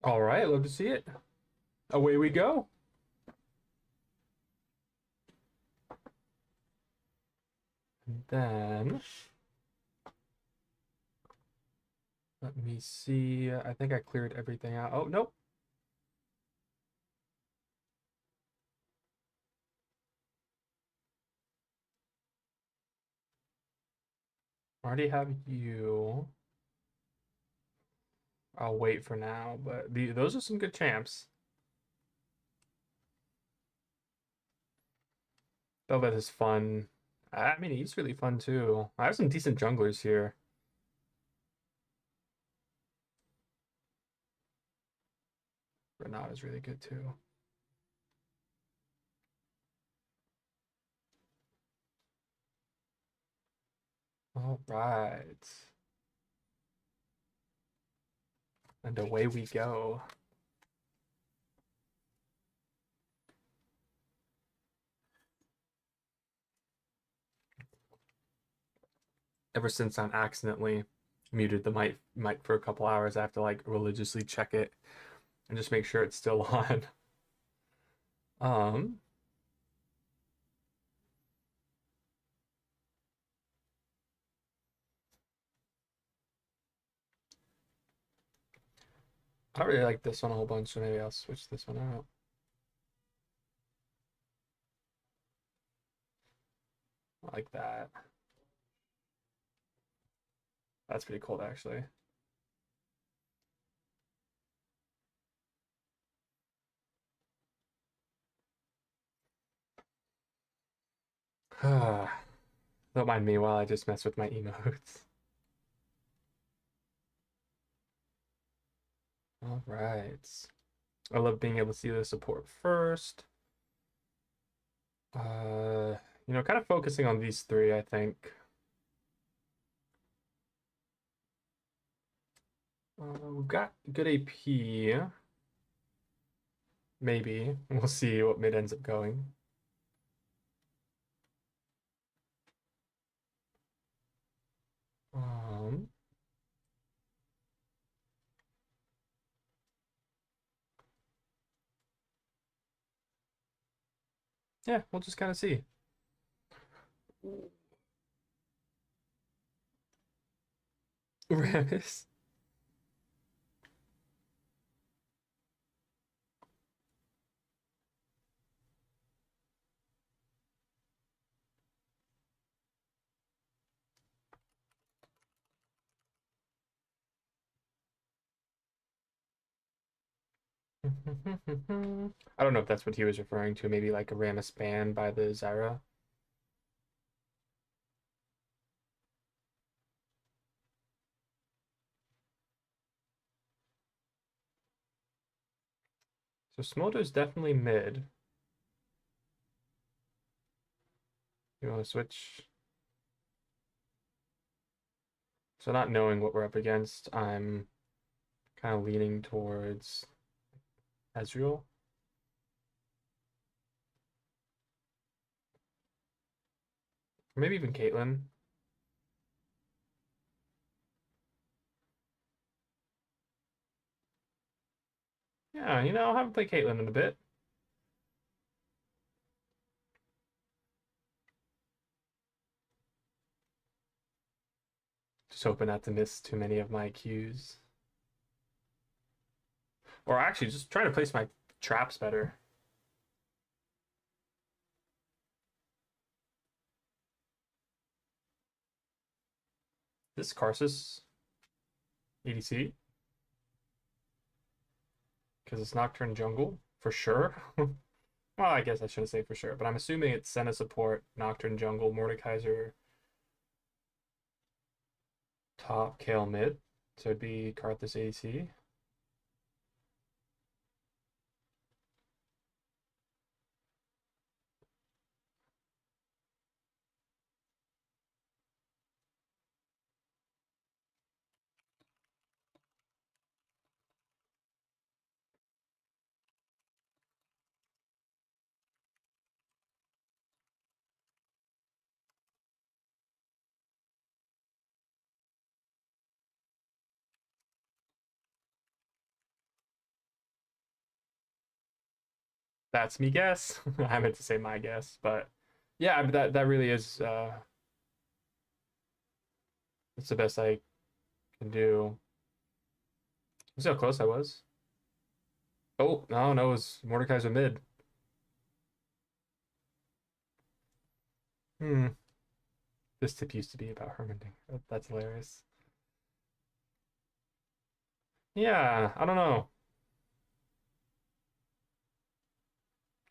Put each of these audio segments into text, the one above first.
All right, love to see it. Away we go. And then let me see. I think I cleared everything out. Oh, nope. I already have you. I'll wait for now, but those are some good champs. Velvet is fun. I mean, he's really fun too. I have some decent junglers here. Renata is really good too. All right. And away we go. Ever since I'm accidentally muted the mic for a couple hours, I have to like religiously check it and just make sure it's still on. Um, I really like this one a whole bunch, so maybe I'll switch this one out. I like that. That's pretty cool, actually. Don't mind me while I just mess with my emotes. All right. I love being able to see the support first. Uh, kind of focusing on these three, I think. We've got good AP. Maybe. We'll see what mid ends up going. Um, yeah, we'll just kind of see. Ramis. I don't know if that's what he was referring to. Maybe like a Ramus ban by the Zyra. So Smolder's definitely mid. You want to switch? So not knowing what we're up against, I'm kind of leaning towards Ezreal. Or maybe even Caitlyn. Yeah, I'll have to play Caitlyn in a bit. Just hoping not to miss too many of my cues. Or actually, just trying to place my traps better. This Karsus ADC, because it's Nocturne Jungle, for sure. Well, I guess I shouldn't say for sure, but I'm assuming it's Senna support, Nocturne Jungle, Mordekaiser top, Kale mid. So it'd be Karthus ADC. That's me guess. I meant to say my guess, but yeah, that really is that's the best I can do. See how close I was. Oh no, it was Mordekaiser mid. Hmm. This tip used to be about Hermanding. That's hilarious. Yeah, I don't know.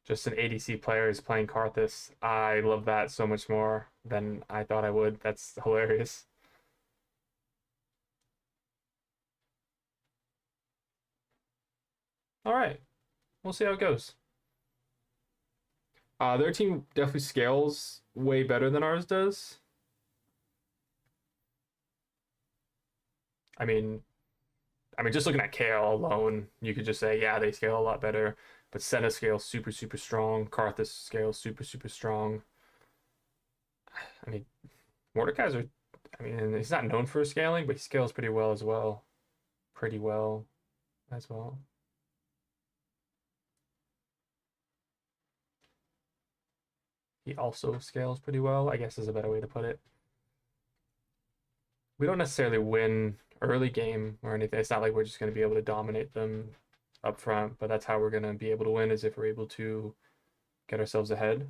Just an ADC player is playing Karthus. I love that so much more than I thought I would. That's hilarious. All right, we'll see how it goes. Their team definitely scales way better than ours does. I mean, just looking at KL alone, you could just say, yeah, they scale a lot better. But Senna scales super, super strong. Karthus scales super, super strong. I mean, Mordekaiser, I mean, he's not known for scaling, but he scales pretty well as well. Pretty well as well. He also scales pretty well, I guess is a better way to put it. We don't necessarily win early game or anything. It's not like we're just going to be able to dominate them up front, but that's how we're going to be able to win is if we're able to get ourselves ahead.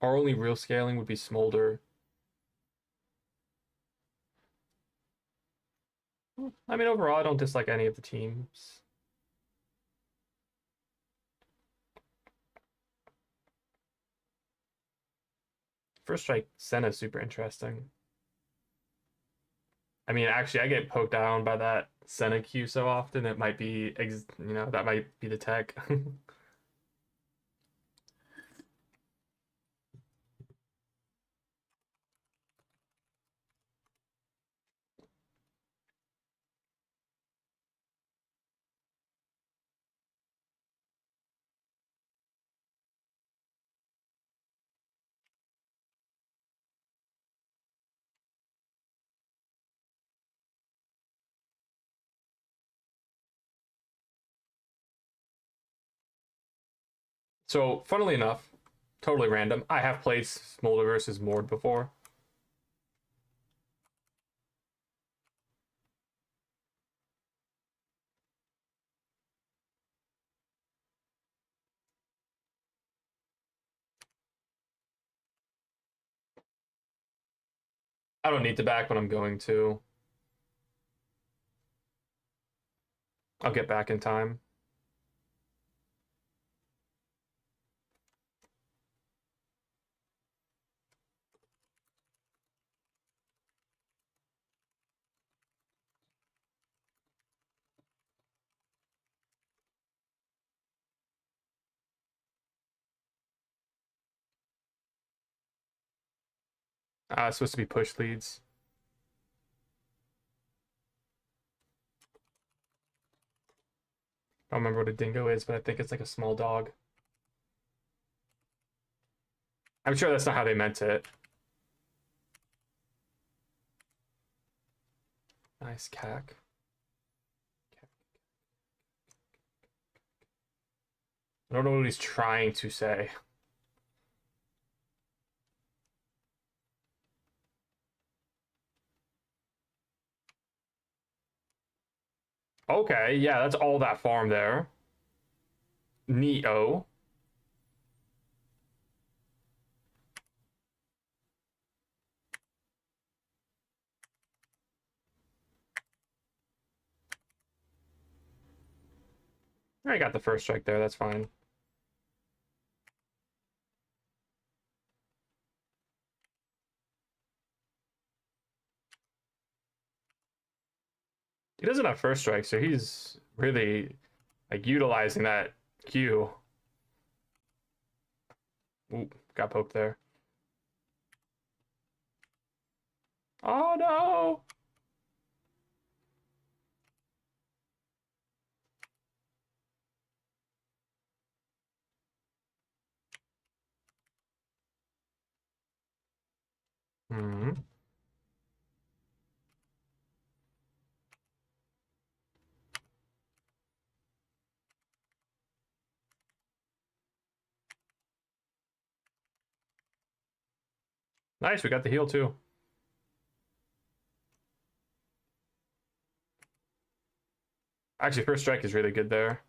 Our only real scaling would be Smolder. I mean, overall, I don't dislike any of the teams. First Strike Senna is super interesting. I mean, actually, I get poked down by that Senna Q so often. It might be, that might be the tech. So, funnily enough, totally random, I have played Smolder versus Mord before. I don't need to back, but I'm going to. I'll get back in time. It's supposed to be push leads. I don't remember what a dingo is, but I think it's like a small dog. I'm sure that's not how they meant it. Nice cack. I don't know what he's trying to say. Okay, yeah, that's all that farm there. Neo. I got the first strike there, that's fine. He doesn't have first strike, so he's really like utilizing that Q. Ooh, got poked there. Oh no! Hmm. Nice, we got the heal too. Actually, first strike is really good there.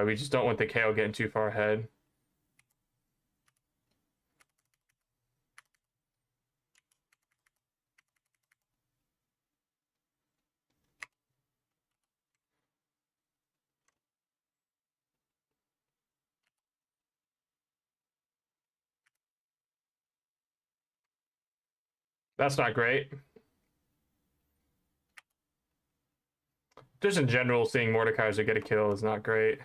We just don't want the KO getting too far ahead. That's not great. Just in general, seeing Mordekaiser get a kill is not great.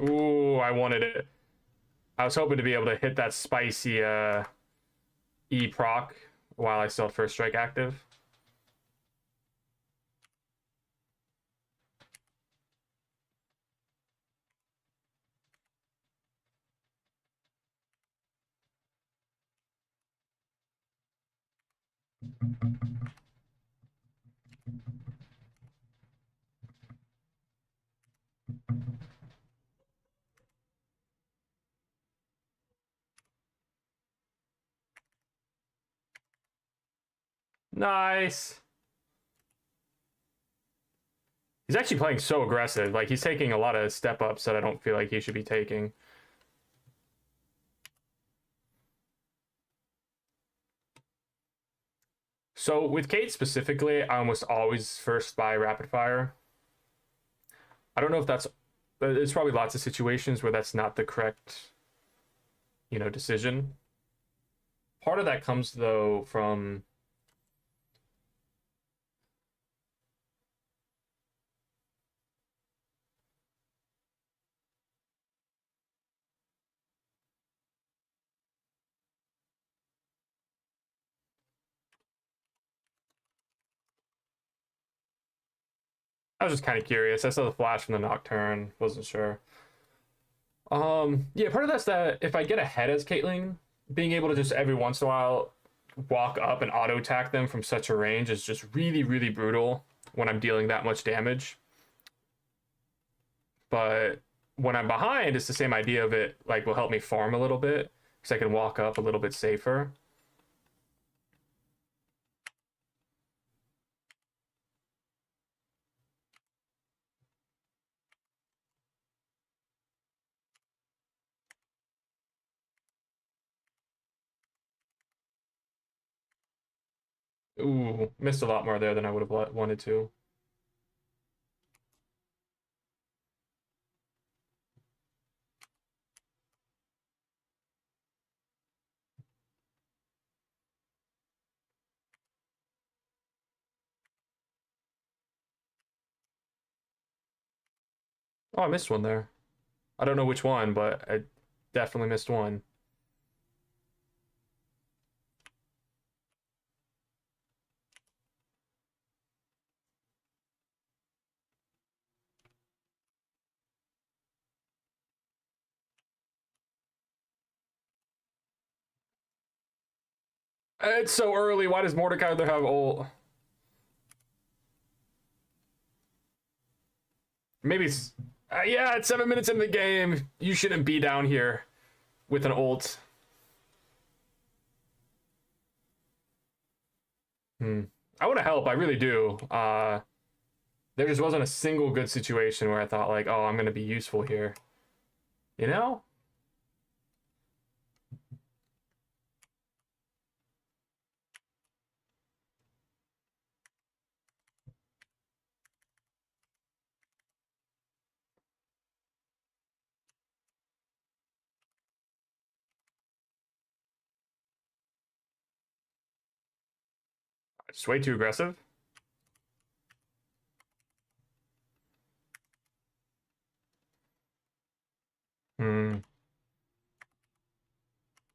Ooh, I wanted it. I was hoping to be able to hit that spicy E proc while I still had first strike active. Nice. He's actually playing so aggressive. Like, he's taking a lot of step ups that I don't feel like he should be taking. So with Kate specifically, I almost always first buy rapid fire. I don't know if that's there's probably lots of situations where that's not the correct, decision. Part of that comes though from I was just kind of curious. I saw the flash from the Nocturne, wasn't sure. Yeah, part of that's that if I get ahead as Caitlyn, being able to just every once in a while walk up and auto attack them from such a range is just really, really brutal when I'm dealing that much damage. But when I'm behind, it's the same idea of it, like, will help me farm a little bit because I can walk up a little bit safer. Ooh, missed a lot more there than I would have wanted to. Oh, I missed one there. I don't know which one, but I definitely missed one. It's so early. Why does Mordecai have ult? Maybe it's yeah, it's 7 minutes in the game. You shouldn't be down here with an ult. Hmm. I want to help. I really do. There just wasn't a single good situation where I thought like, oh, I'm gonna be useful here. You know? It's way too aggressive. Hmm.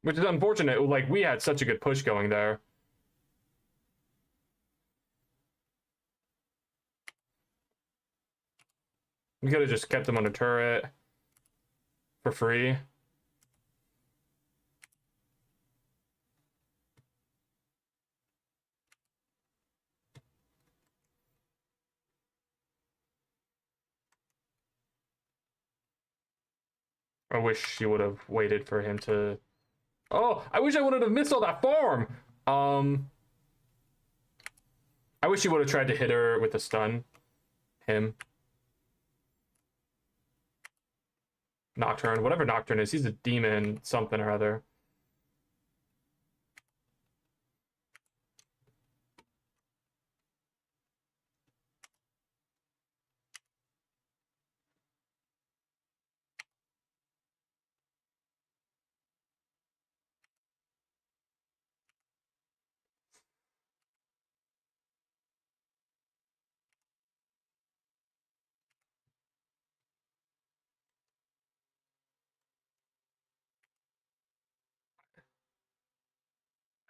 Which is unfortunate. Like we had such a good push going there. We could have just kept them on a turret for free. I wish she would have waited for him to. Oh, I wish I wouldn't have missed all that farm. Um, I wish he would have tried to hit her with a stun. Him. Nocturne, whatever Nocturne is, he's a demon something or other.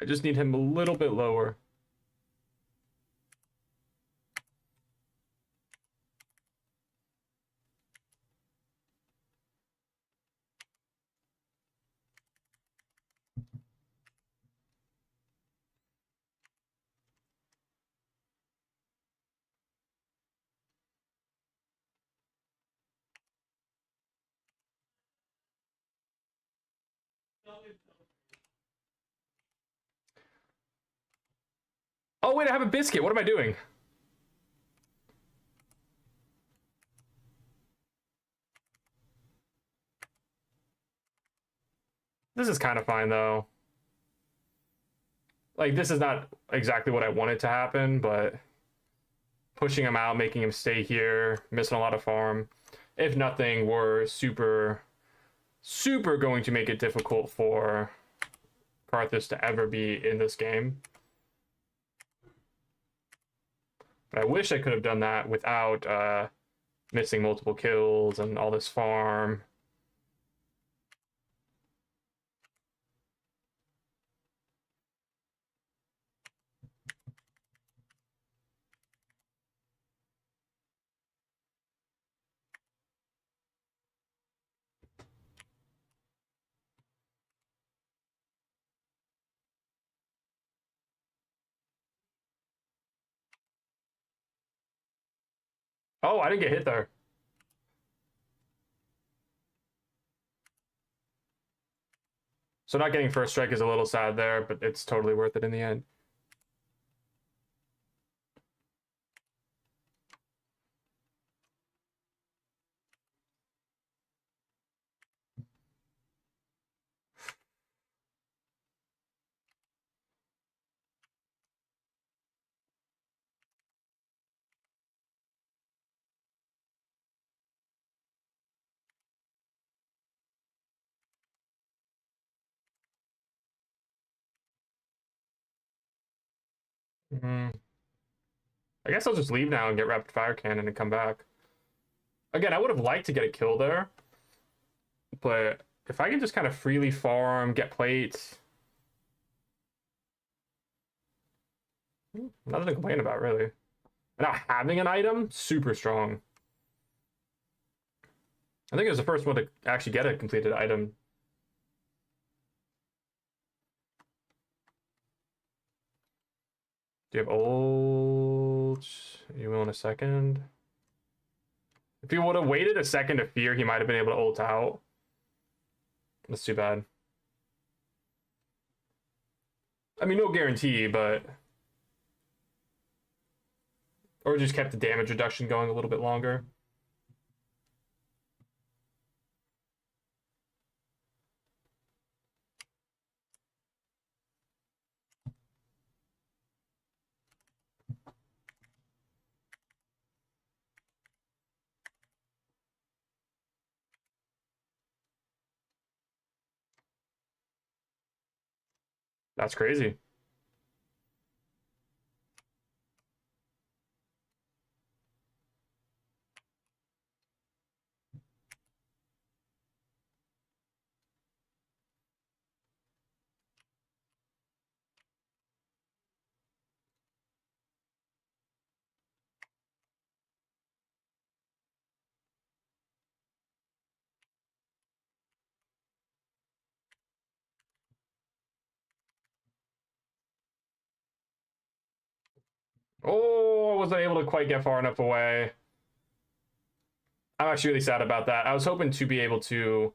I just need him a little bit lower. Oh, wait, I have a biscuit. What am I doing? This is kind of fine, though. Like, this is not exactly what I wanted to happen, but pushing him out, making him stay here, missing a lot of farm. If nothing, we're super going to make it difficult for Karthus to ever be in this game. But I wish I could have done that without missing multiple kills and all this farm. Oh, I didn't get hit there. So not getting first strike is a little sad there, but it's totally worth it in the end. I guess I'll just leave now and get rapid fire cannon and come back. Again, I would have liked to get a kill there, but if I can just kind of freely farm, get plates, nothing to complain about really. Now having an item, super strong. I think it was the first one to actually get a completed item. Do you have ult? You will in a second. If he would have waited a second to fear, he might have been able to ult out. That's too bad. I mean, no guarantee, but... Or just kept the damage reduction going a little bit longer. That's crazy. Oh, I wasn't able to quite get far enough away. I'm actually really sad about that. I was hoping to be able to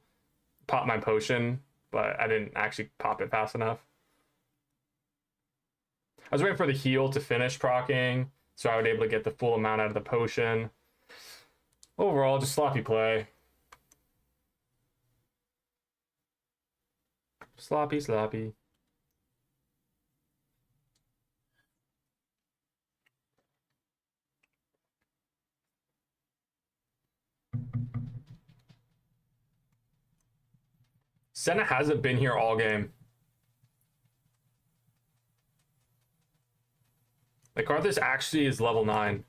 pop my potion, but I didn't actually pop it fast enough. I was waiting for the heal to finish proccing, so I would be able to get the full amount out of the potion. Overall, just sloppy play. Sloppy, sloppy. Senna hasn't been here all game. Like, Karthus actually is level 9.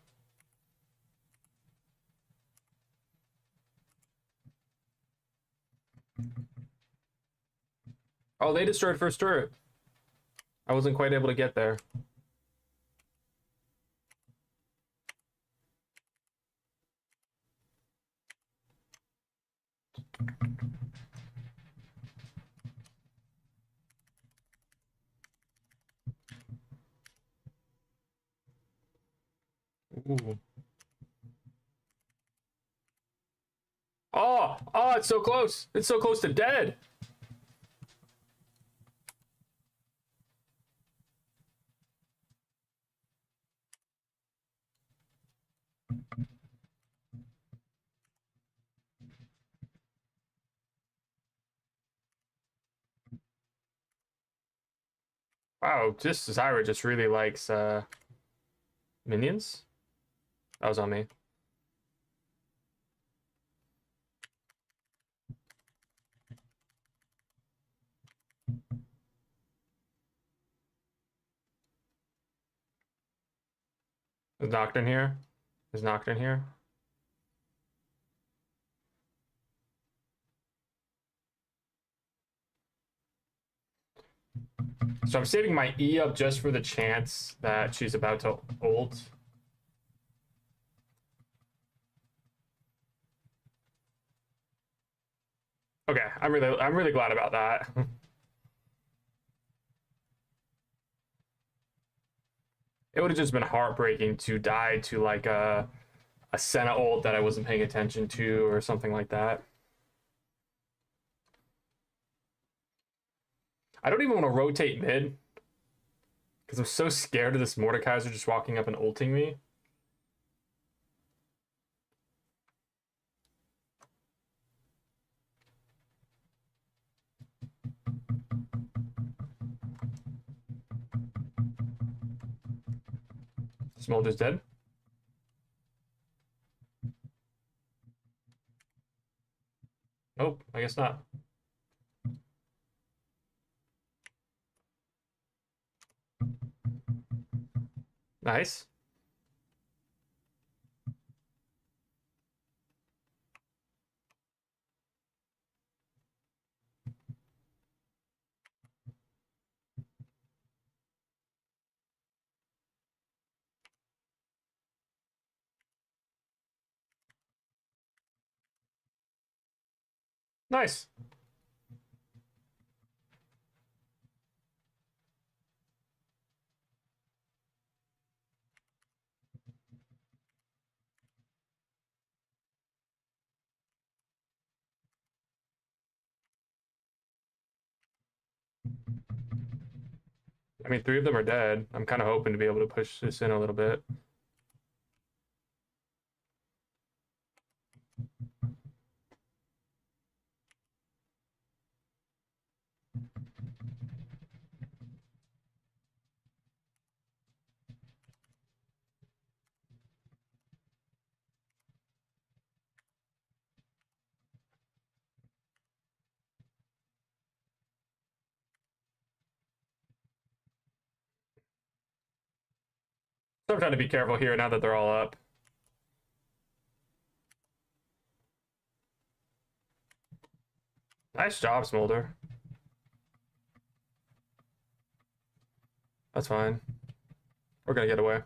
Oh, they destroyed first turret. I wasn't quite able to get there. Ooh. Oh, it's so close. It's so close to dead. Wow, just Zyra just really likes minions. That was on me. Is Nocturne here? Is Nocturne here? So I'm saving my E up just for the chance that she's about to ult. Okay, I'm really glad about that. It would have just been heartbreaking to die to like a Senna ult that I wasn't paying attention to or something like that. I don't even want to rotate mid because I'm so scared of this Mordekaiser just walking up and ulting me. Smolder's dead. Nope, I guess not. Nice. Nice. I mean, 3 of them are dead. I'm kind of hoping to be able to push this in a little bit. So I'm trying to be careful here now that they're all up. Nice job, Smolder. That's fine. We're gonna get away.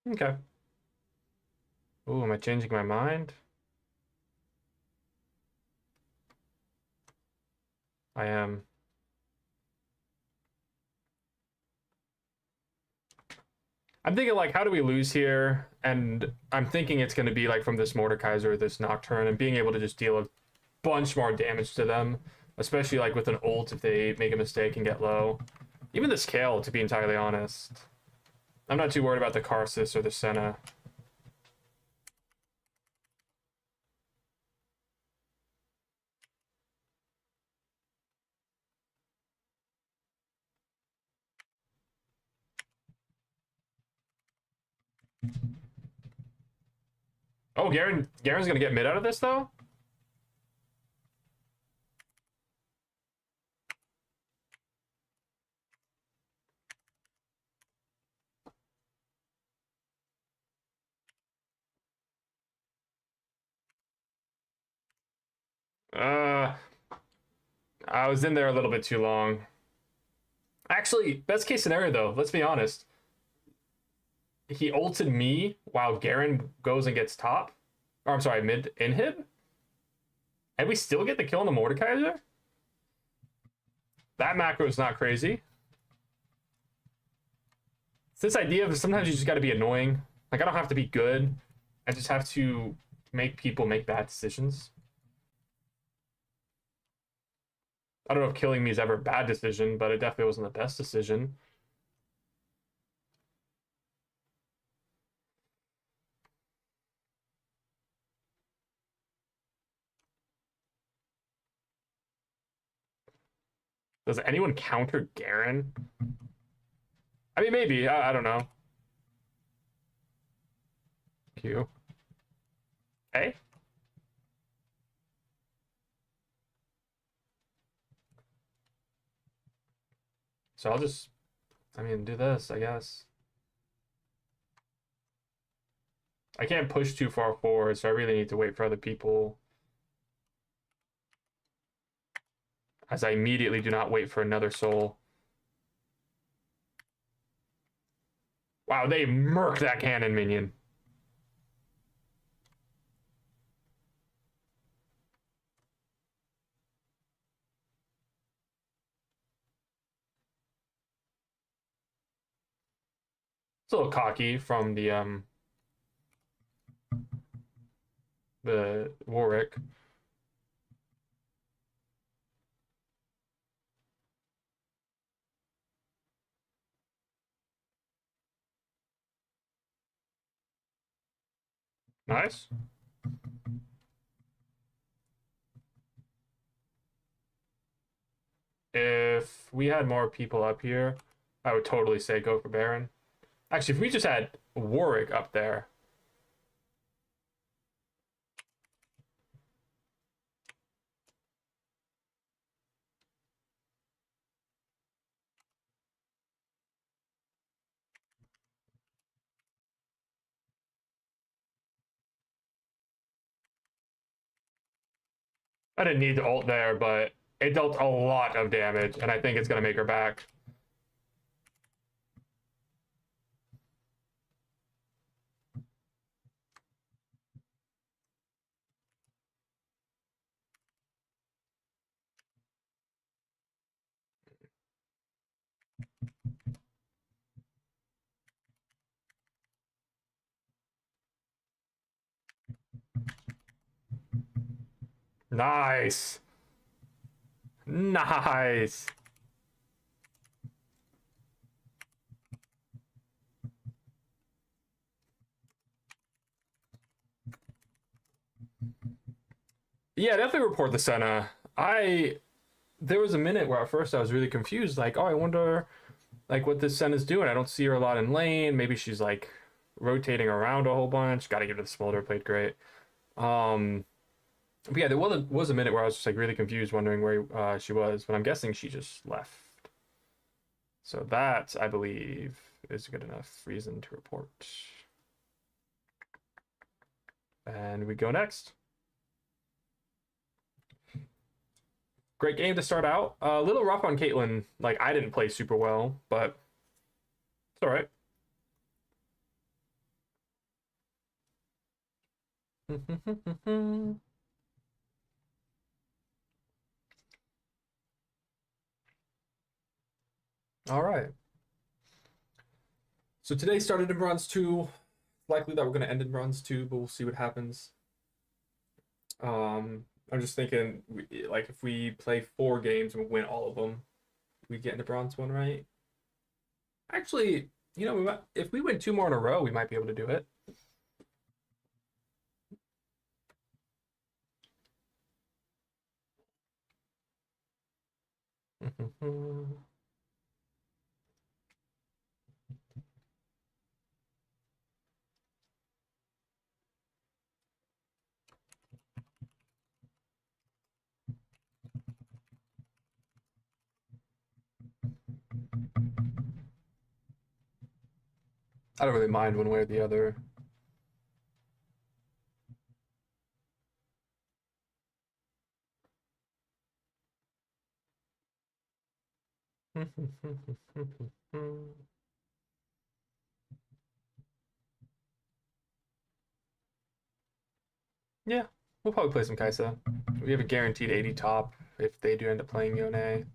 Okay. Ooh, am I changing my mind? I am. I'm thinking like, how do we lose here? And I'm thinking it's going to be like from this Mordekaiser or this Nocturne and being able to just deal a bunch more damage to them, especially like with an ult if they make a mistake and get low. Even the scale, to be entirely honest. I'm not too worried about the Karsus or the Senna. Oh, Garen's gonna get mid out of this though? Uh, I was in there a little bit too long. Actually, best case scenario though, let's be honest. He ulted me while Garen goes and gets top. Or I'm sorry, mid inhib? And we still get the kill on the Mordekaiser? That macro is not crazy. It's this idea of sometimes you just gotta be annoying. Like, I don't have to be good. I just have to make people make bad decisions. I don't know if killing me is ever a bad decision, but it definitely wasn't the best decision. Does anyone counter Garen? I mean, maybe. I don't know. Q. Hey? So I'll just, I mean, do this, I guess. I can't push too far forward, so I really need to wait for other people. As I immediately do not wait for another soul. Wow, they murked that cannon minion. It's a little cocky from the Warwick. Nice. If we had more people up here, I would totally say go for Baron. Actually, if we just had Warwick up there. I didn't need to ult there, but it dealt a lot of damage, and I think it's going to make her back. Nice. Nice. Yeah, definitely report the Senna. There was a minute where at first I was really confused, like, oh, I wonder like what this Senna's doing. I don't see her a lot in lane. Maybe she's like rotating around a whole bunch. Gotta give it to the Smolder, played great. Um but yeah, there was a minute where I was just like really confused, wondering where she was, but I'm guessing she just left. So that, I believe, is a good enough reason to report. And we go next. Great game to start out. A little rough on Caitlyn. Like, I didn't play super well, but it's all right. All right. So today started in bronze two. Likely that we're gonna end in bronze two, but we'll see what happens. I'm just thinking, like, if we play 4 games and win all of them, we get into bronze one, right? Actually, if we win 2 more in a row, we might be able to do it. I don't really mind one way or the other. Yeah, we'll probably play some Kaisa. We have a guaranteed 80 top if they do end up playing Yone.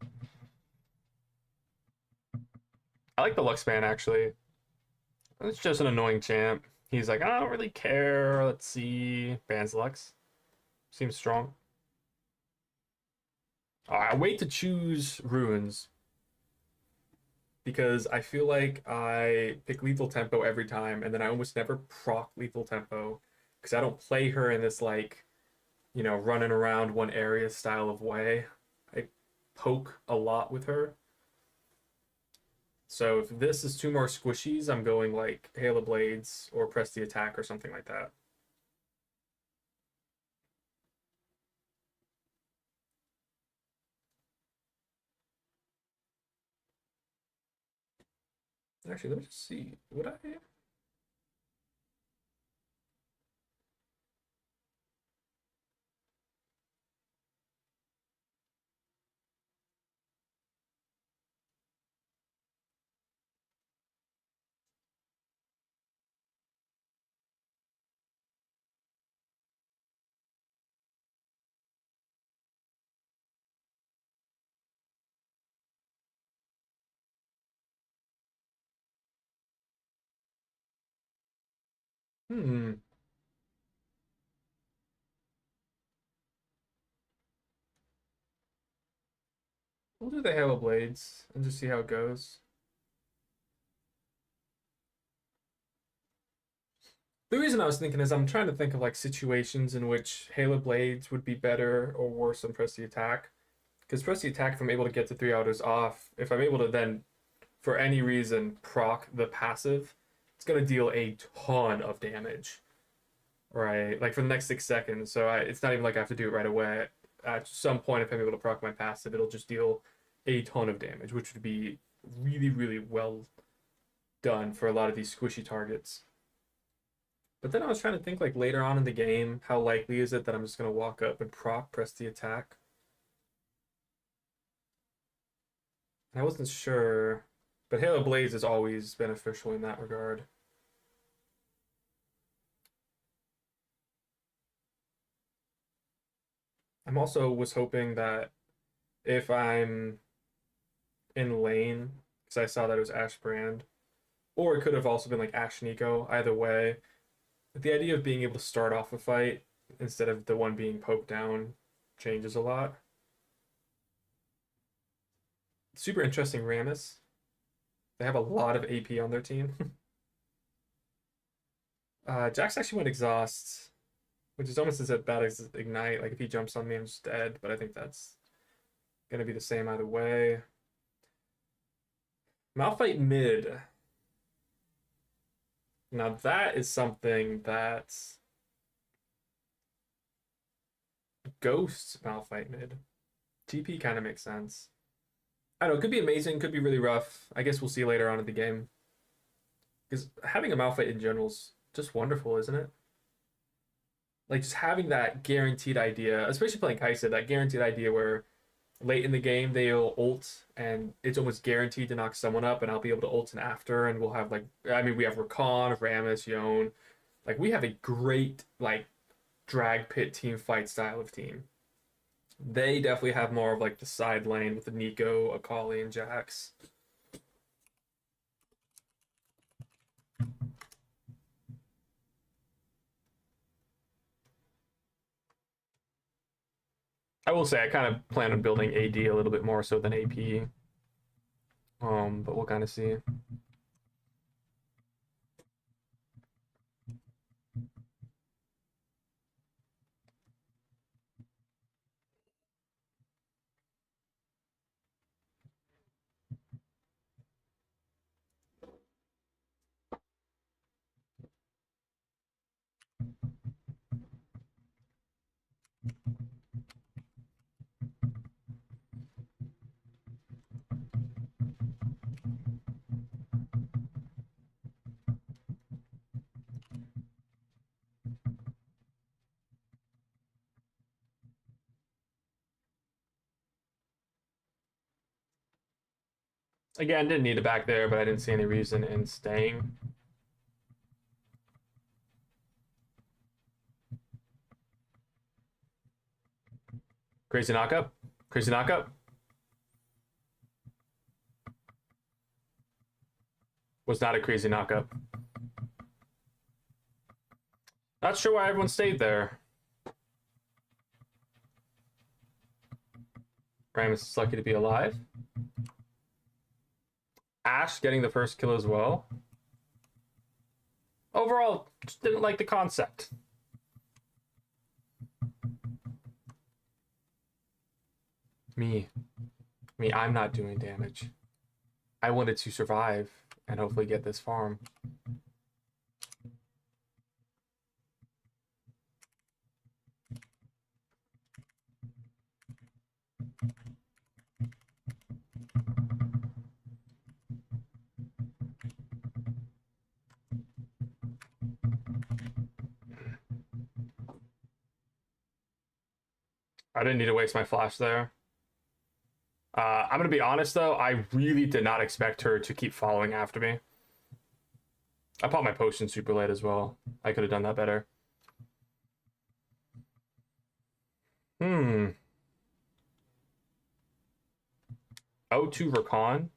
I like the Luxpan actually. It's just an annoying champ. He's like, I don't really care. Let's see. Bans Lux. Seems strong. I wait to choose ruins because I feel like I pick lethal tempo every time, and then I almost never proc lethal tempo because I don't play her in this like running around one area style of way. I poke a lot with her. So if this is 2 more squishies, I'm going like Hail of Blades or press the attack or something like that. Actually, let me just see. Would I? Hmm. We'll do the Hail of Blades and just see how it goes. The reason I was thinking is I'm trying to think of like situations in which Hail of Blades would be better or worse than press the attack. Because press the attack, if I'm able to get the 3 autos off, if I'm able to then, for any reason, proc the passive, it's gonna deal a ton of damage, right? Like for the next 6 seconds. So it's not even like I have to do it right away. At some point, if I'm able to proc my passive, it'll just deal a ton of damage, which would be really, really well done for a lot of these squishy targets. But then I was trying to think like later on in the game, how likely is it that I'm just gonna walk up and proc press the attack? I wasn't sure, but Halo Blaze is always beneficial in that regard. I'm also was hoping that if I'm in lane, because I saw that it was Ash Brand, or it could have also been like Ash Nico, either way. But the idea of being able to start off a fight instead of the one being poked down changes a lot. Super interesting Rammus. They have a lot of AP on their team. Jax actually went exhaust, which is almost as bad as ignite. Like if he jumps on me, I'm just dead. But I think that's gonna be the same either way. Malphite mid. Now that is something that ghosts Malphite mid. TP kind of makes sense. I don't know. It could be amazing. Could be really rough. I guess we'll see later on in the game. Because having a Malphite in general is just wonderful, isn't it? Like just having that guaranteed idea, especially playing Kaisa, that guaranteed idea where late in the game they'll ult and it's almost guaranteed to knock someone up, and I'll be able to ult in after, and we'll have like we have Rakan, Rammus, Yone. Like we have a great like drag pit team fight style of team. They definitely have more of like the side lane with the Nico, Akali, and Jax. I will say I kind of plan on building AD a little bit more so than AP. But we'll kind of see. Again, didn't need it back there, but I didn't see any reason in staying. Crazy knockup. Crazy knockup. Was not a crazy knockup. Not sure why everyone stayed there. Ramus is lucky to be alive. Ash getting the first kill as well. Overall, just didn't like the concept. Me, I'm not doing damage. I wanted to survive and hopefully get this farm. I didn't need to waste my flash there. I'm going to be honest, though. I really did not expect her to keep following after me. I popped my potion super late as well. I could have done that better. O2 Rakan?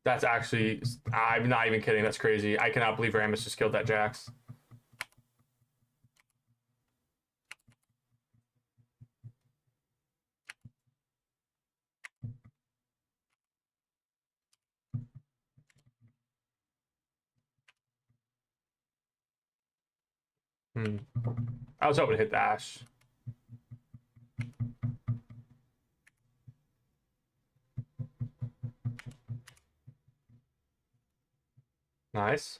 That's actually... I'm not even kidding. That's crazy. I cannot believe Ramus just killed that Jax. I was hoping to hit the Ash. Nice.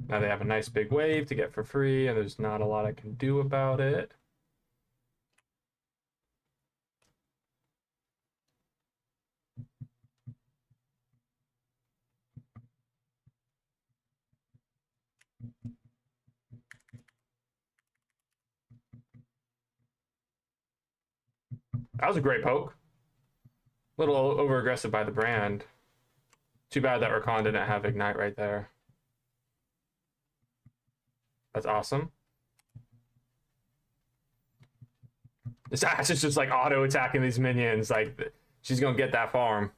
Now they have a nice big wave to get for free, and there's not a lot I can do about it. That was a great poke. A little over aggressive by the brand. Too bad that Rakan didn't have Ignite right there. That's awesome. This Ash is just like auto attacking these minions. Like, she's gonna get that farm.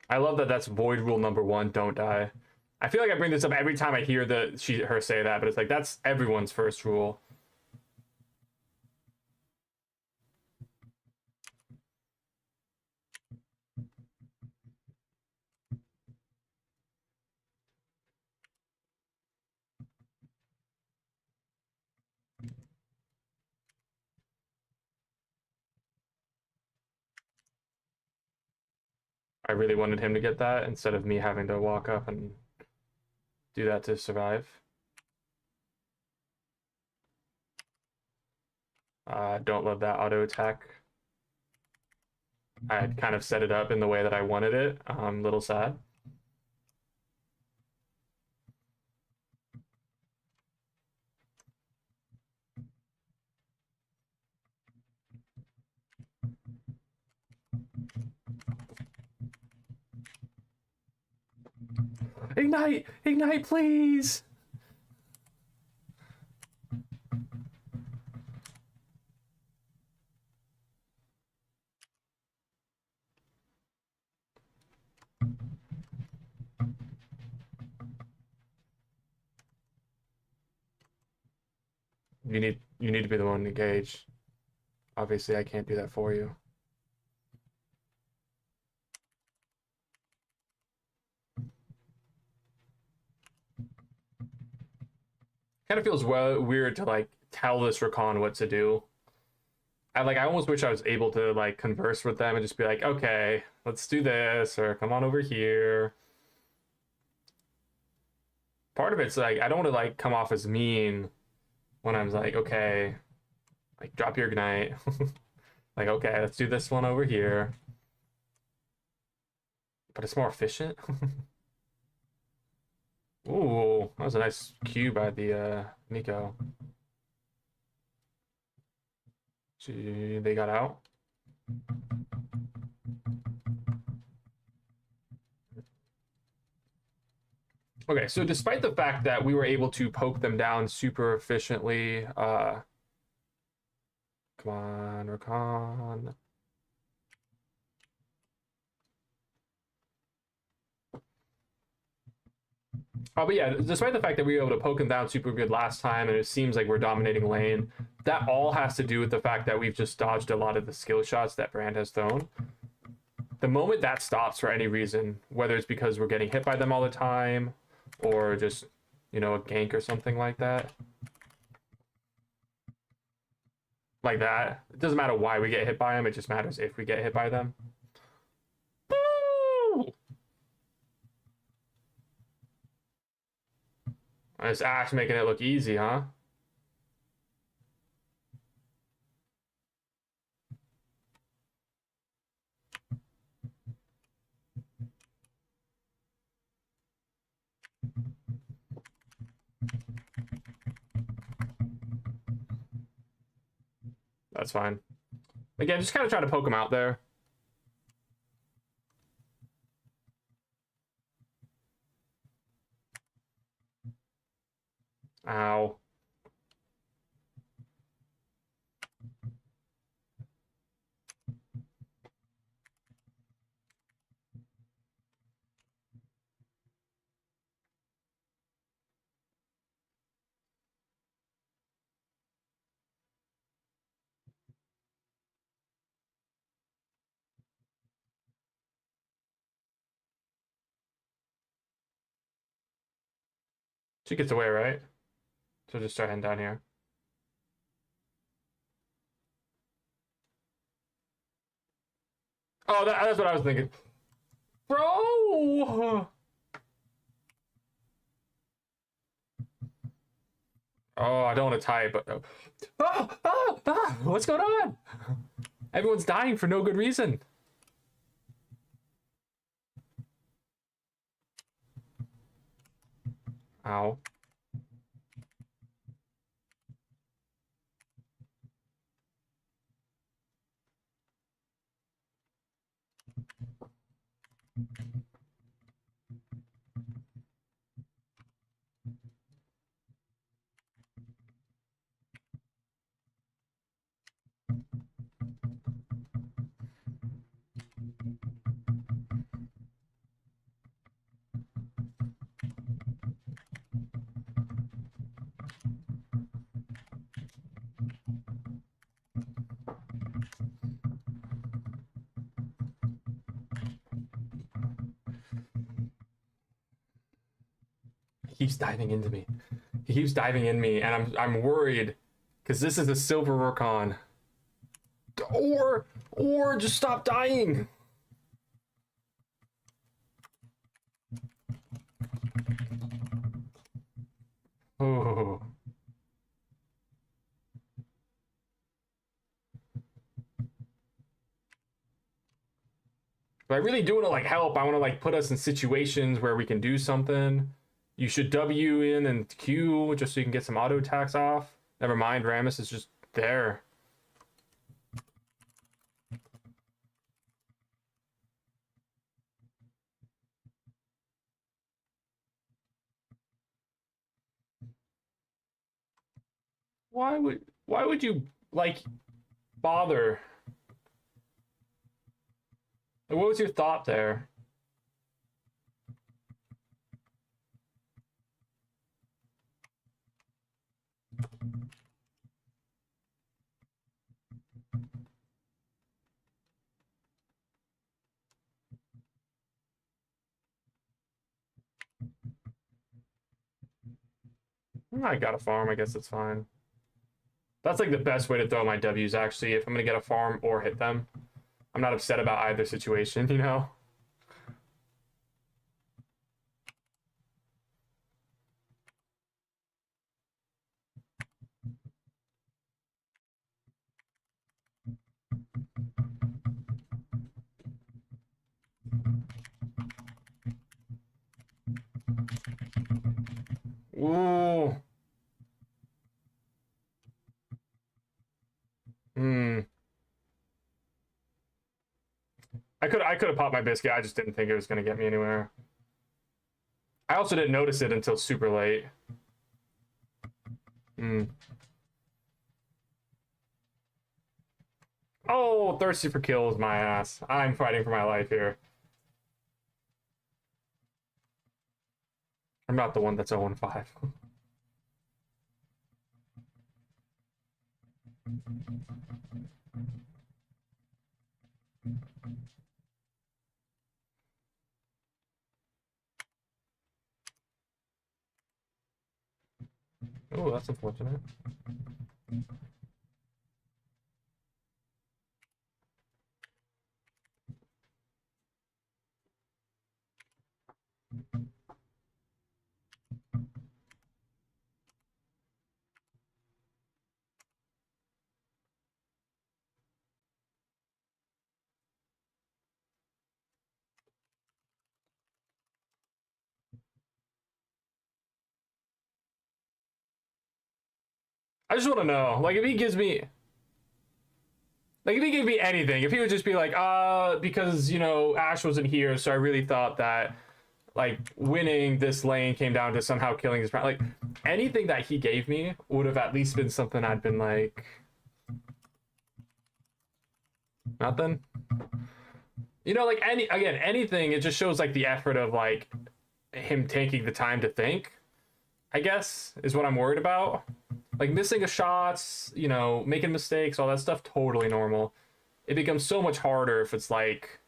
I love that that's void rule number 1, don't die. I feel like I bring this up every time I hear her say that, but it's like that's everyone's first rule. I really wanted him to get that instead of me having to walk up and do that to survive. Don't love that auto attack. I had kind of set it up in the way that I wanted it. A little sad. Ignite! Ignite, please! You need to be the one to engage. Obviously, I can't do that for you. Kind of feels weird to like tell this Rakan what to do. I almost wish I was able to like converse with them and just be like, okay, let's do this, or come on over here. Part of it's like I don't want to like come off as mean when I'm like, okay, like drop your ignite. Like, okay, let's do this one over here. But it's more efficient. Ooh, that was a nice cue by the Nico. They got out. Okay, so despite the fact that we were able to poke them down super efficiently, come on, Rakan. But yeah, despite the fact that we were able to poke them down super good last time, and it seems like we're dominating lane, that all has to do with the fact that we've just dodged a lot of the skill shots that Brand has thrown. The moment that stops for any reason, whether it's because we're getting hit by them all the time, or just, you know, a gank or something like that. Like that. It doesn't matter why we get hit by them, it just matters if we get hit by them. Woo! This Ash making it look easy, huh? That's fine. Again, just kind of try to poke him out there. Ow. She gets away, right? So just start heading down here. Oh, that's what I was thinking. Bro! Oh, I don't want to type, but... What's going on? Everyone's dying for no good reason. Ow. He keeps diving into me. He keeps diving in me, and I'm worried because this is a silver Rakan. Or just stop dying. Oh. But I really do want to like help. I want to like put us in situations where we can do something. You should W in and Q just so you can get some auto attacks off. Never mind, Rammus is just there. why would you like bother? Like, what was your thought there? I got a farm. I guess it's fine. That's like the best way to throw my W's, actually. If I'm going to get a farm or hit them, I'm not upset about either situation, you know? Ooh. Hmm. I could have popped my biscuit. I just didn't think it was going to get me anywhere. I also didn't notice it until super late. Hmm. Oh, thirsty for kills, my ass. I'm fighting for my life here. I'm not the one that's 0-5. Oh, that's unfortunate. I just want to know, like, if he gives me, like, if he gave me anything, if he would just be like, because, you know, Ash wasn't here, so I really thought that, like, winning this lane came down to somehow killing his friend. Like, anything that he gave me would have at least been something I'd been like, nothing. You know, like, anything, it just shows, like, the effort of, like, him taking the time to think, I guess, is what I'm worried about. Like, missing a shots, you know, making mistakes, all that stuff, totally normal. It becomes so much harder if it's like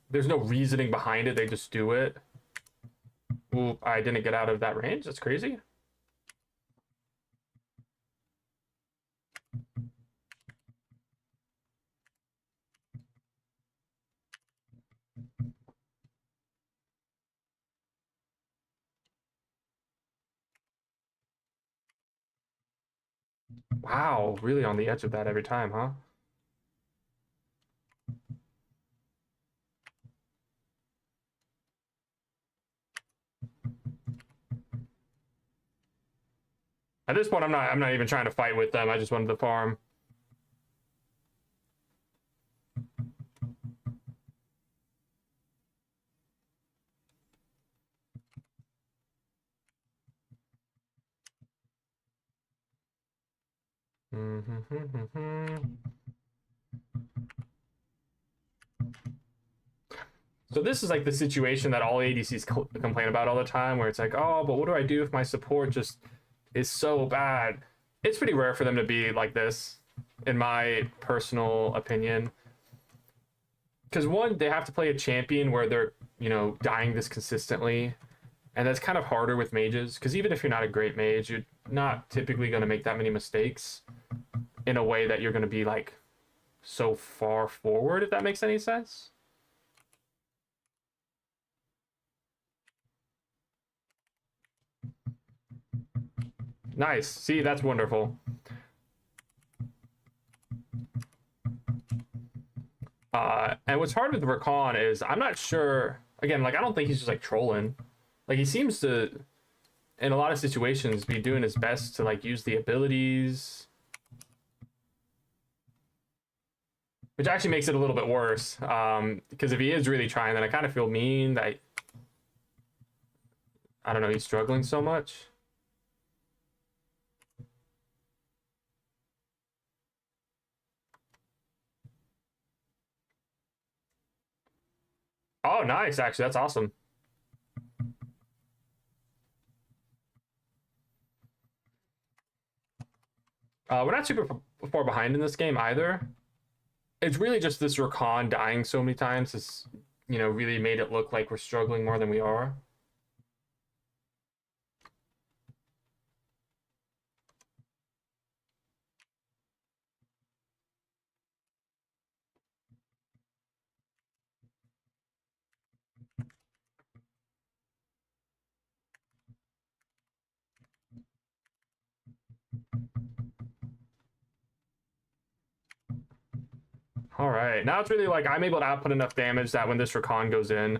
there's no reasoning behind it, they just do it. Ooh, I didn't get out of that range. That's crazy. Wow, really on the edge of that every time, huh? At this point, I'm not even trying to fight with them. I just wanted to farm. So this is like the situation that all ADCs complain about all the time, where it's like, oh, but what do I do if my support just is so bad? It's pretty rare for them to be like this, in my personal opinion. Because one, they have to play a champion where they're, you know, dying this consistently. And that's kind of harder with mages, because even if you're not a great mage, you're not typically going to make that many mistakes in a way that you're going to be like so far forward, if that makes any sense. Nice. See, that's wonderful. And what's hard with Rakan is I'm not sure. Again, like I don't think he's just like trolling. Like he seems to, in a lot of situations, be doing his best to like use the abilities, which actually makes it a little bit worse. Because if he is really trying, then I kind of feel mean that I don't know, he's struggling so much. Oh, nice. Actually, that's awesome. We're not super far behind in this game either. It's really just this Rakan dying so many times has, really made it look like we're struggling more than we are. All right, now it's really like I'm able to output enough damage that when this Rakan goes in,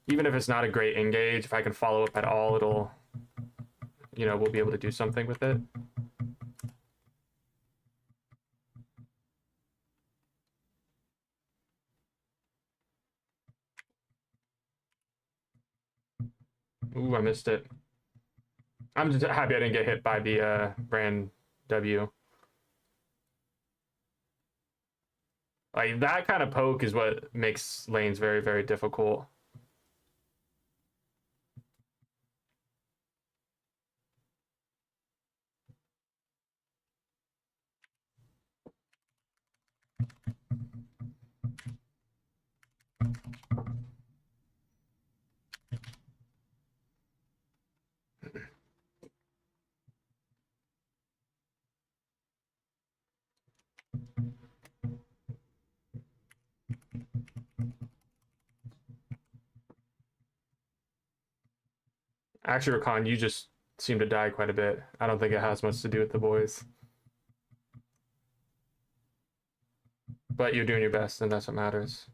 even if it's not a great engage, if I can follow up at all, it'll, we'll be able to do something with it. Ooh, I missed it. I'm just happy I didn't get hit by the brand W. Like that kind of poke is what makes lanes very, very difficult. Actually, Rakan, you just seem to die quite a bit. I don't think it has much to do with the boys, but you're doing your best, and that's what matters.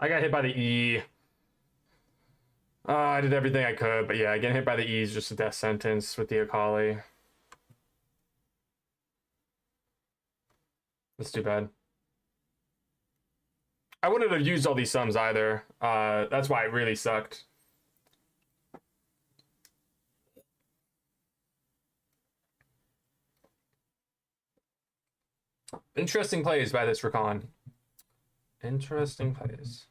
I got hit by the E. I did everything I could, but yeah, getting hit by the E is just a death sentence with the Akali. That's too bad. I wouldn't have used all these sums either. That's why it really sucked. Interesting plays by this Rakan. Interesting plays.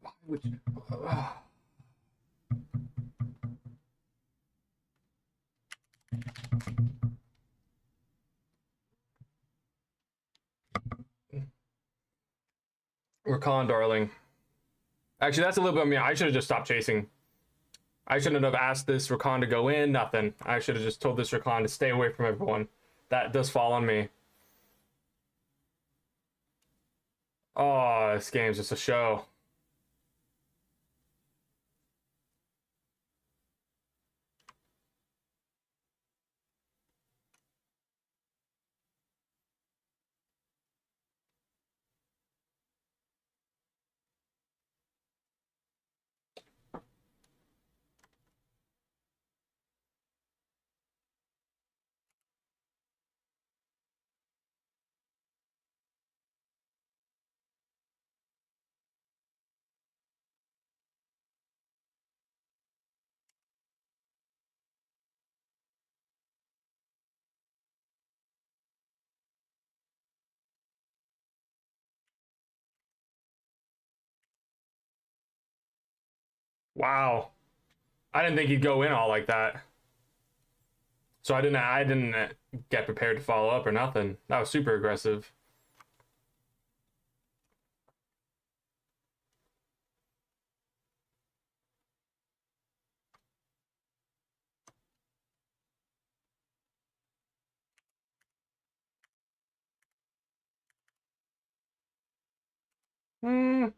Why would you? Rakan, darling. Actually, that's a little bit of me. I should have just stopped chasing. I shouldn't have asked this Rakan to go in. Nothing. I should have just told this Rakan to stay away from everyone. That does fall on me. Oh, this game's just a show. Wow. I didn't think he'd go in all like that. So I didn't get prepared to follow up or nothing. That was super aggressive. Hmm.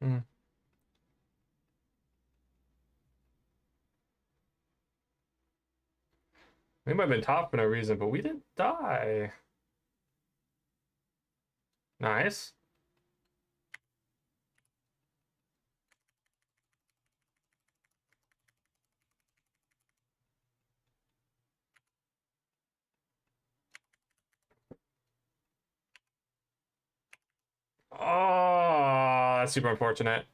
Hmm. We might have been top for no reason, but we didn't die. Nice. Oh, that's super unfortunate.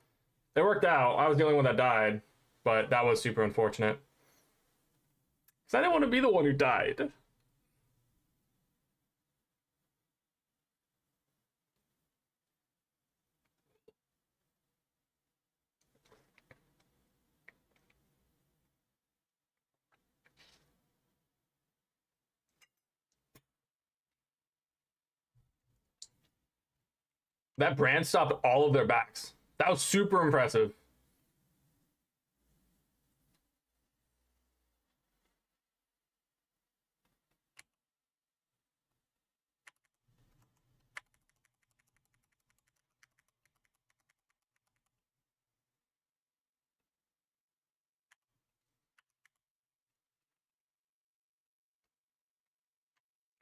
It worked out. I was the only one that died, but that was super unfortunate. Because I didn't want to be the one who died. That brand stopped all of their backs. That was super impressive.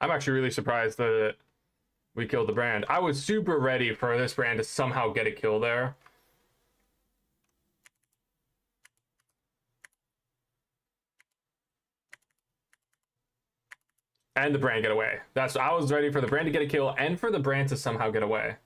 I'm actually really surprised that we killed the brand. I was super ready for this brand to somehow get a kill there. And the brand get away. I was ready for the brand to get a kill and for the brand to somehow get away.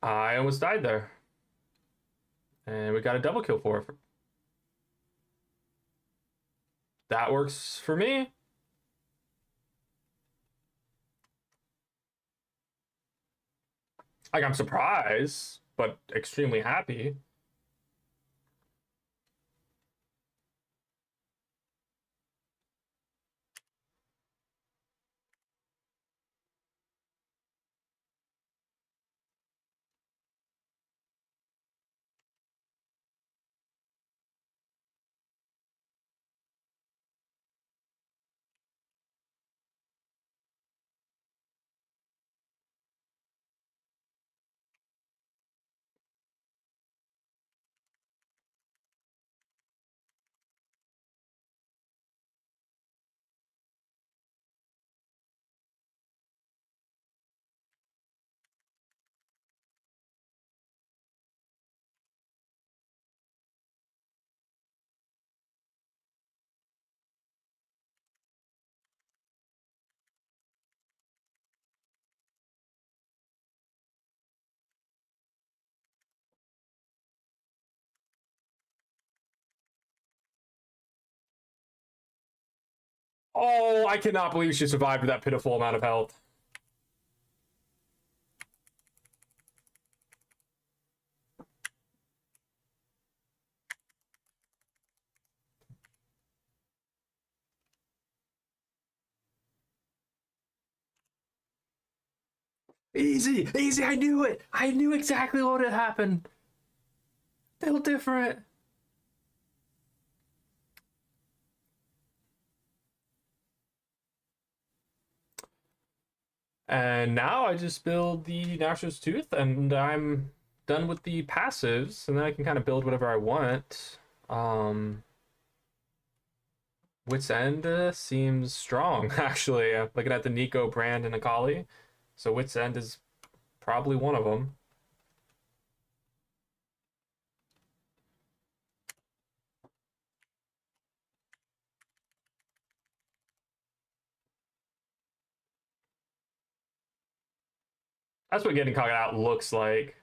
I almost died there. And we got a double kill for it. That works for me. Like, I'm surprised, but extremely happy. Oh, I cannot believe she survived with that pitiful amount of health. Easy, easy. I knew it. I knew exactly what had happened. Felt different. And now I just build the Nashor's Tooth and I'm done with the passives. And then I can kind of build whatever I want. Wits End seems strong, actually. Looking at the Nico brand and Akali. So Wits End is probably one of them. That's what getting caught out looks like.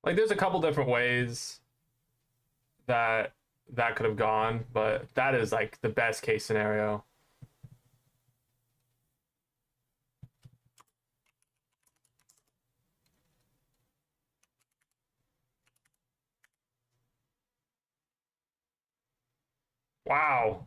Like, there's a couple different ways that that could have gone, but that is like the best case scenario. Wow.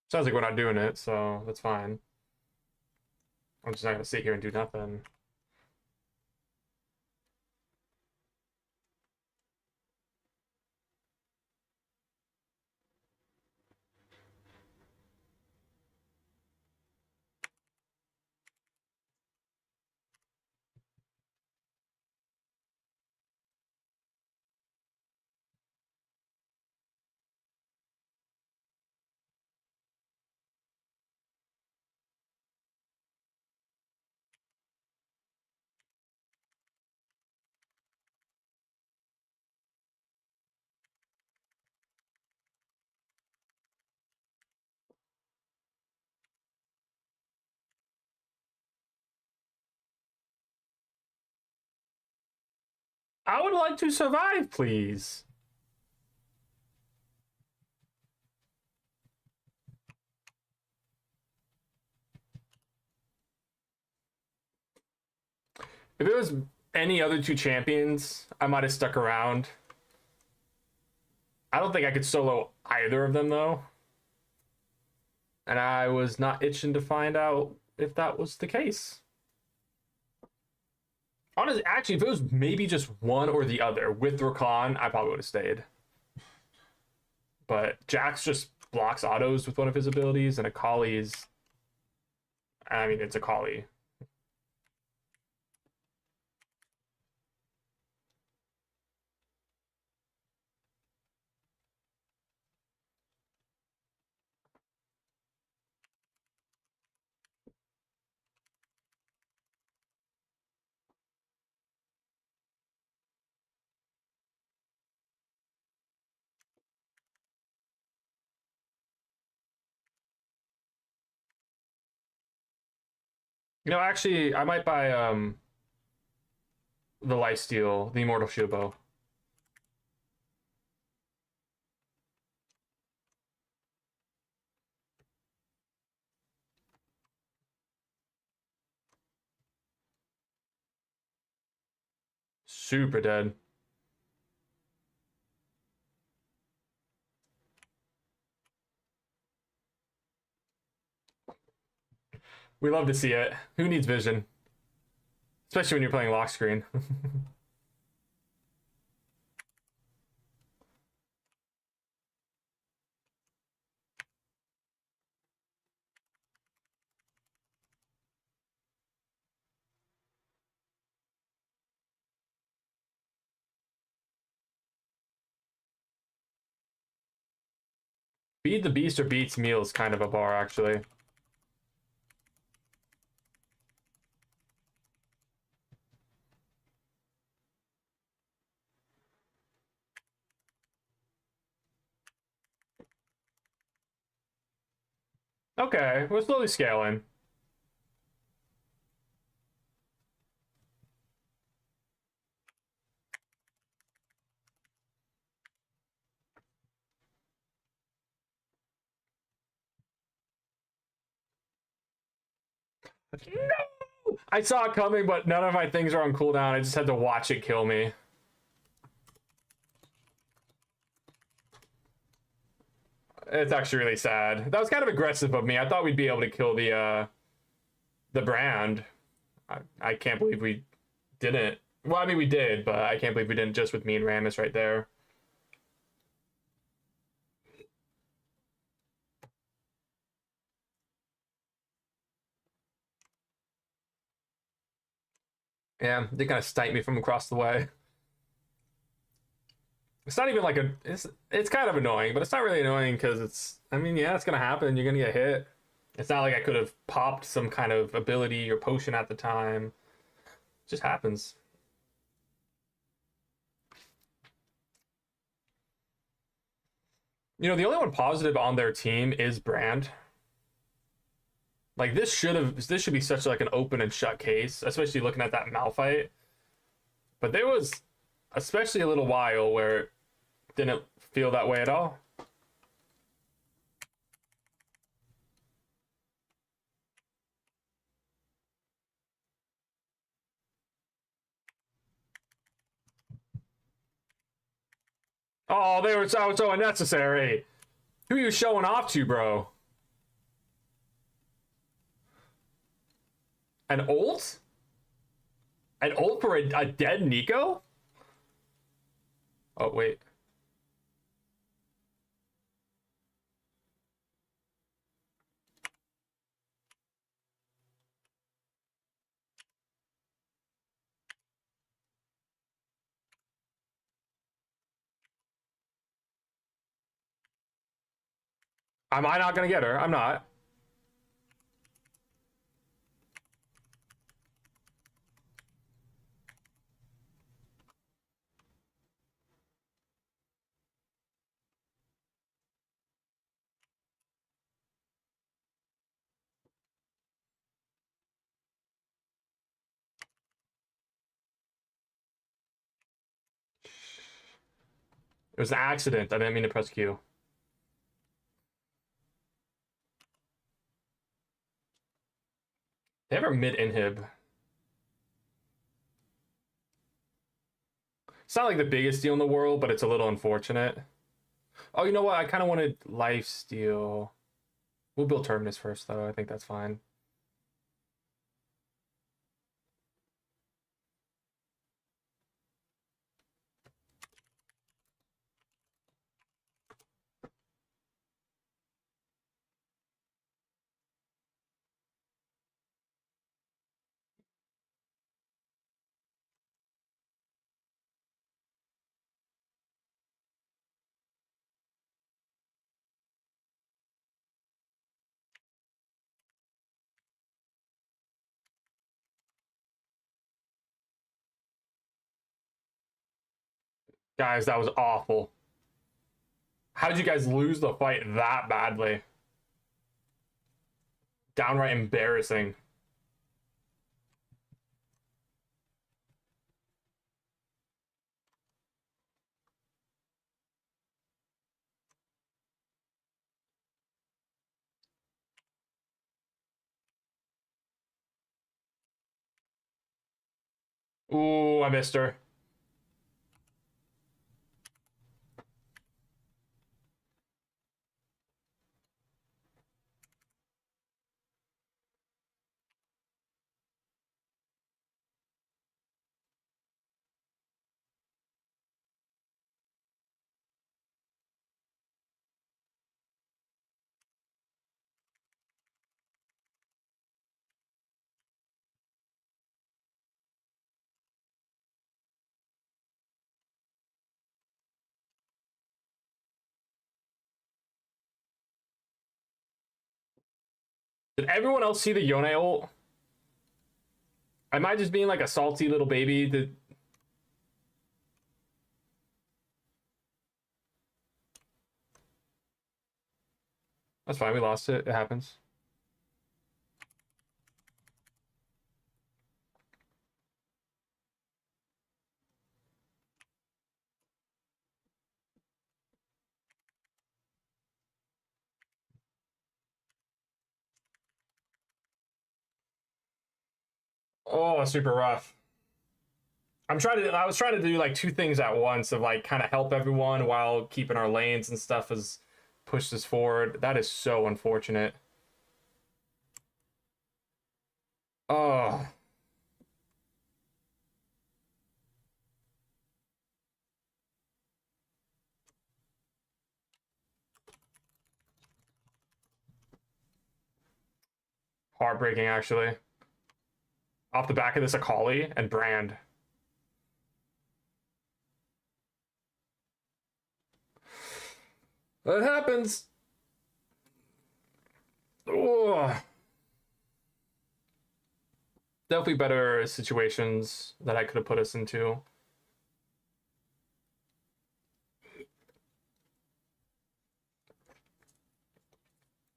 Sounds like we're not doing it, so that's fine. I'm just not gonna sit here and do nothing. I would like to survive, please. If it was any other two champions, I might have stuck around. I don't think I could solo either of them though. And I was not itching to find out if that was the case. Honestly, actually, if it was maybe just one or the other with Rakan, I probably would have stayed. But Jax just blocks autos with one of his abilities, and Akali's. I mean, it's Akali. You know, actually, I might buy the lifesteal, the immortal shield bow. Super dead. We love to see it. Who needs vision? Especially when you're playing lock screen. Feed the beast or beats meal is kind of a bar, actually. Okay, we're slowly scaling. No! I saw it coming, but none of my things are on cooldown. I just had to watch it kill me. It's actually really sad. That was kind of aggressive of me. I thought we'd be able to kill the brand. I can't believe we didn't. Well, I mean, we did, but I can't believe we didn't just with me and Ramus right there. Yeah, they kind of sniped me from across the way. It's not even like it's kind of annoying, but it's not really annoying because it's, I mean, yeah, it's gonna happen. You're gonna get hit. It's not like I could have popped some kind of ability or potion at the time. It just happens. You know, the only one positive on their team is Brand. Like this should be such like an open and shut case, especially looking at that Malphite. But there was especially a little while where it didn't feel that way at all. Oh, they were so unnecessary. Who are you showing off to, bro? An ult? An ult for a dead Nico? Oh, wait. Am I not gonna get her? I'm not. It was an accident. I didn't mean to press Q. They have a mid inhib. It's not like the biggest deal in the world, but it's a little unfortunate. Oh, you know what? I kind of wanted life steal. We'll build Terminus first, though. I think that's fine. Guys, that was awful. How did you guys lose the fight that badly? Downright embarrassing. Ooh, I missed her. Did everyone else see the Yone ult? Am I just being like a salty little baby? That's fine. We lost it. It happens. Oh, super rough. I was trying to do like two things at once of like kind of help everyone while keeping our lanes and stuff as pushed us forward. That is so unfortunate. Oh, heartbreaking actually. Off the back of this, Akali and Brand. That happens. Oh, definitely better situations that I could have put us into.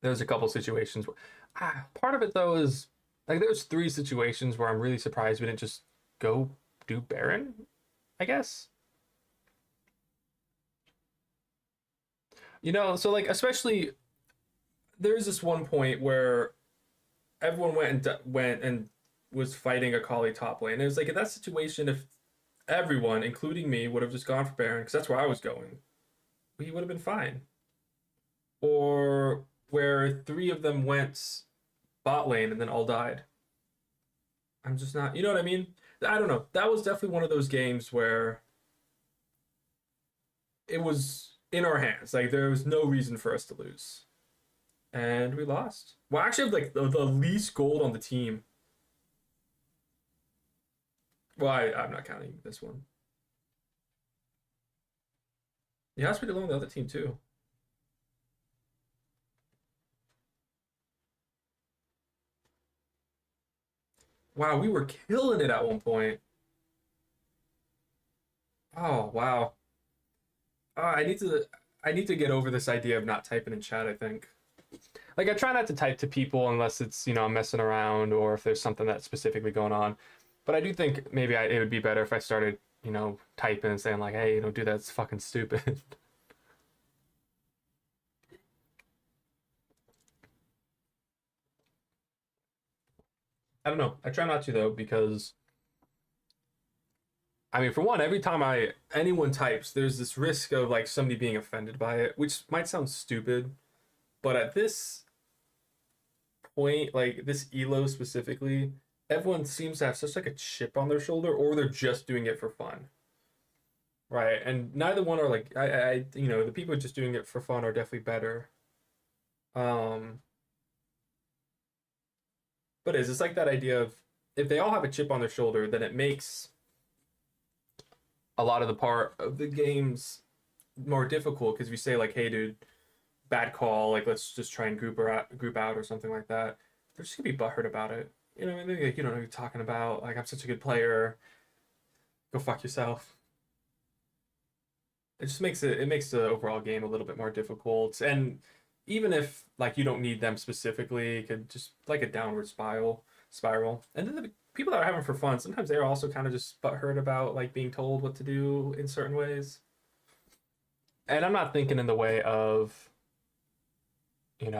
There's a couple situations. Part of it though is like there's three situations where I'm really surprised we didn't just go do Baron. I guess so like especially there's this one point where everyone went and was fighting a Kali top lane. And it was like in that situation, if everyone, including me, would have just gone for Baron because that's where I was going, we would have been fine. Or where three of them went bot lane and then all died. I'm just not, you know what I mean? I don't know. That was definitely one of those games where it was in our hands. Like there was no reason for us to lose, and we lost. Well, actually, have like the least gold on the team. Well, I'm not counting this one. Yeah, it's pretty low on the other team too. Wow, we were killing it at one point. Oh wow. I need to get over this idea of not typing in chat. I think. Like I try not to type to people unless it's I'm messing around or if there's something that's specifically going on. But I do think maybe it would be better if I started typing and saying like, hey, don't do that. It's fucking stupid. I don't know. I try not to though because I mean, for one, every time anyone types, there's this risk of like somebody being offended by it, which might sound stupid, but at this point, like this elo specifically, everyone seems to have such like a chip on their shoulder, or they're just doing it for fun, right? And neither one are like the people just doing it for fun are definitely better. Um, but it's like that idea of if they all have a chip on their shoulder, then it makes a lot of the part of the games more difficult because if you say like, "Hey, dude, bad call," like let's just try and group out or something like that, they're just gonna be butthurt about it. You know, what I mean, like, you don't know what you're talking about. Like, I'm such a good player. Go fuck yourself. It just makes the overall game a little bit more difficult. And even if like you don't need them specifically, it could just like a downward spiral. And then the people that are having for fun, sometimes they're also kind of just butthurt about like being told what to do in certain ways. And I'm not thinking in the way of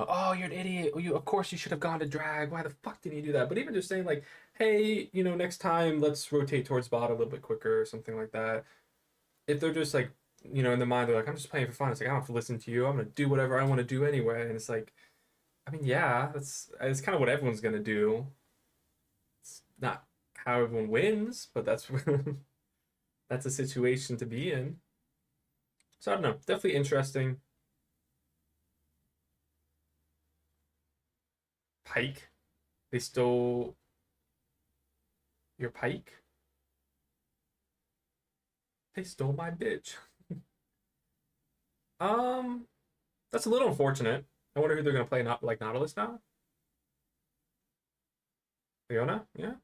oh, you're an idiot. Of course you should have gone to drag. Why the fuck did you do that? But even just saying like, hey, next time let's rotate towards bot a little bit quicker or something like that. If they're just like, in the mind, they're like, I'm just playing for fun. It's like I don't have to listen to you. I'm gonna do whatever I want to do anyway. And it's like, I mean, yeah, that's kind of what everyone's gonna do. It's not how everyone wins, but that's that's a situation to be in. So I don't know. Definitely interesting. Pike. They stole your pike. They stole my bitch. Um, that's a little unfortunate. I wonder who they're gonna play. Not like Nautilus now. Leona, yeah.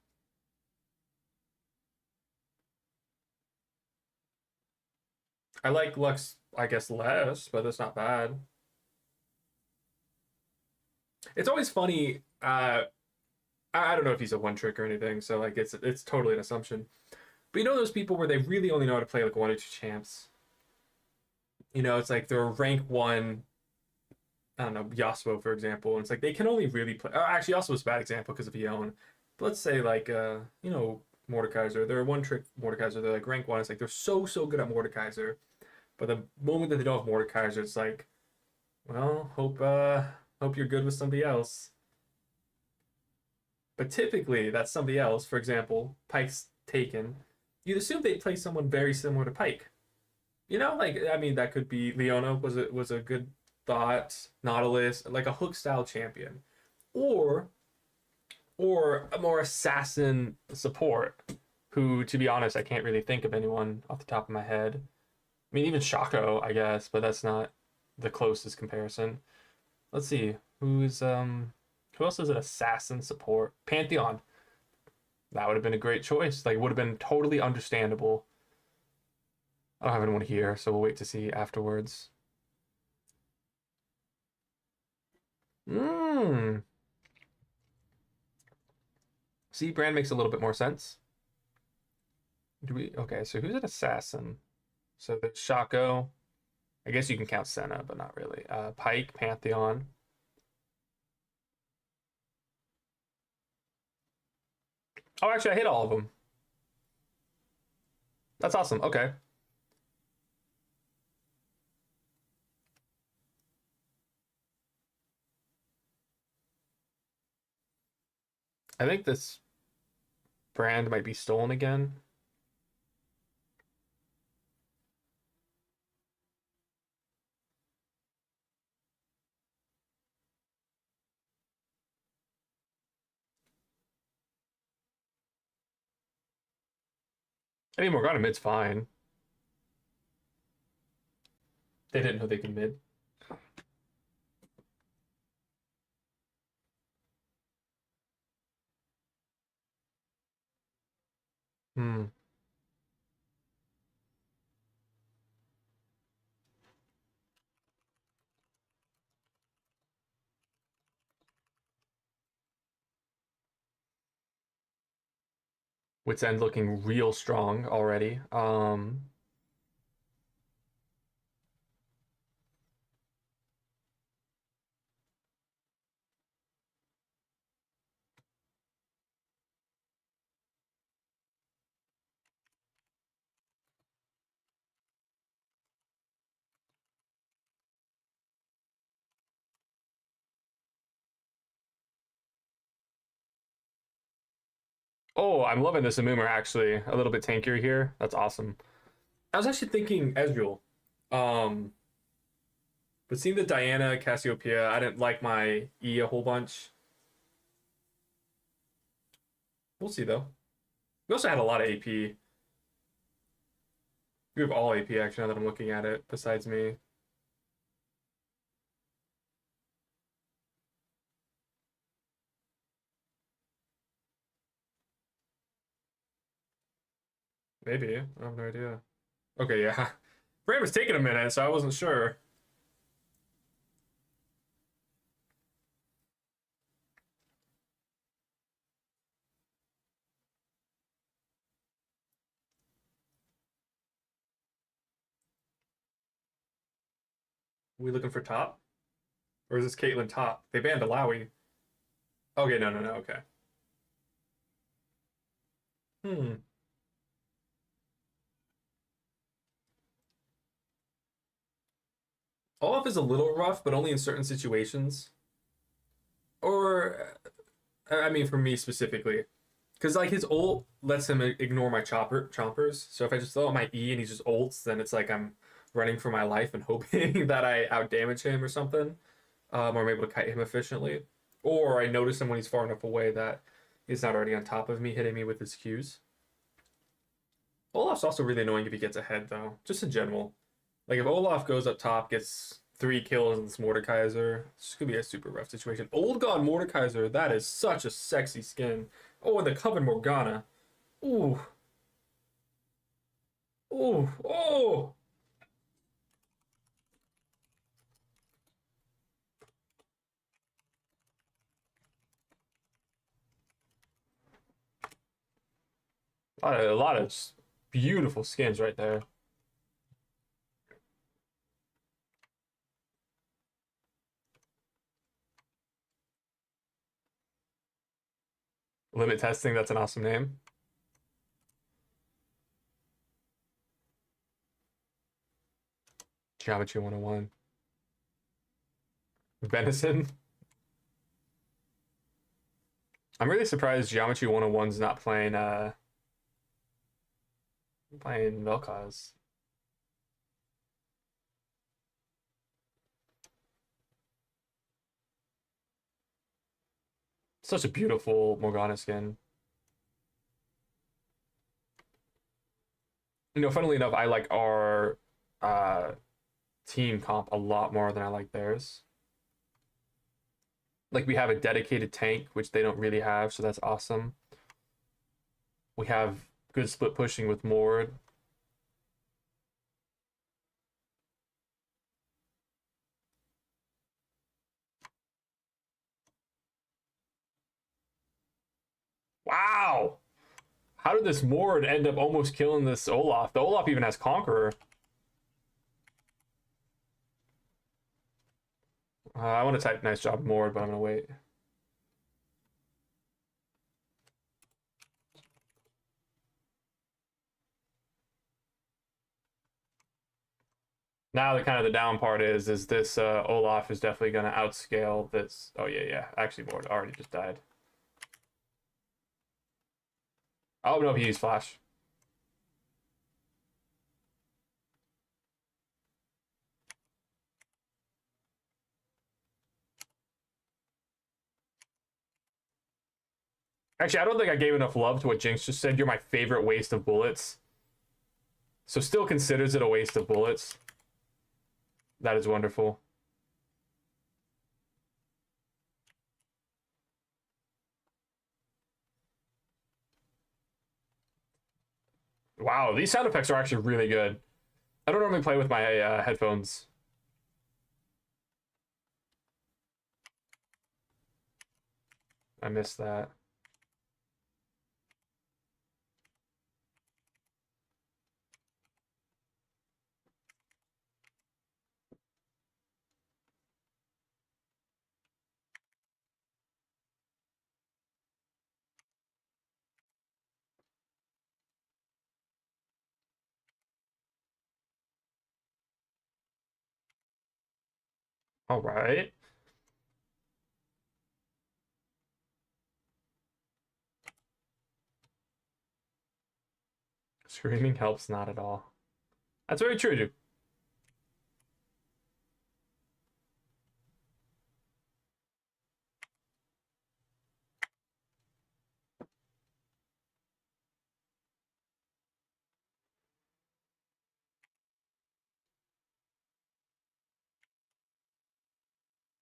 I like Lux, I guess less, but that's not bad. It's always funny. I don't know if he's a one trick or anything, so like it's totally an assumption. But those people where they really only know how to play like one or two champs. It's like they're rank one. I don't know Yasuo for example, and it's like they can only really play. Actually, Yasuo's a bad example because of Eon. But let's say like Mordekaiser. They're one trick Mordekaiser. They're like rank one. It's like they're so good at Mordekaiser, but the moment that they don't have Mordekaiser, it's like, well, hope you're good with somebody else. But typically, that's somebody else. For example, Pike's taken. You'd assume they'd play someone very similar to Pike. Like I mean, that could be Leona was a good thought. Nautilus, like a hook style champion, or a more assassin support. Who, to be honest, I can't really think of anyone off the top of my head. I mean, even Shaco, I guess, but that's not the closest comparison. Let's see. Who else is an assassin support? Pantheon. That would have been a great choice. Like, would have been totally understandable. I don't have anyone here, so we'll wait to see afterwards. Mmm. See, Brand makes a little bit more sense. Do we? Okay, so who's an assassin? So there's Shaco. I guess you can count Senna, but not really. Pike, Pantheon. Oh, actually, I hit all of them. That's awesome. Okay. I think this Brand might be stolen again. I mean, Morgana mid's fine. They didn't know they could mid. Hmm. Wits End looking real strong already. Oh, I'm loving this Amumu actually. A little bit tankier here. That's awesome. I was actually thinking Ezreal. Um, but seeing the Diana Cassiopeia, I didn't like my E a whole bunch. We'll see though. We also had a lot of AP. We have all AP actually now that I'm looking at it, besides me. Maybe. I have no idea. Okay, yeah. Brand was taking a minute, so I wasn't sure. We looking for top? Or is this Caitlyn top? They banned Alawi. Okay, no, no, no, okay. Hmm. Olaf is a little rough, but only in certain situations. Or, I mean, for me specifically. Because, like, his ult lets him ignore my chompers. So if I just throw out my E and he just ults, then it's like I'm running for my life and hoping that I outdamage him or something. Or I'm able to kite him efficiently. Or I notice him when he's far enough away that he's not already on top of me, hitting me with his Qs. Olaf's also really annoying if he gets ahead, though. Just in general. Like, if Olaf goes up top, gets 3 kills in this Mordekaiser, this could be a super rough situation. Old God Mordekaiser, that is such a sexy skin. Oh, and the Coven Morgana. Ooh. Ooh. Oh. A lot of beautiful skins right there. Limit testing, that's an awesome name. Geometry 101. Venison. I'm really surprised Geometry 101's not playing Vel'Koz. Such a beautiful Morgana skin. Funnily enough, I like our team comp a lot more than I like theirs. Like we have a dedicated tank, which they don't really have, so that's awesome. We have good split pushing with Mord. Wow! How did this Mord end up almost killing this Olaf? The Olaf even has Conqueror. I want to type nice job Mord, but I'm gonna wait. Now the kind of the down part is this Olaf is definitely gonna outscale this. Oh yeah, yeah. Actually, Mord already just died. Oh no, he used flash. Actually, I don't think I gave enough love to what Jinx just said. You're my favorite waste of bullets. So still considers it a waste of bullets. That is wonderful. Wow, these sound effects are actually really good. I don't normally play with my headphones. I missed that. All right. Screaming helps not at all. That's very true, dude.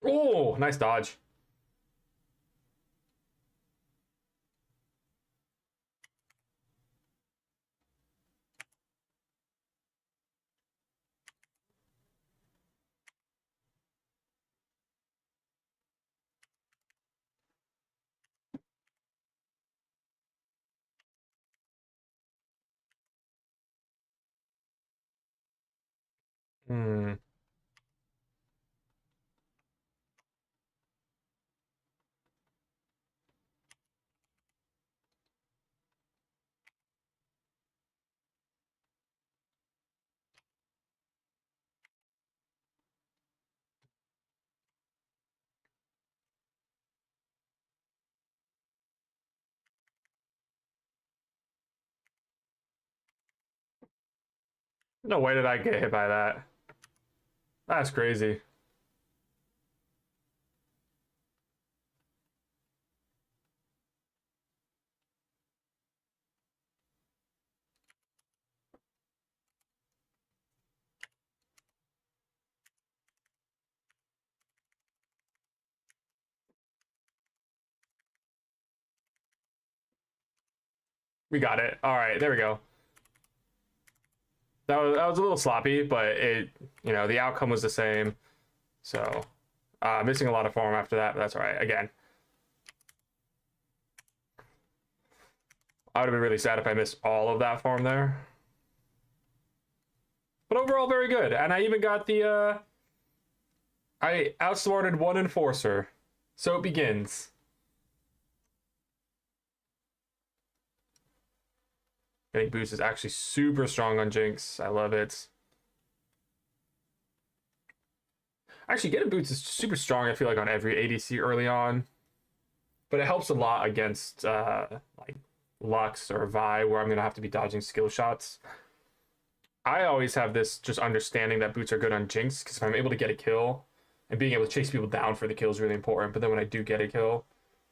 Oh, nice dodge. Hmm. No way did I get hit by that. That's crazy. We got it. All right, there we go. That was a little sloppy, but the outcome was the same. So, missing a lot of form after that, but that's all right. Again, I would have been really sad if I missed all of that form there. But overall, very good. And I even got I outsmarted one enforcer. So it begins. Getting boost is actually super strong on Jinx. I love it. Actually, getting boots is super strong, I feel like, on every ADC early on. But it helps a lot against like Lux or Vi, where I'm going to have to be dodging skill shots. I always have this just understanding that boots are good on Jinx, because if I'm able to get a kill, and being able to chase people down for the kill is really important. But then when I do get a kill,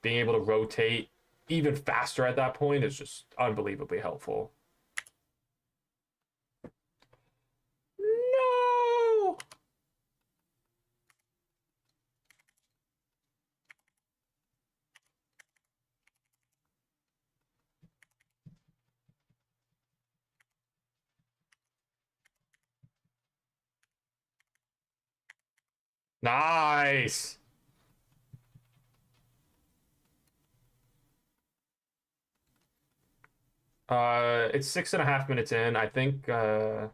being able to rotate even faster at that point is just unbelievably helpful. No! Nice. It's 6.5 minutes in. I think, yep.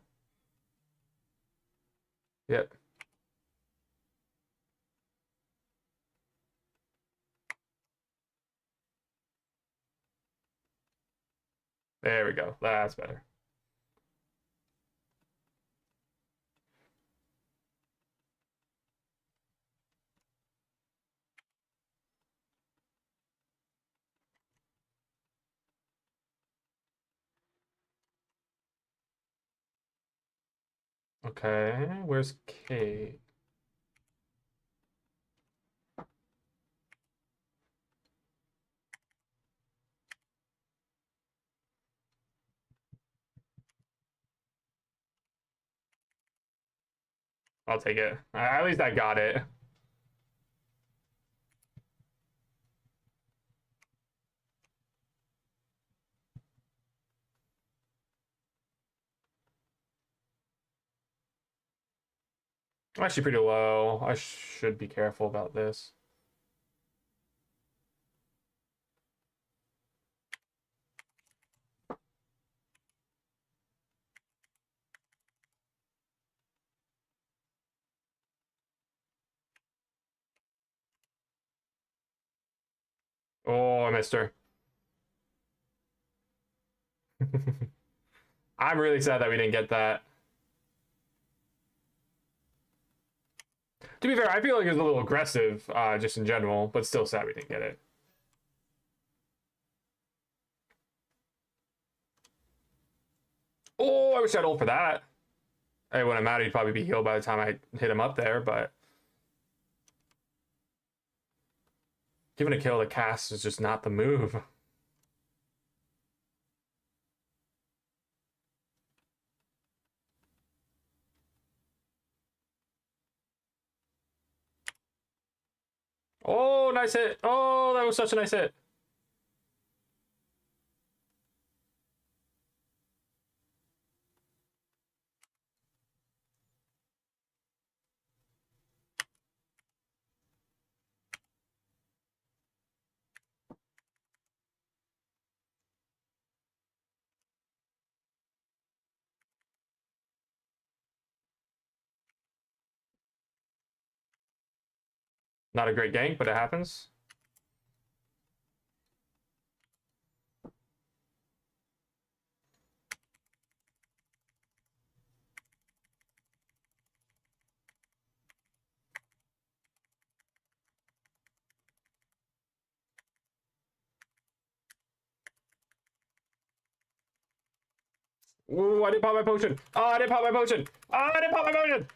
There we go. That's better. Okay, where's Kate? I'll take it. At least I got it. I'm actually pretty low. I should be careful about this. Oh, I missed her. I'm really sad that we didn't get that. To be fair, I feel like it was a little aggressive, just in general, but still sad we didn't get it. Oh, I wish I'd ult for that. It wouldn't matter. He'd probably be healed by the time I hit him up there, but giving a kill to cast is just not the move. Oh, nice hit. Oh, that was such a nice hit. Not a great gank, but it happens. Ooh, I didn't pop my potion. Oh, I didn't pop my potion. Oh, I didn't pop my potion.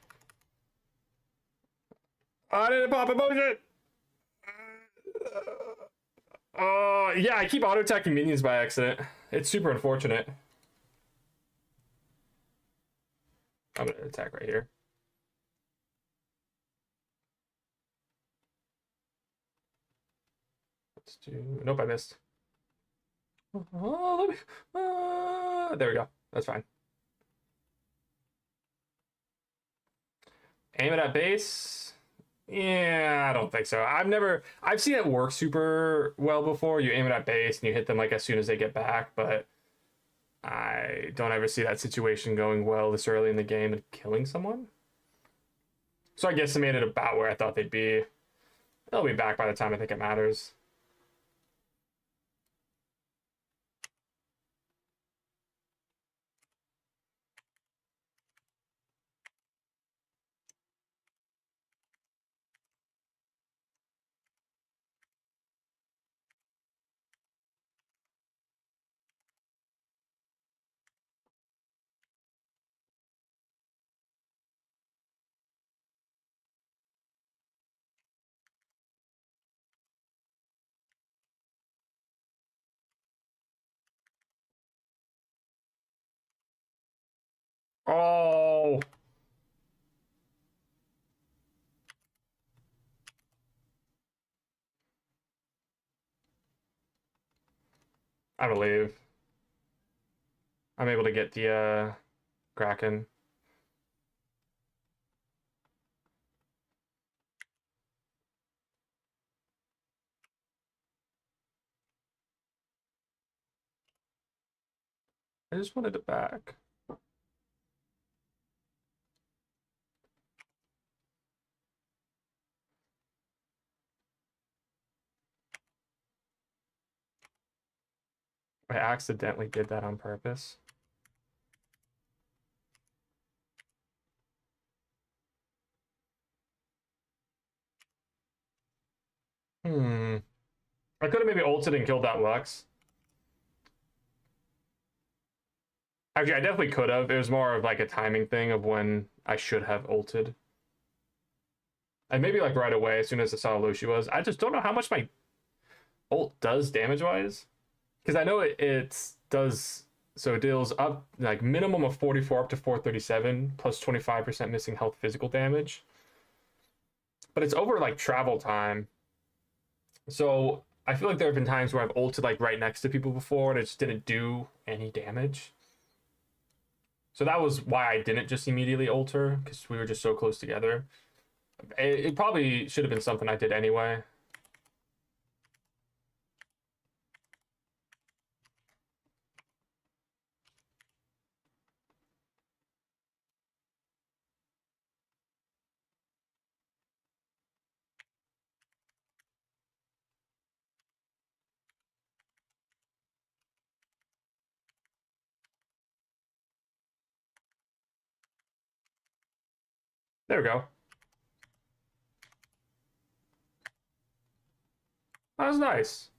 Oh, I didn't pop my potion. Oh, yeah, I keep auto-attacking minions by accident. It's super unfortunate. I'm gonna attack right here. Let's do... Nope, I missed. Oh, let me... there we go. That's fine. Aim it at base. Yeah, I don't think so. I've seen it work super well before. You aim it at base and you hit them like as soon as they get back, but I don't ever see that situation going well this early in the game and killing someone. So I guess I made it about where I thought they'd be. They'll be back by the time I think it matters. Oh, I believe. I'm able to get the Kraken. just wanted it back. I accidentally did that on purpose. I could have maybe ulted and killed that Lux. Actually, I definitely could have. It was more of like a timing thing of when I should have ulted. And maybe like right away, as soon as I saw how low she was. I just don't know how much my ult does damage-wise. Because I know it does... So it deals up like minimum of 44 up to 437 plus 25% missing health physical damage. But it's over like travel time. So I feel like there have been times where I've ulted like right next to people before and it just didn't do any damage. So that was why I didn't just immediately ult her, because we were just so close together. It probably should have been something I did anyway. There we go. That was nice.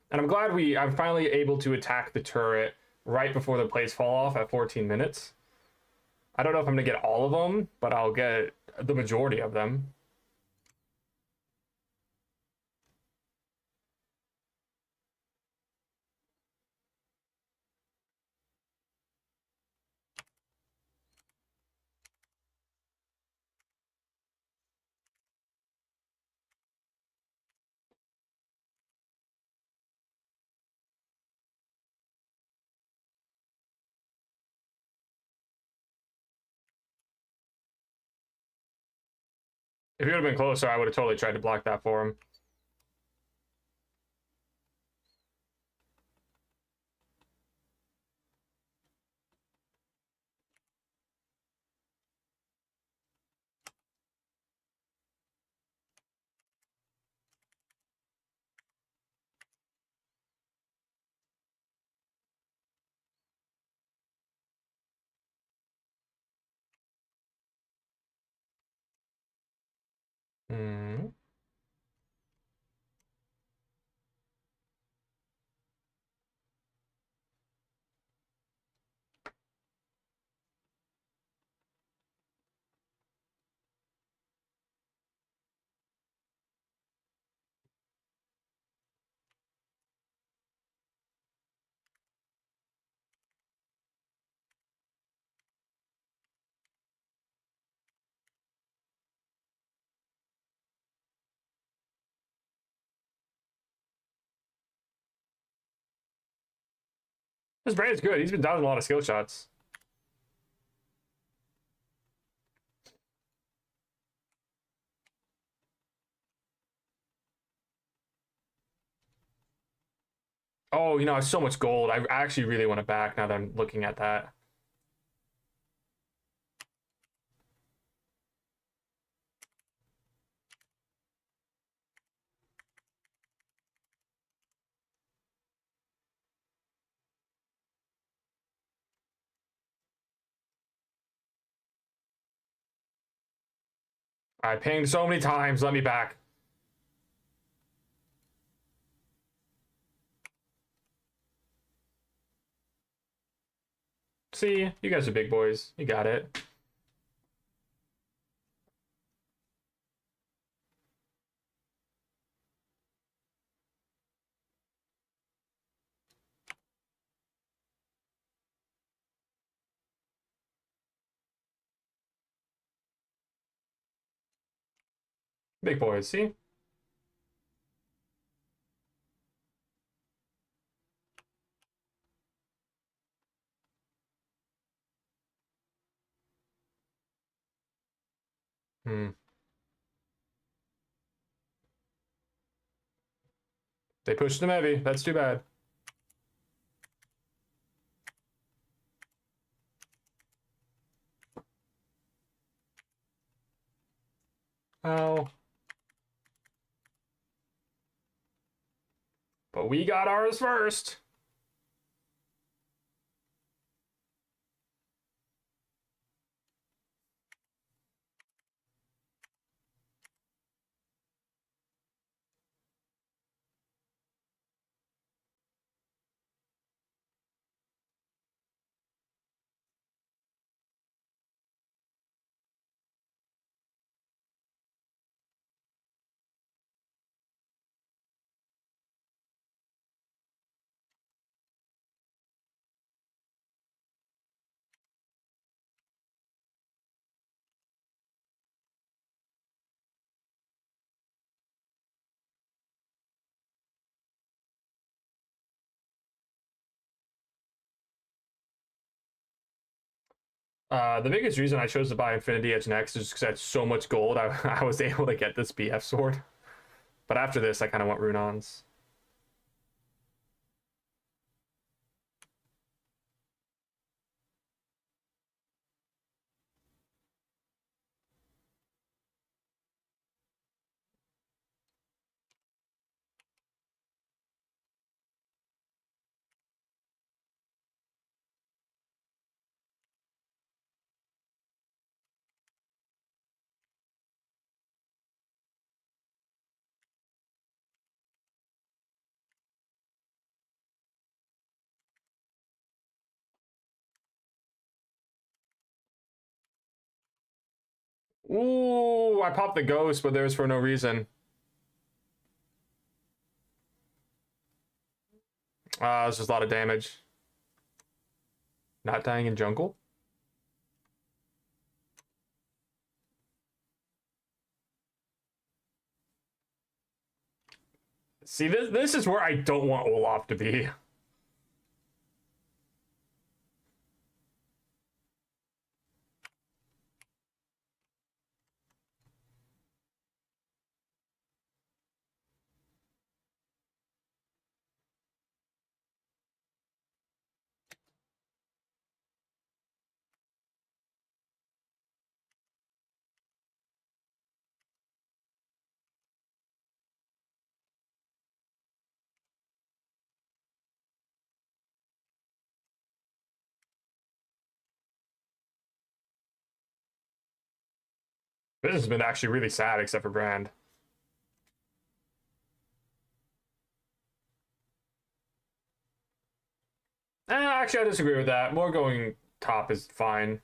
And I'm glad I'm finally able to attack the turret right before the plates fall off at 14 minutes. I don't know if I'm going to get all of them, but I'll get the majority of them. If he would have been closer, I would have totally tried to block that for him. Hmm. His brain's good. He's been dodging a lot of skill shots. Oh, you know, it's so much gold. I actually really want it back now that I'm looking at that. I pinged so many times. Let me back. See, you guys are big boys. You got it. Big boys, see? Hmm. They pushed him heavy. That's too bad. Oh. But we got ours first. The biggest reason I chose to buy Infinity Edge next is because I had so much gold. I was able to get this BF sword. But after this, I kind of want Runons. Ooh, I popped the ghost, but there's for no reason. It's just a lot of damage. Not dying in jungle? See, this is where I don't want Olaf to be. This has been actually really sad, except for Brand. Actually, I disagree with that. More going top is fine.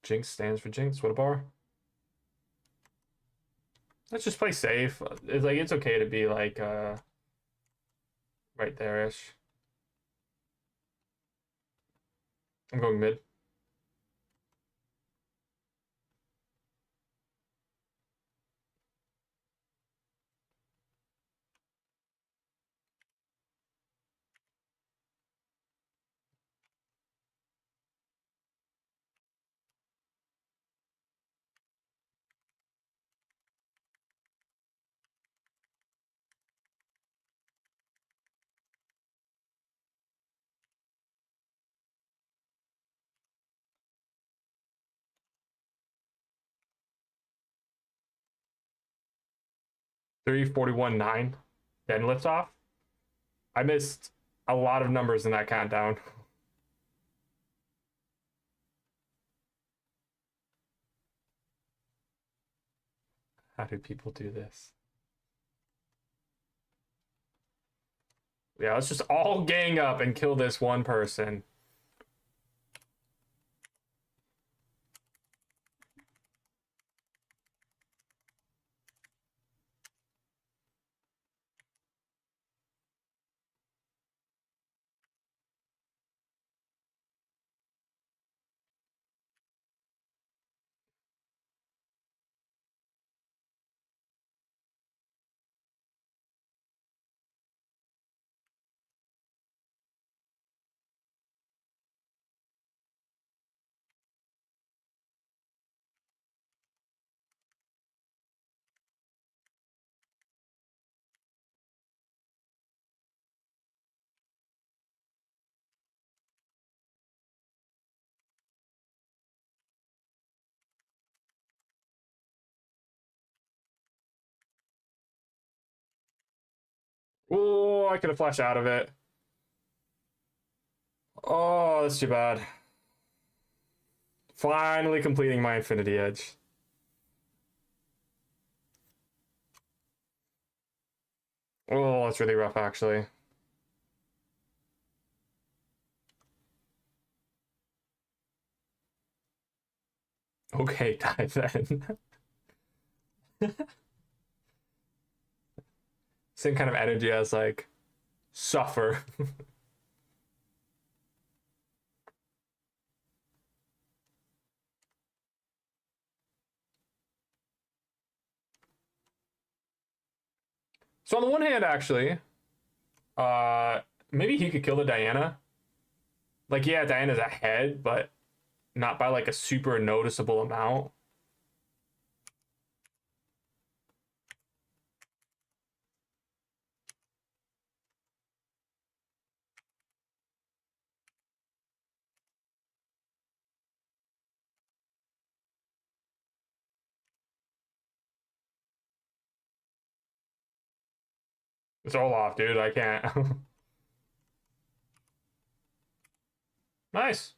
Jinx stands for Jinx. What a bar. Let's just play safe. It's like it's okay to be like right there-ish. I'm going mid. Three, 41, 9. Then lifts off. I missed a lot of numbers in that countdown. How do people do this? Yeah, let's just all gang up and kill this one person. Oh, I could have flashed out of it. Oh, that's too bad. Finally completing my Infinity Edge. Oh, that's really rough, actually. Okay, die then. Same kind of energy as, like, suffer. So on the one hand, actually, uh, maybe he could kill the Diana. Like, yeah, Diana's ahead, but not by like a super noticeable amount. It's Olaf, dude. I can't. Nice.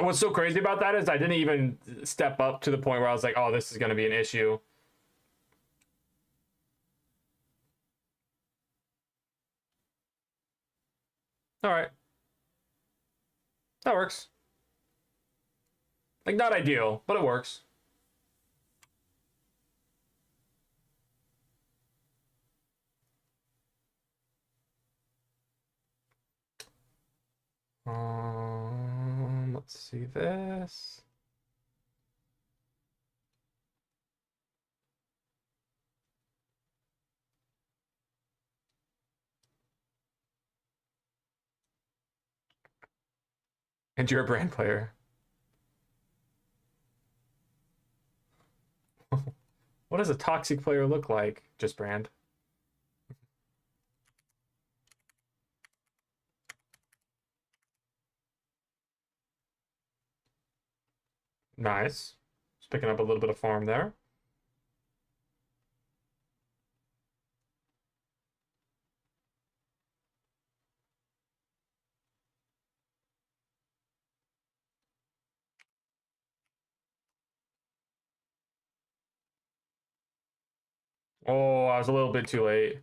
What's so crazy about that is I didn't even step up to the point where I was like, oh, this is going to be an issue. All right. That works. Like, not ideal, but it works. Let's see this. And you're a brand player. What does a toxic player look like? Just brand. Nice. Just picking up a little bit of farm there. Oh, I was a little bit too late.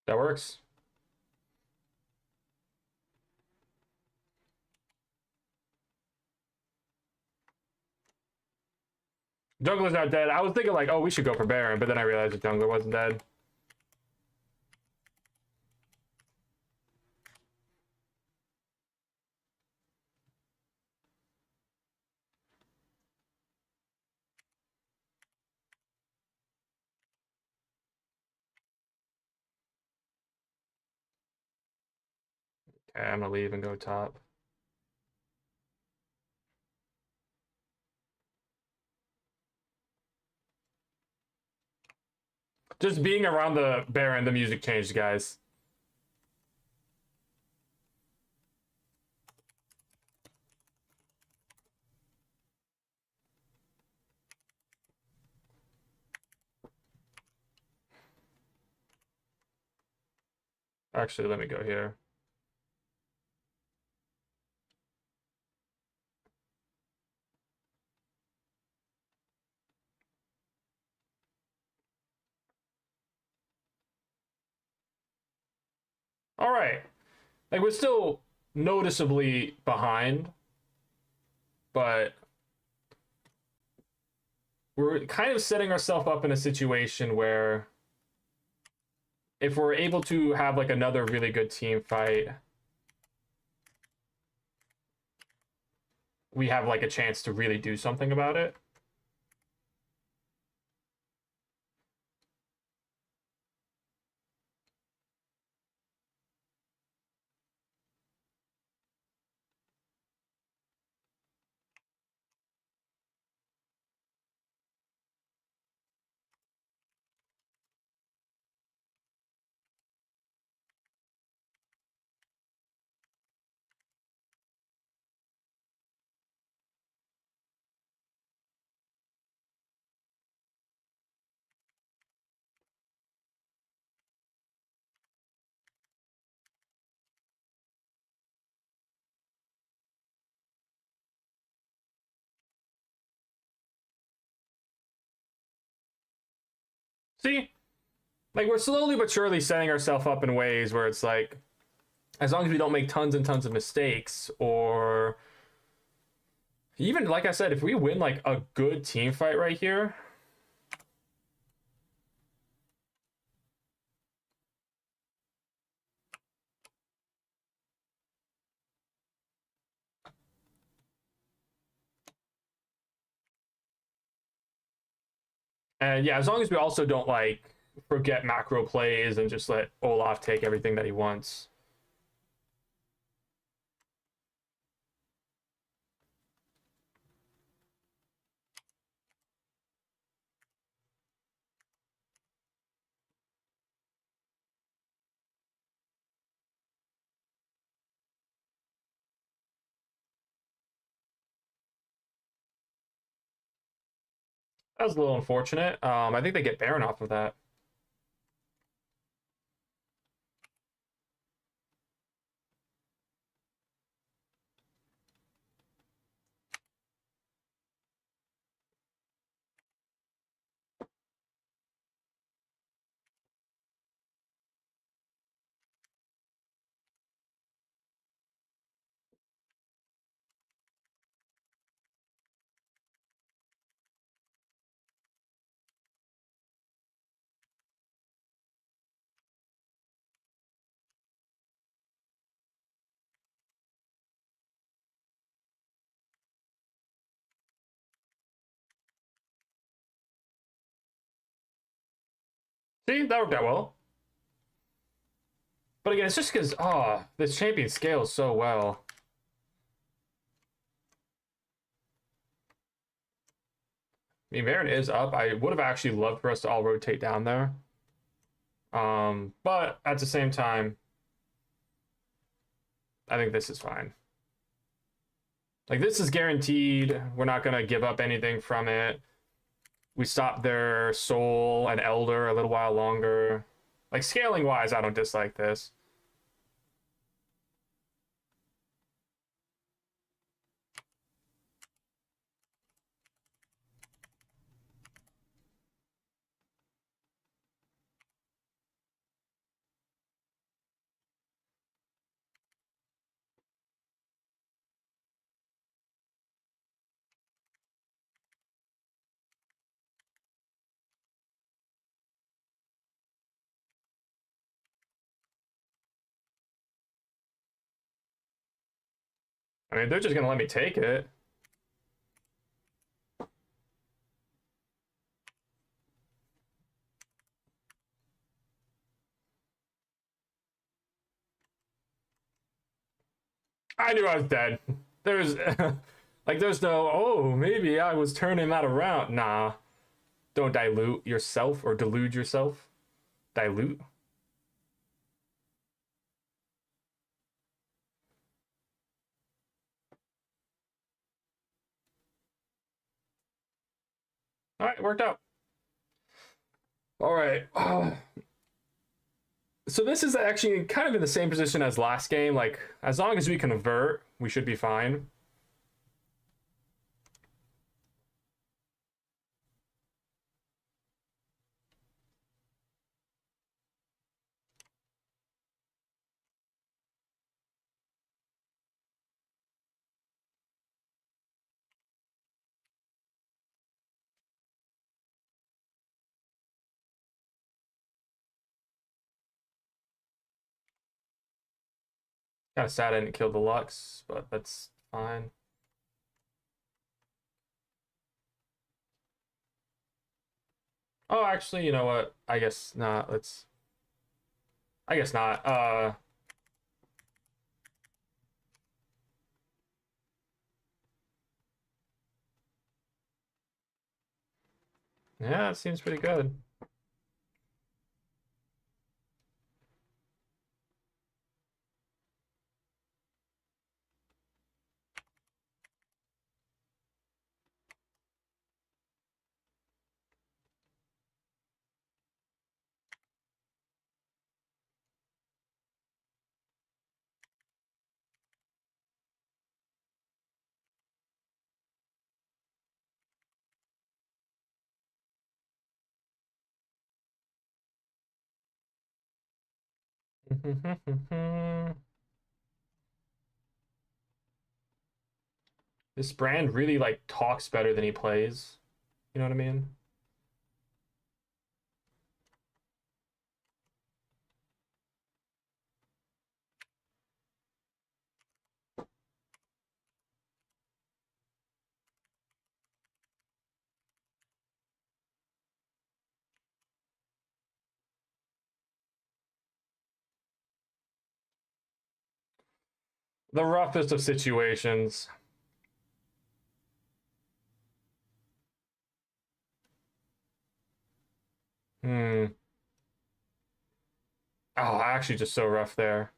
That works. Jungler's not dead. I was thinking like, oh, we should go for Baron, but then I realized the jungler wasn't dead. Okay, I'm gonna leave and go top. Just being around the Baron, the music changed, guys. Actually, let me go here. All right. Like, we're still noticeably behind, but we're kind of setting ourselves up in a situation where if we're able to have like another really good team fight, we have like a chance to really do something about it. See, like we're slowly but surely setting ourselves up in ways where it's like, as long as we don't make tons and tons of mistakes, or even like I said, if we win like a good team fight right here, and yeah, as long as we also don't like forget macro plays and just let Olaf take everything that he wants. That was a little unfortunate. I think they get Baron off of that. See, that worked out well. But again, it's just because, oh, this champion scales so well. I mean, Baron is up. I would have actually loved for us to all rotate down there. But at the same time, I think this is fine. Like, this is guaranteed. We're not going to give up anything from it. We stop their Soul and Elder a little while longer. Like, scaling-wise, I don't dislike this. I mean, they're just going to let me take it. I knew I was dead. There's like there's no, oh, maybe I was turning that around. Nah. Don't dilute yourself or delude yourself. Dilute. All right, it worked out. All right. So this is actually kind of in the same position as last game. Like, as long as we convert, we should be fine. Kind of sad I didn't kill the Lux, but that's fine. Oh, actually, you know what? I guess not. Let's. I guess not. Yeah, it seems pretty good. This brand really like talks better than he plays. You know what I mean? The roughest of situations. Hmm. Oh, actually, just so rough there.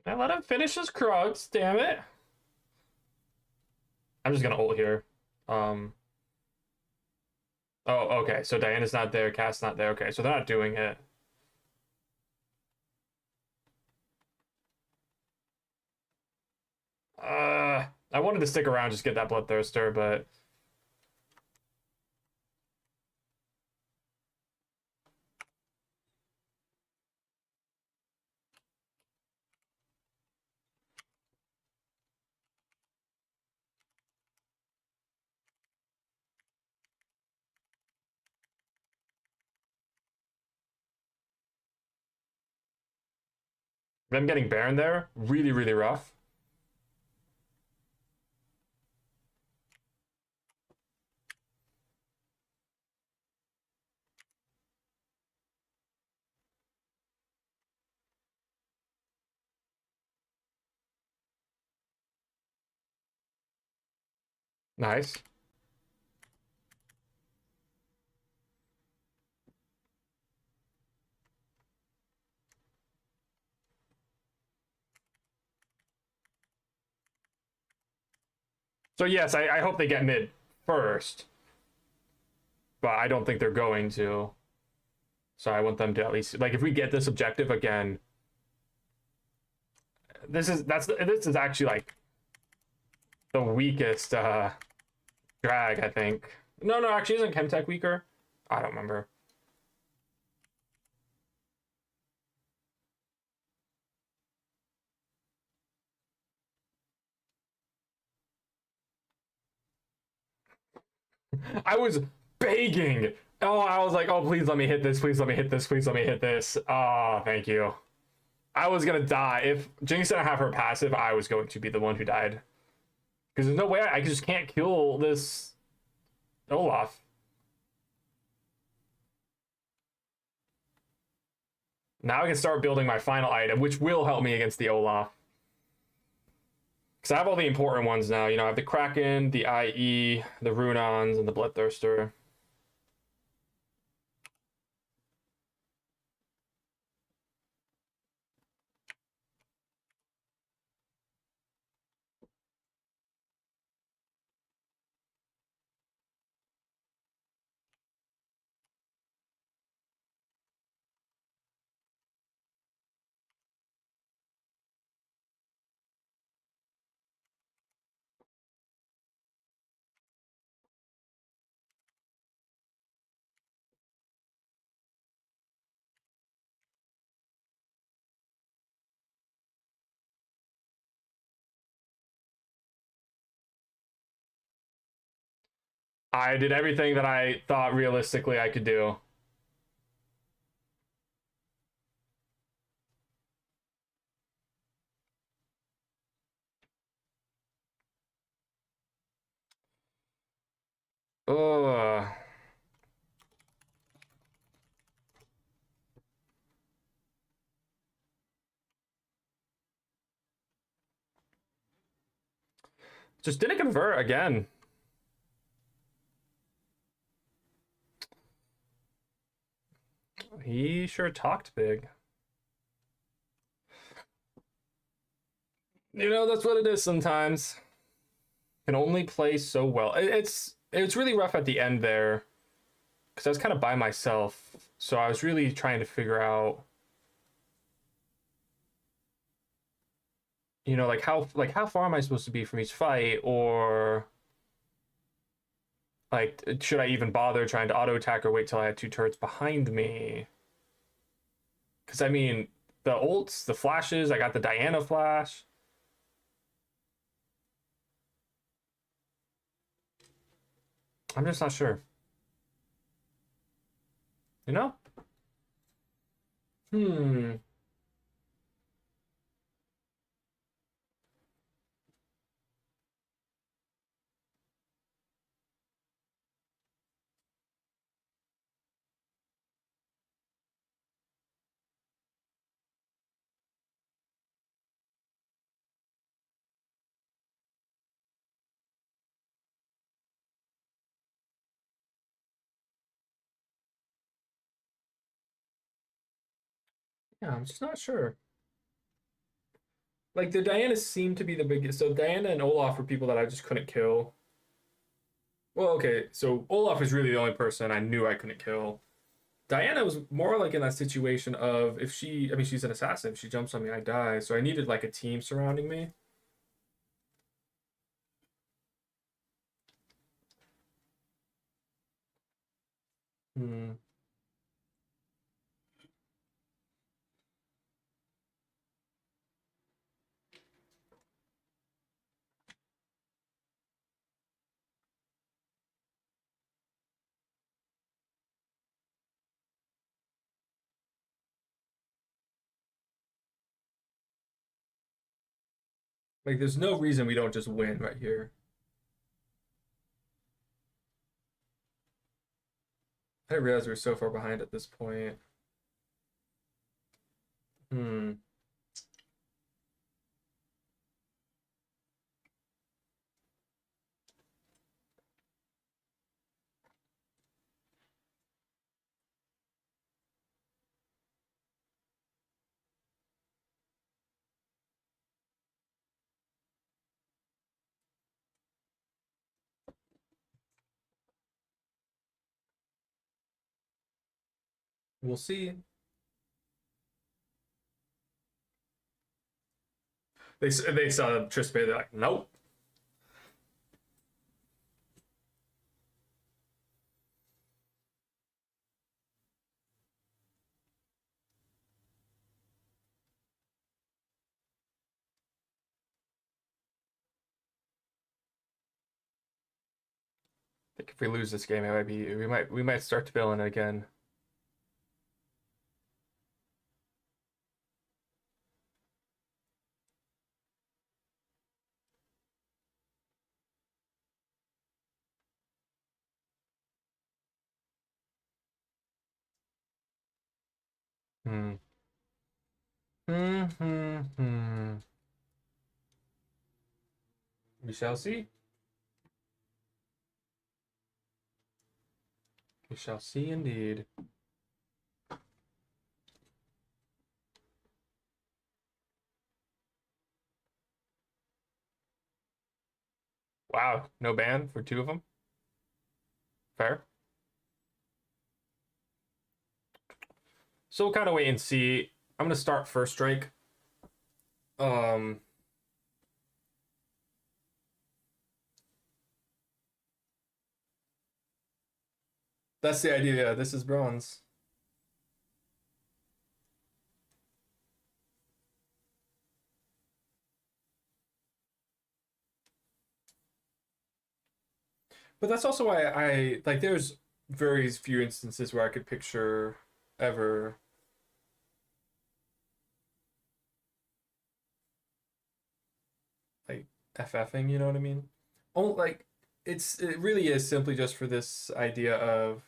I let him finish his Krugs, damn it. I'm just gonna ult here. Um. Oh, okay. So Diana's not there, Cass not there. Okay, so they're not doing it. I wanted to stick around, just get that Bloodthirster, but them getting Baron there, really, really rough. Nice. So yes, I hope they get mid first, but I don't think they're going to. So I want them to at least like if we get this objective again, this is actually like the weakest drag, I think. No, no, actually isn't Chemtech weaker? I don't remember. I was begging. Oh, I was like, oh, please let me hit this. Please let me hit this. Please let me hit this. Oh, thank you. I was gonna die. If Jinx didn't have her passive, I was going to be the one who died. Because there's no way I just can't kill this Olaf. Now I can start building my final item, which will help me against the Olaf. Because I have all the important ones now. You know, I have the Kraken, the IE, the Runons, and the Bloodthirster. I did everything that I thought realistically I could do. Ugh. Just didn't convert again. He sure talked big. You know, that's what it is sometimes. Can only play so well. It's really rough at the end there because I was kind of by myself. So I was really trying to figure out, you know, like how far am I supposed to be from each fight, or like should I even bother trying to auto attack or wait till I had two turrets behind me? Because I mean, the ults, the flashes, I got the Diana flash. I'm just not sure. You know? Hmm. Yeah, I'm just not sure. Like the Diana seemed to be the biggest. So Diana and Olaf were people that I just couldn't kill. Well, okay, so Olaf is really the only person I knew I couldn't kill. Diana was more like in that situation of if she, I mean, she's an assassin. If she jumps on me, I die. So I needed like a team surrounding me. Hmm. Like, there's no reason we don't just win right here. I didn't realize we were so far behind at this point. Hmm. We'll see. They saw Trispe. They're like, nope. I think if we lose this game, it might be we might start to bill in again. Hmm. Hmm. Hmm. Hmm. We shall see. We shall see indeed. Wow, no ban for two of them. Fair. So we'll kind of wait and see. I'm gonna start first strike. Um, that's the idea. This is bronze. But that's also why I like. There's very few instances where I could picture ever like FFing. You know what I mean? Oh, like it really is simply just for this idea of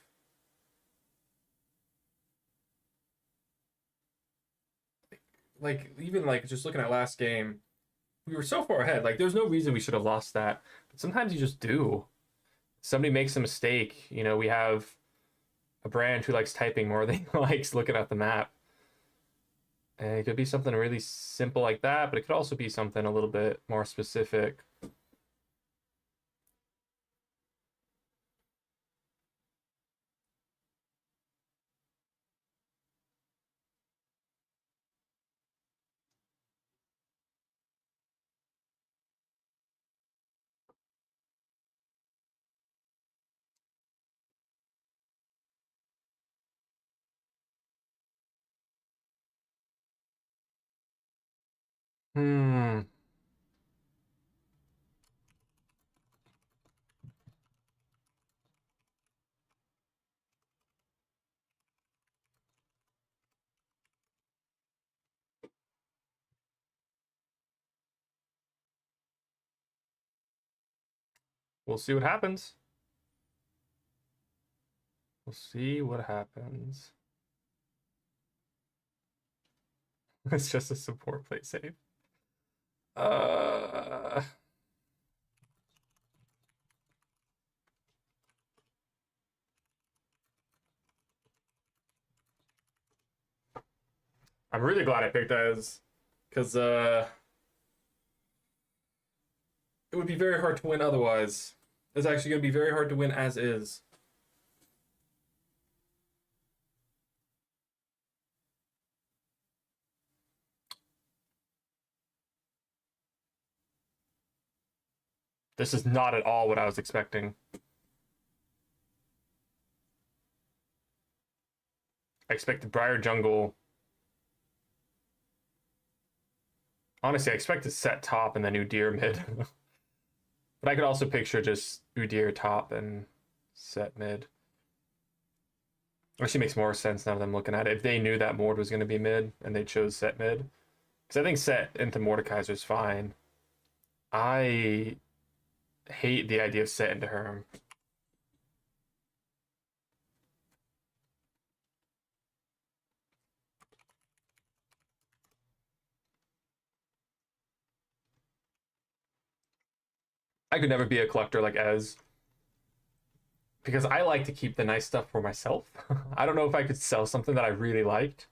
like even like just looking at last game, we were so far ahead. Like there's no reason we should have lost that. But sometimes you just do. Somebody makes a mistake. You know, we have a brand who likes typing more than he likes looking at the map. And it could be something really simple like that, but it could also be something a little bit more specific. Hmm. We'll see what happens. We'll see what happens. It's just a support play save. Uh, I'm really glad I picked Ez because it would be very hard to win otherwise. It's actually going to be very hard to win as is. This is not at all what I was expecting. I expected Briar Jungle. Honestly, I expected set top and then Udyr mid. But I could also picture just Udyr top and set mid. Actually makes more sense now that I'm looking at it. If they knew that Mord was going to be mid and they chose set mid. Because I think set into Mordekaiser is fine. I hate the idea of set into Herm. I could never be a collector like Ez. Because I like to keep the nice stuff for myself. I don't know if I could sell something that I really liked.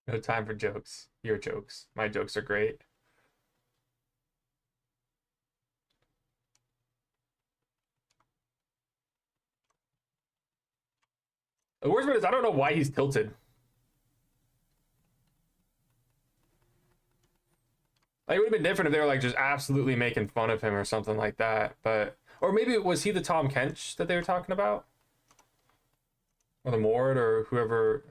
No time for jokes. Your jokes. My jokes are great. The worst part is I don't know why he's tilted. Like it would have been different if they were like just absolutely making fun of him or something like that. But or maybe was he the Tom Kench that they were talking about? Or the Mord or whoever.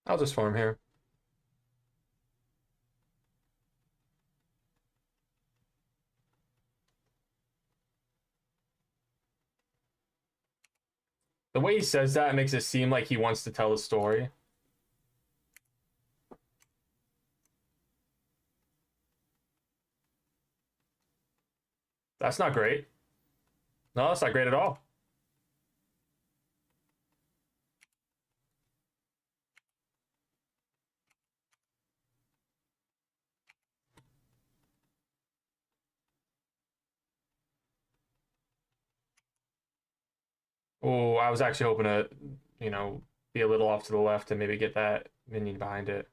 I'll just farm here. The way he says that makes it seem like he wants to tell the story. That's not great. No, that's not great at all. Oh, I was actually hoping to, you know, be a little off to the left and maybe get that minion behind it.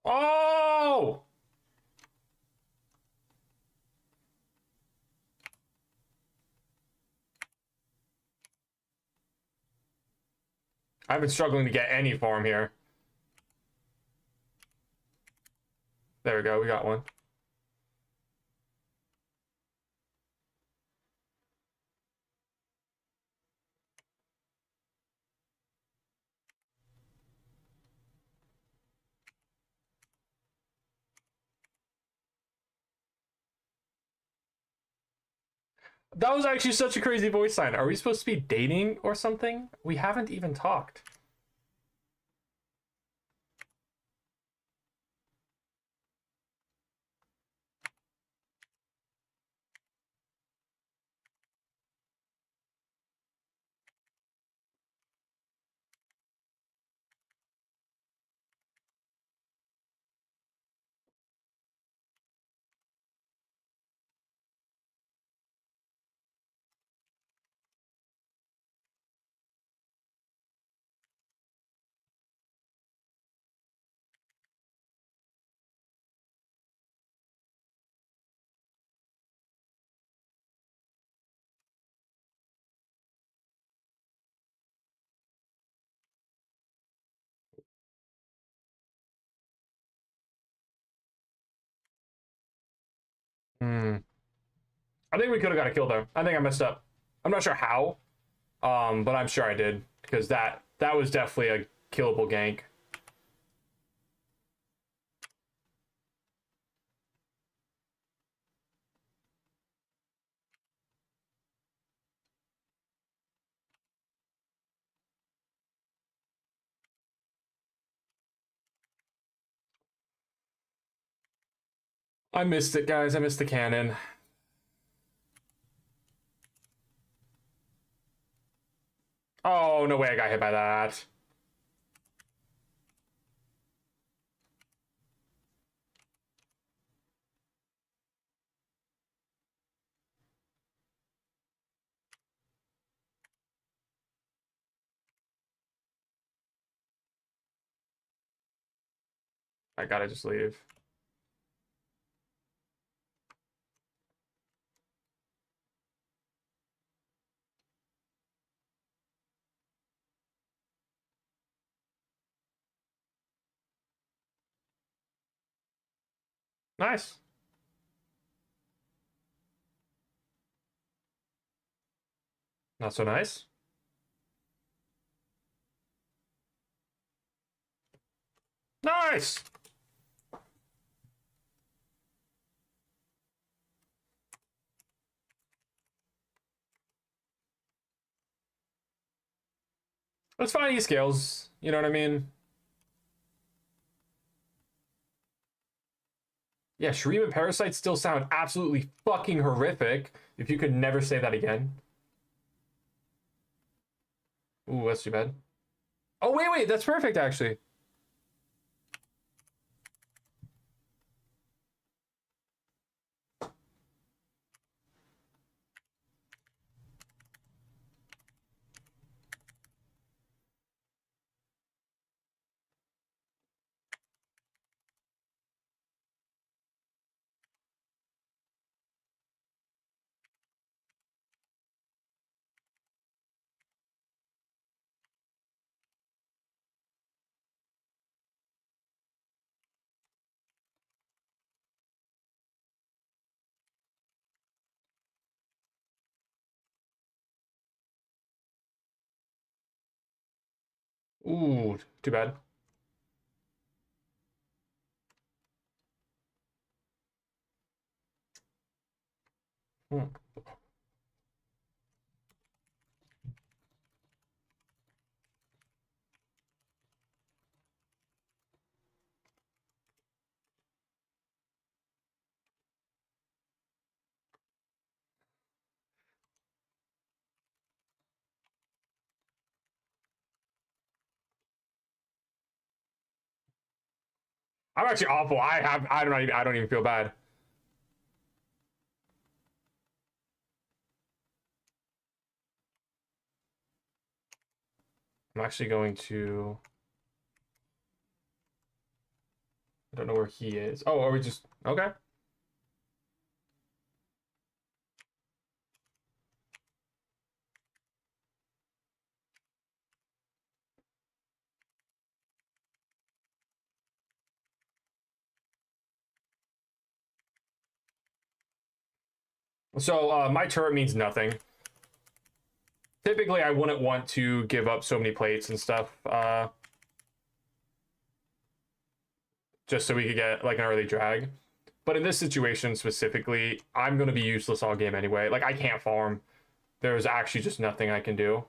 Oh! I've been struggling to get any farm here. There we go, we got one. That was actually such a crazy voice line. Are we supposed to be dating or something? We haven't even talked. Hmm. I think we could have got a kill there. I think I messed up. I'm not sure how, but I'm sure I did because that was definitely a killable gank. I missed it, guys. I missed the cannon. Oh, no way I got hit by that. I gotta just leave. Nice. Not so nice. Nice. It's fine. He scales. You know what I mean? Yeah, Shreem and Parasite still sound absolutely fucking horrific. If you could never say that again. Ooh, that's too bad. Oh, wait, that's perfect, actually. Ooh, too bad. Hmm. I'm actually awful. I don't even feel bad. I'm actually going to. I don't know where he is. Oh, are we just okay? So my turret means nothing. Typically, I wouldn't want to give up so many plates and stuff, just so we could get like an early drag. But in this situation specifically, I'm going to be useless all game anyway. Like, I can't farm. There's actually just nothing I can do.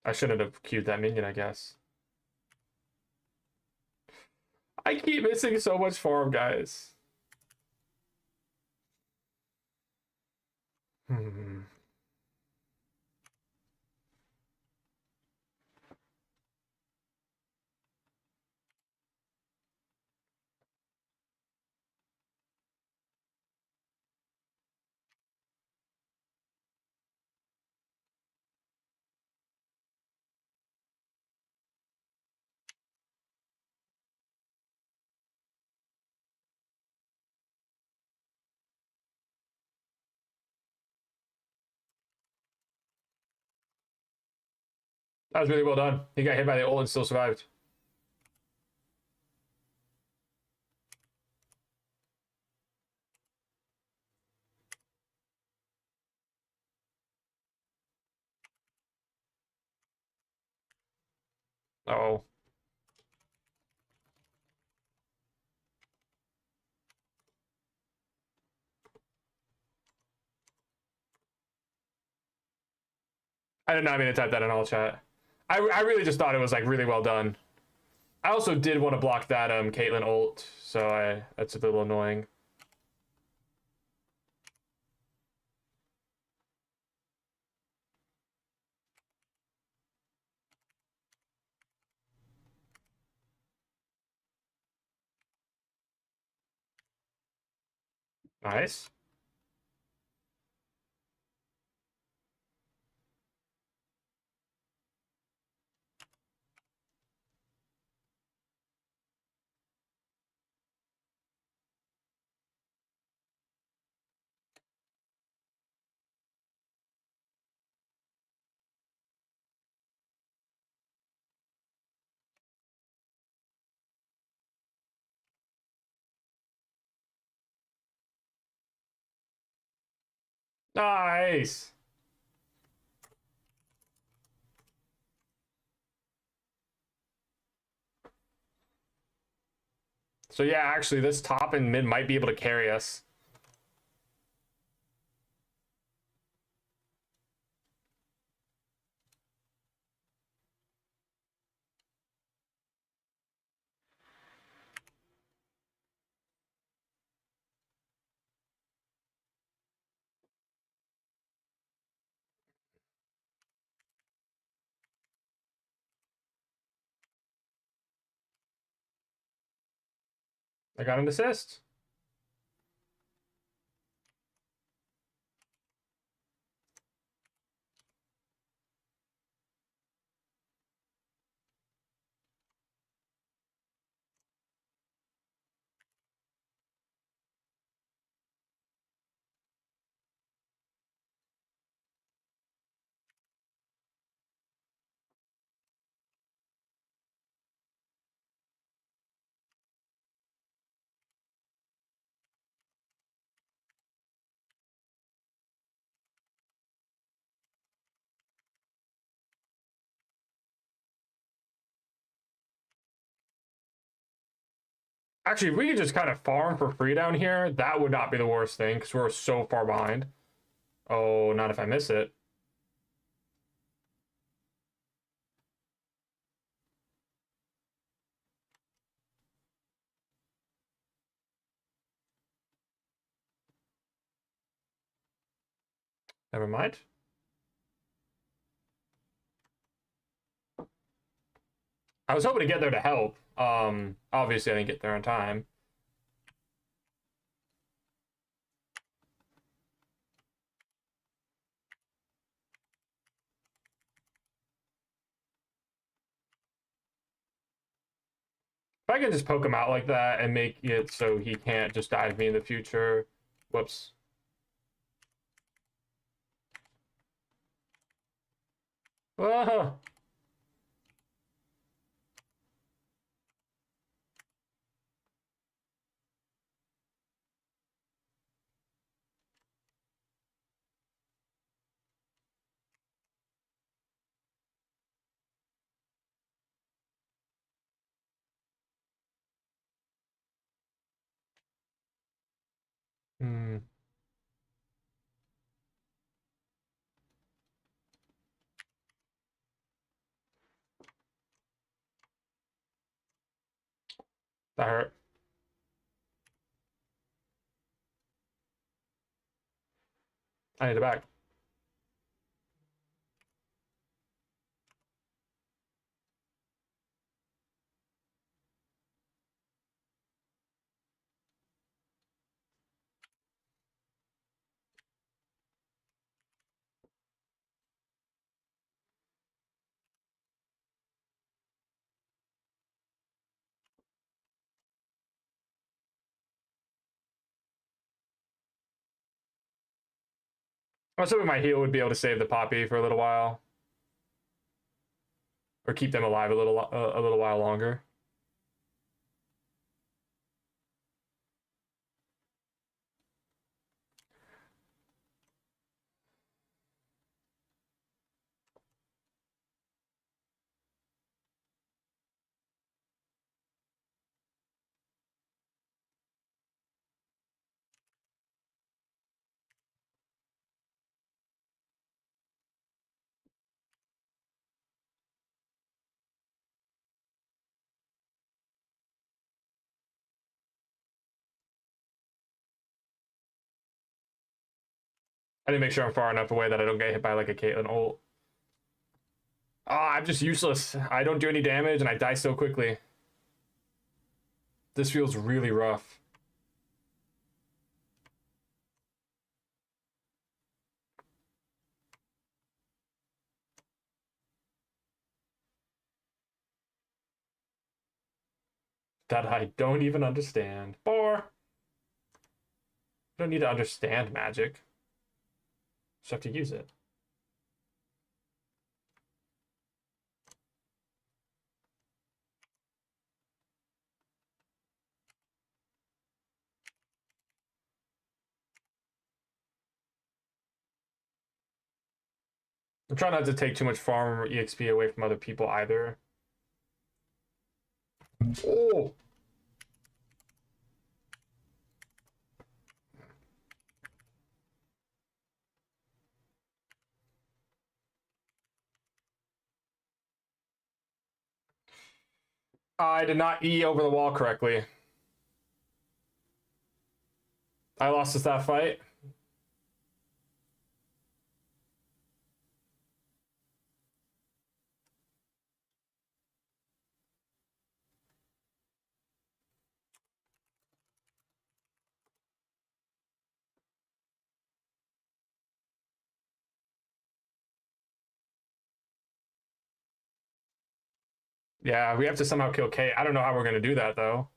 I shouldn't have queued that minion, I guess. I keep missing so much farm, guys. Hmm. That was really well done. He got hit by the ult and still survived. Oh. I did not mean to type that in all chat. I really just thought it was like really well done. I also did want to block that Caitlyn ult, so that's a little annoying. Nice. Nice. So yeah, actually, this top and mid might be able to carry us. I got an assist. Actually, if we could just kind of farm for free down here, that would not be the worst thing because we're so far behind. Oh, not if I miss it. Never mind. I was hoping to get there to help. Obviously I didn't get there on time. If I can just poke him out like that and make it so he can't just dive me in the future. Whoops. Ah. Hmm. That hurt. I need it back. I was hoping my heal would be able to save the Poppy for a little while. Or keep them alive a little while longer. I need to make sure I'm far enough away that I don't get hit by like a Caitlyn ult. Oh, I'm just useless. I don't do any damage and I die so quickly. This feels really rough. That I don't even understand. Or I don't need to understand magic. Just have to use it. I'm trying not to take too much farm or EXP away from other people either. Oh! I did not E over the wall correctly. I lost us that fight. Yeah, we have to somehow kill Kate. I don't know how we're going to do that, though.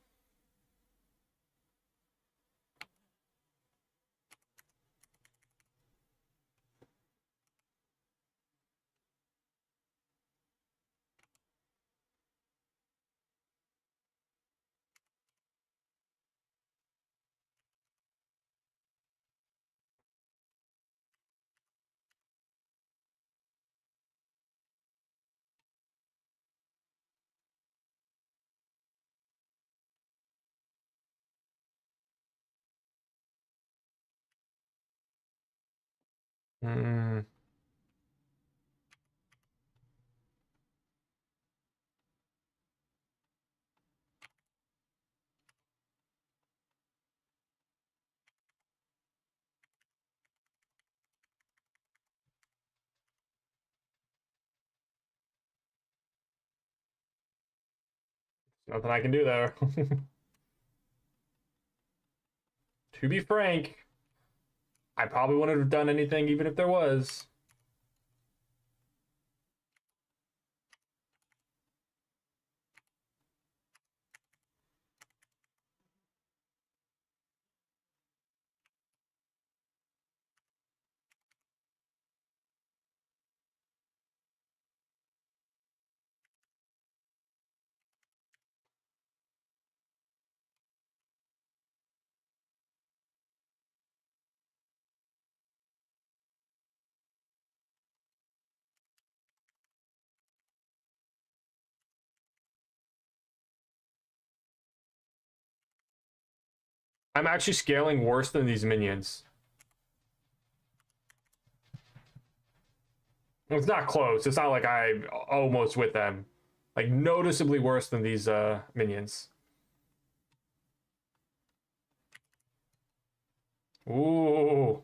Mm. Nothing I can do there. To be frank, I probably wouldn't have done anything even if there was. I'm actually scaling worse than these minions. It's not close. It's not like I'm almost with them. Like noticeably worse than these minions. Ooh.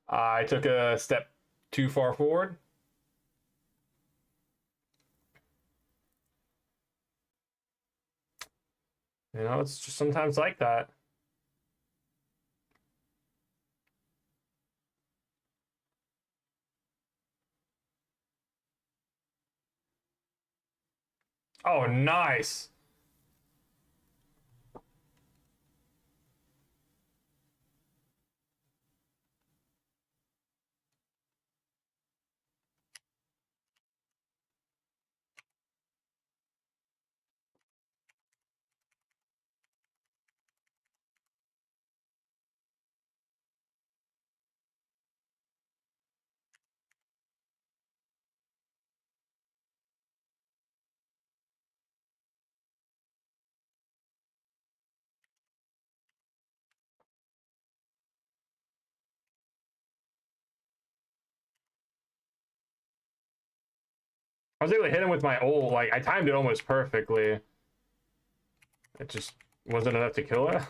I took a step too far forward. You know, it's just sometimes like that. Oh, nice. I was able to hit him with my ult. Like, I timed it almost perfectly. It just wasn't enough to kill it.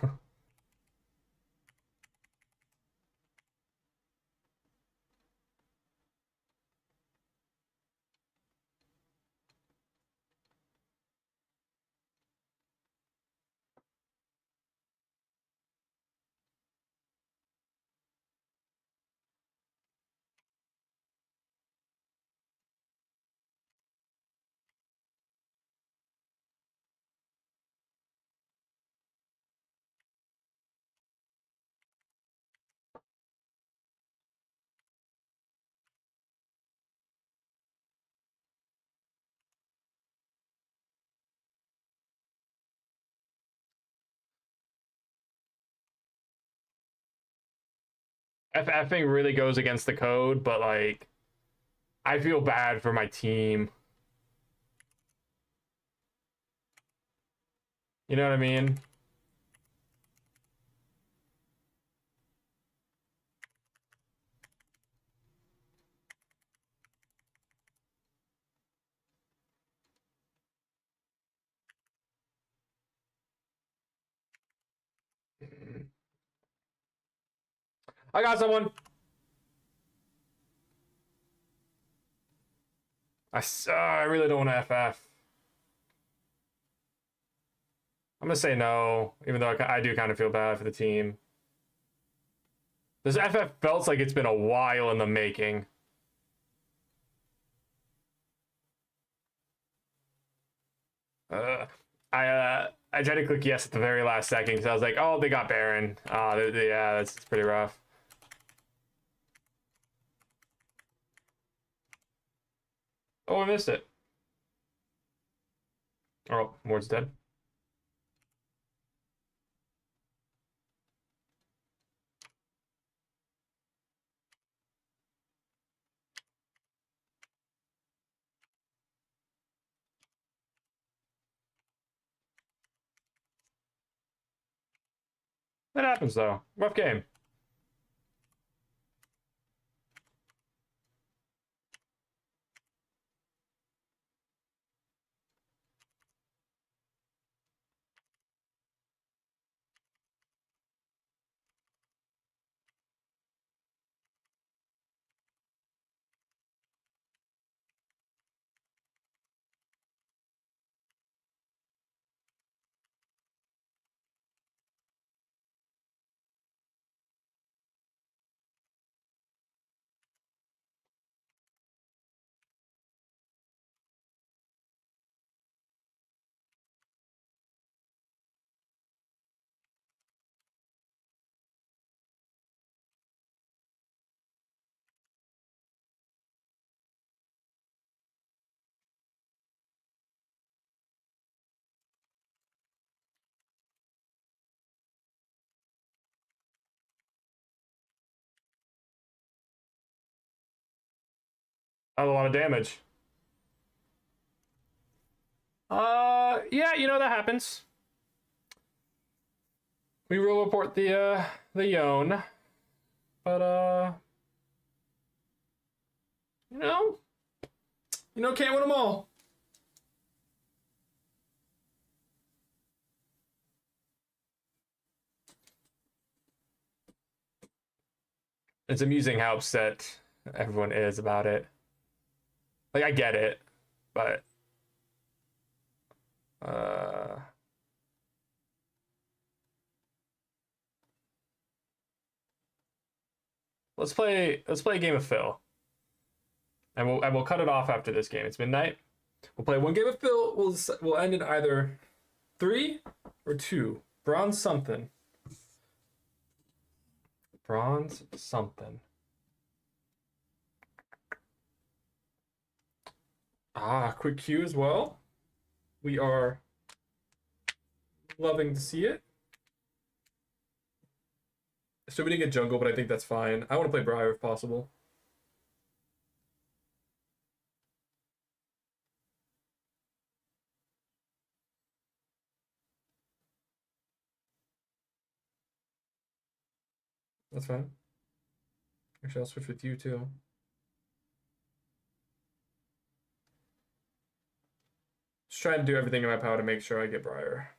FFing really goes against the code, but like, I feel bad for my team. You know what I mean? I got someone. I really don't want to FF. I'm gonna say no, even though I do kind of feel bad for the team. This FF felt like it's been a while in the making. Uh, I tried to click yes at the very last second because I was like, oh, they got Baron. Yeah, that's pretty rough. Oh, I missed it. Oh, Ward's dead. That happens though. Rough game. That's a lot of damage. Yeah, that happens. We will report the Yone, but you know, can't win them all. It's amusing how upset everyone is about it. Like I get it, but uh let's play a game of Phil. And we'll cut it off after this game. It's midnight. We'll play one game of Phil. We'll end in either 3 or 2. Bronze something. Bronze something. Quick queue as well. We are loving to see it. So we didn't get jungle, but I think that's fine. I want to play Briar if possible. That's fine. Actually, I'll switch with you too. Just trying to do everything in my power to make sure I get Briar.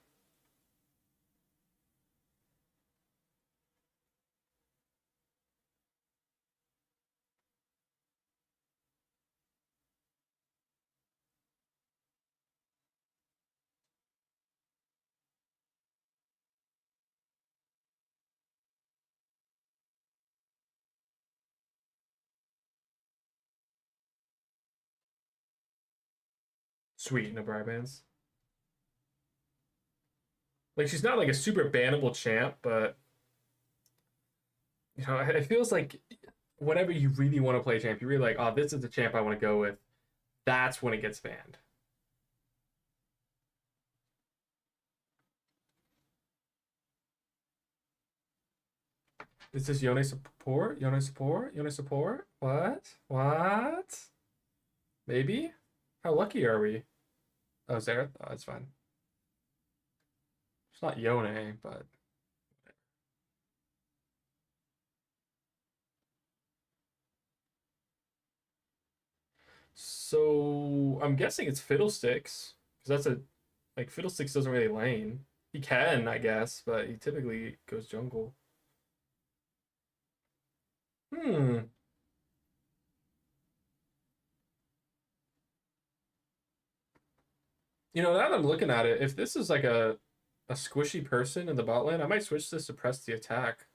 Sweet, no Briar bans. Like she's not like a super bannable champ, but it feels like whenever you really want to play champ, you're really like, oh, this is the champ I want to go with. That's when it gets banned. Is this Yone support? Yone support? Yone support? What? What? Maybe? How lucky are we? Oh, Zareth? Oh, that's fine. It's not Yone, but so I'm guessing it's Fiddlesticks because that's a like Fiddlesticks doesn't really lane. He can, I guess, but he typically goes jungle. Hmm. Now that I'm looking at it, if this is like a squishy person in the bot lane, I might switch this to press the attack.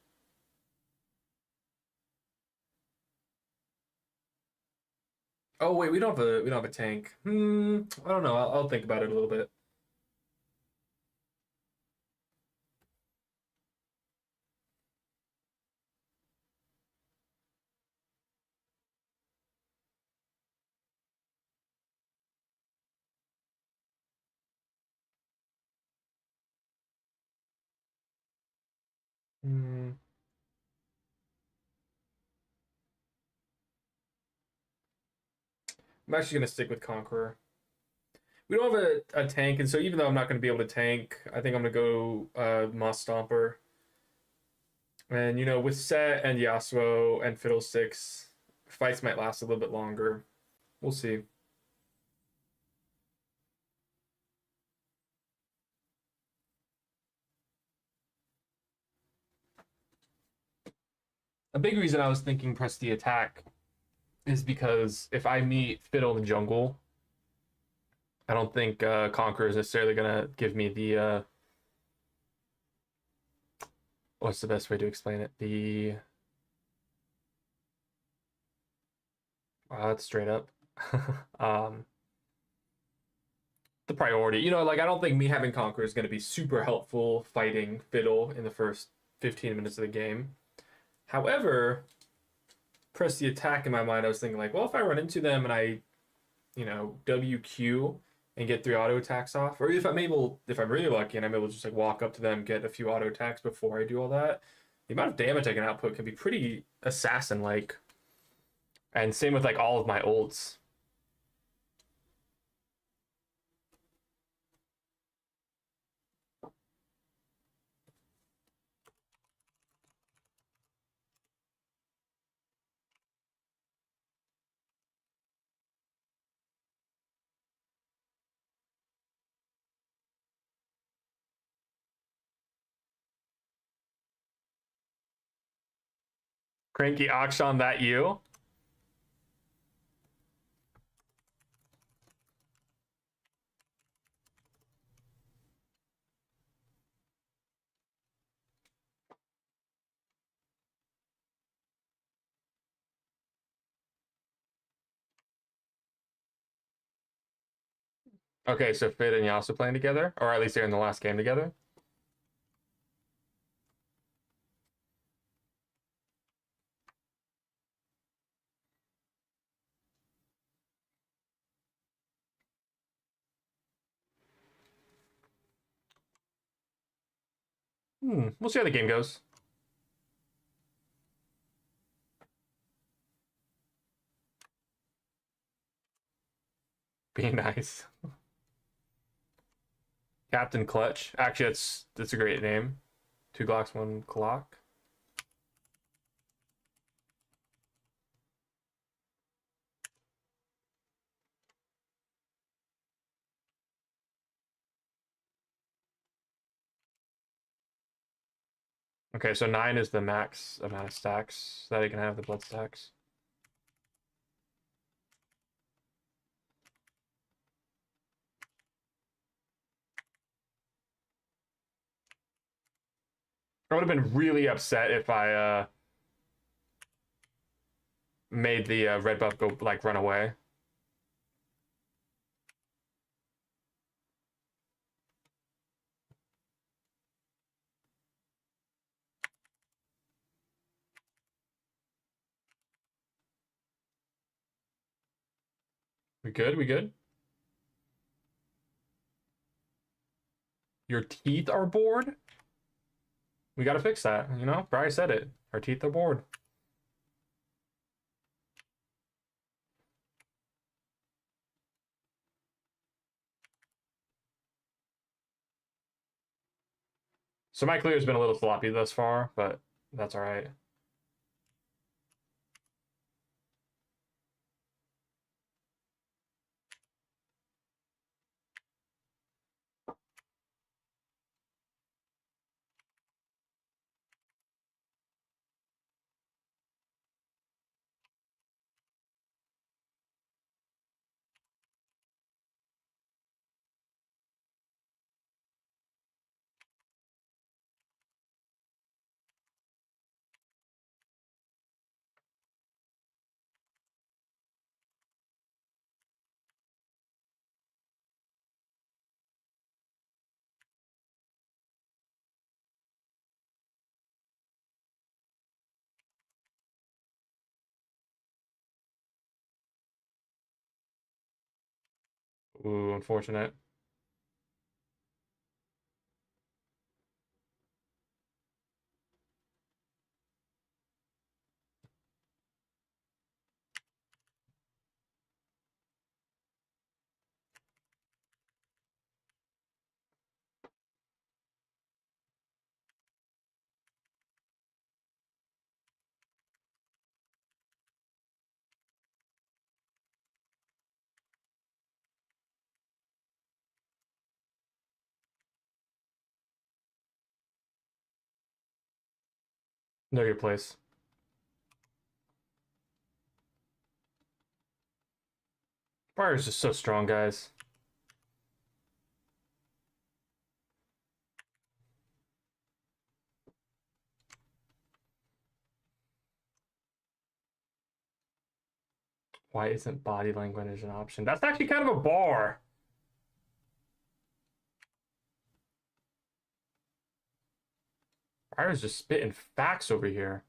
Oh wait, we don't have a tank. I don't know. I'll think about it a little bit. Hmm. I'm actually gonna stick with Conqueror. We don't have a tank, and so even though I'm not gonna be able to tank, I think I'm gonna go Moss Stomper. And with Set and Yasuo and Fiddlesticks, fights might last a little bit longer. We'll see. A big reason I was thinking press the attack is because if I meet Fiddle in jungle, I don't think Conqueror is necessarily gonna give me the what's the best way to explain it? The wow, that's straight up. um, the priority. Like I don't think me having Conqueror is gonna be super helpful fighting Fiddle in the first 15 minutes of the game. However, press the attack in my mind, I was thinking like, well, if I run into them and I, WQ and get 3 auto attacks off, or if I'm really lucky and I'm able to just like walk up to them, get a few auto attacks before I do all that, the amount of damage I can output can be pretty assassin like. And same with like all of my ults. Cranky Akshan, that you? Okay, so Fit and Yasuo playing together, or at least they're in the last game together. We'll see how the game goes. Be nice. Captain Clutch. Actually, that's a great name. 2 Glocks, 1 clock. Okay, so 9 is the max amount of stacks that I can have, the blood stacks. I would have been really upset if I made the red buff go like run away. We good? We good? Your teeth are bored? We gotta fix that, Bryce said it. Our teeth are bored. So my clear has been a little sloppy thus far, but that's all right. Ooh, unfortunate. Know your place. Fire is just so strong, guys. Why isn't body language an option? That's actually kind of a bar. Fire's just spitting facts over here.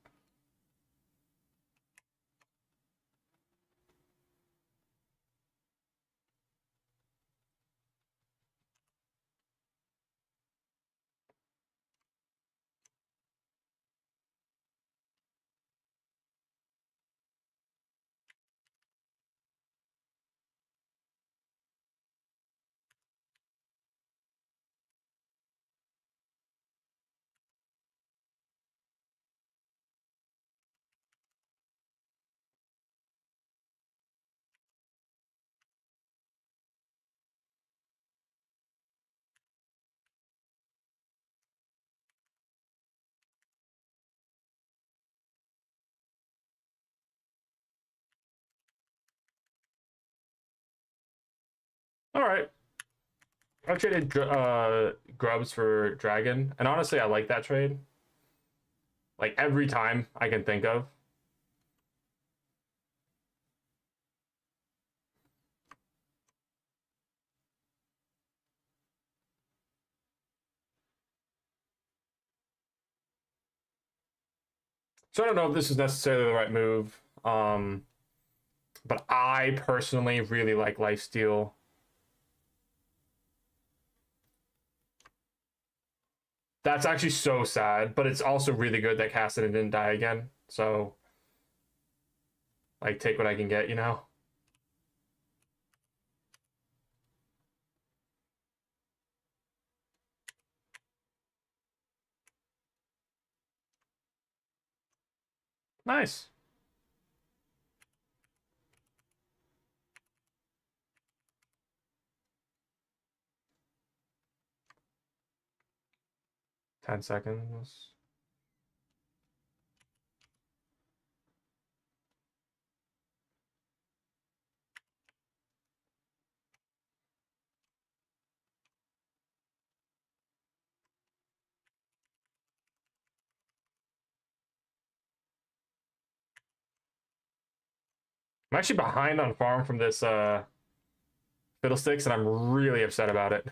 All right. I traded Grubs for Dragon, and honestly, I like that trade. Like every time I can think of. So I don't know if this is necessarily the right move. But I personally really like Lifesteal. That's actually so sad, but it's also really good that Cassidy didn't die again. So, like, take what I can get, you know? Nice. $10. I'm actually behind on farm from this Fiddlesticks, and I'm really upset about it.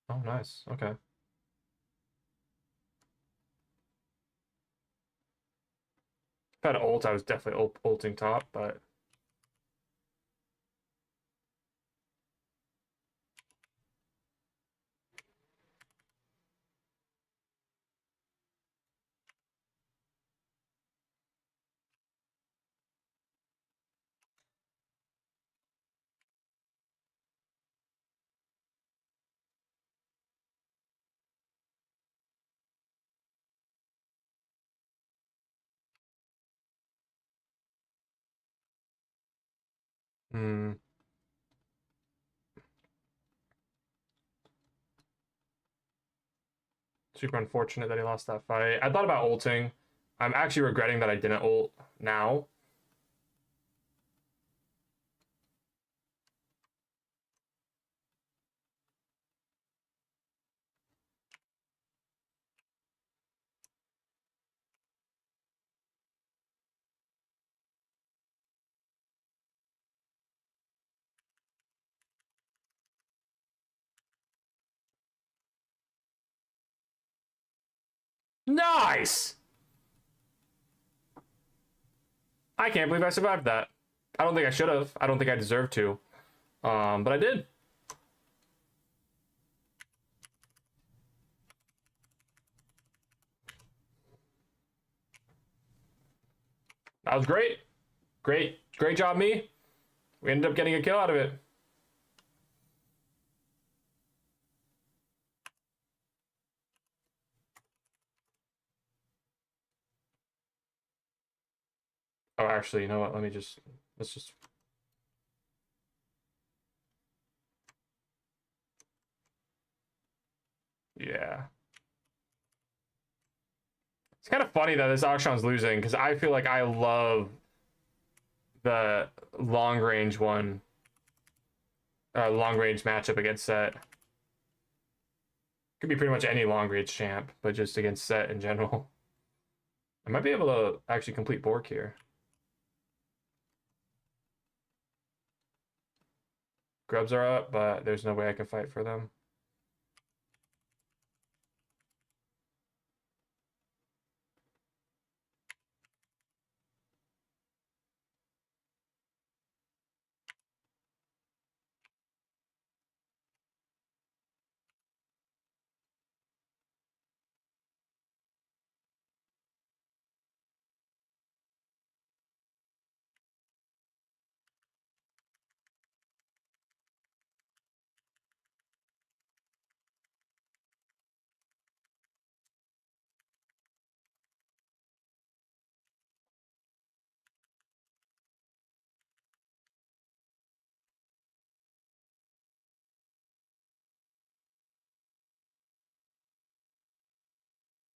Oh, nice. Okay. If I had ult, I was definitely ulting top, but hmm, super unfortunate that he lost that fight. I thought about ulting. I'm actually regretting that I didn't ult now. Nice! I can't believe I survived that. I don't think I should have. I don't think I deserved to. But I did. That was great. Great job, me. We ended up getting a kill out of it. Oh, actually, you know what? Let's just Yeah. It's kind of funny that this Akshan's losing because I feel like I love the long range one, long range matchup against Set. Could be pretty much any long range champ, but just against Set in general. I might be able to actually complete Bork here. Grubs are up, but there's no way I can fight for them.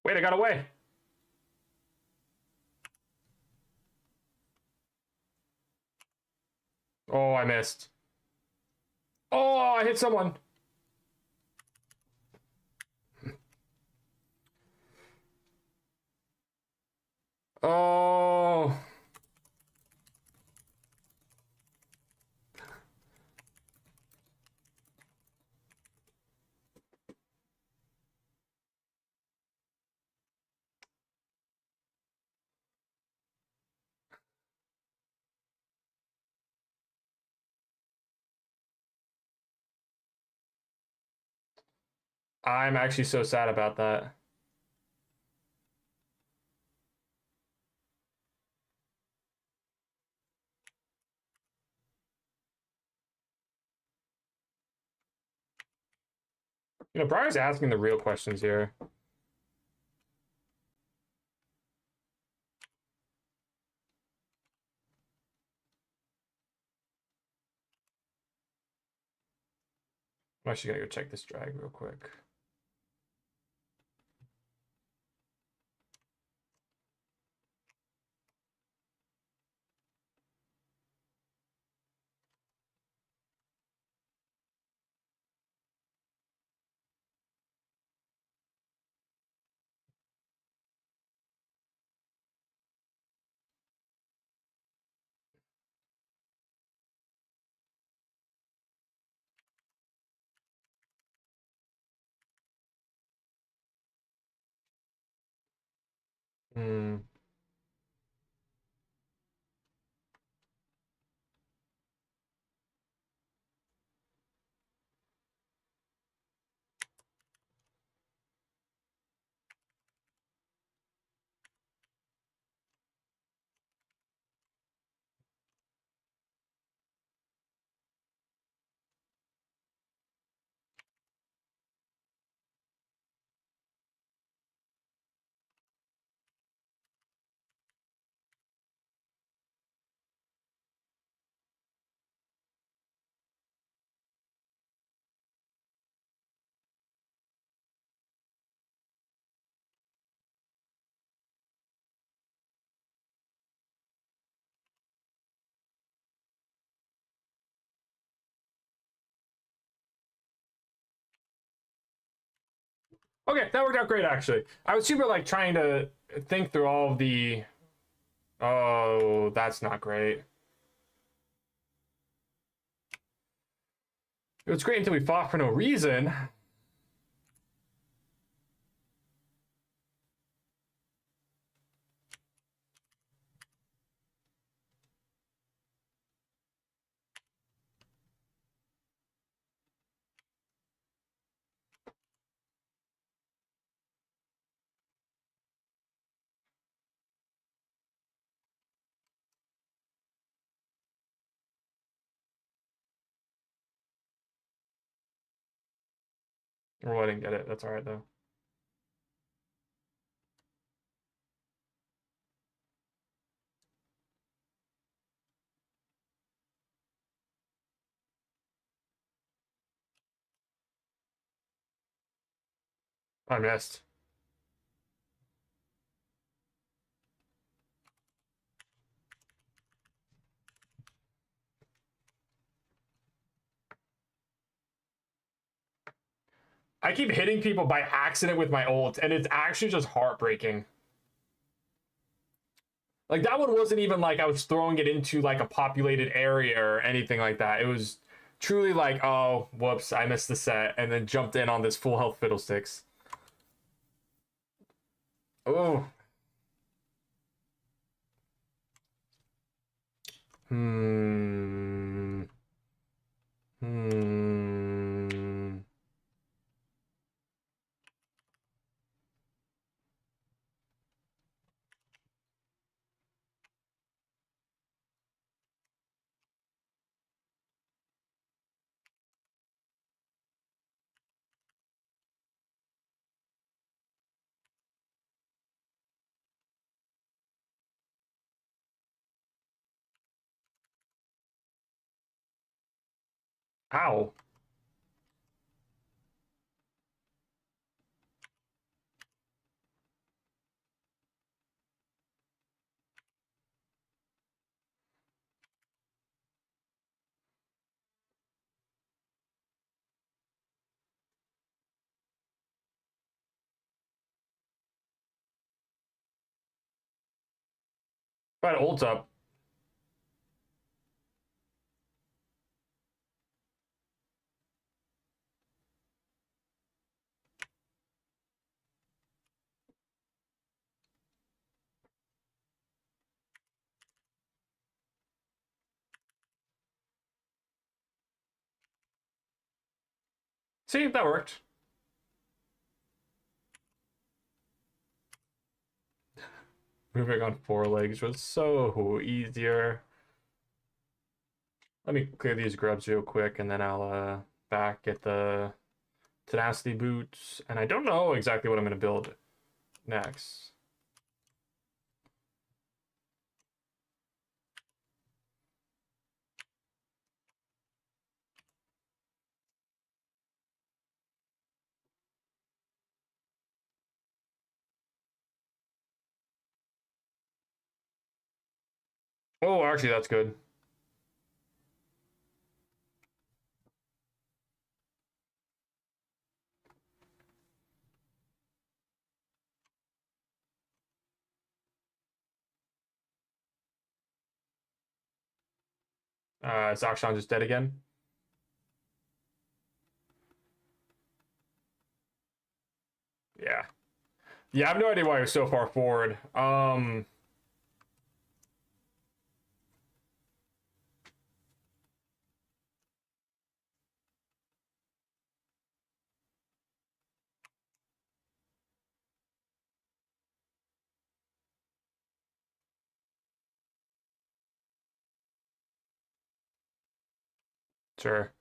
Wait, I got away. Oh, I missed. Oh, I hit someone. Oh. I'm actually so sad about that. You know, Briar's asking the real questions here. I'm actually gonna go check this drag real quick. Hmm. Okay, that worked out great actually. I was super like trying to think through all of the. Oh, that's not great. It was great until we fought for no reason. Well, I didn't get it. That's all right though. I missed. I keep hitting people by accident with my ult, and it's actually just heartbreaking. Like that one wasn't even like I was throwing it into like a populated area or anything like that. It was truly like, oh, whoops, I missed the set, and then jumped in on this full health fiddlesticks. Oh. Hmm. Hmm. Ow. But ult up. See, that worked. Moving on four legs was so easier. Let me clear these grubs real quick, and then I'll back get the tenacity boots. And I don't know exactly what I'm gonna build next. Oh, actually, that's good. Is Akshan just dead again? Yeah. Yeah, I have no idea why he was so far forward. Sure.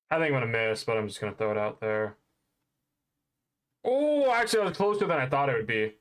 I think I'm gonna miss, but I'm just gonna throw it out there. Oh, actually, I was closer than I thought it would be.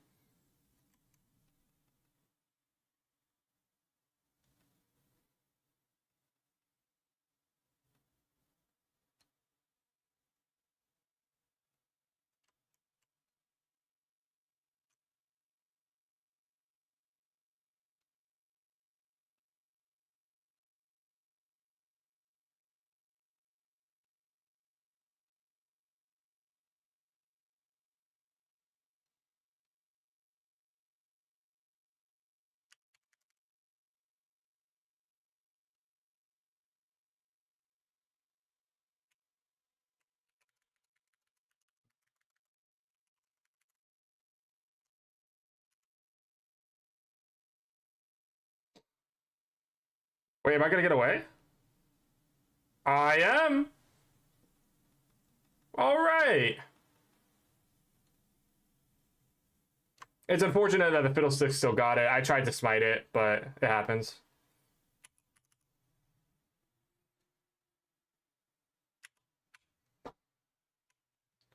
Wait, am I gonna get away? I am. All right. It's unfortunate that the Fiddlesticks still got it. I tried to smite it, but it happens.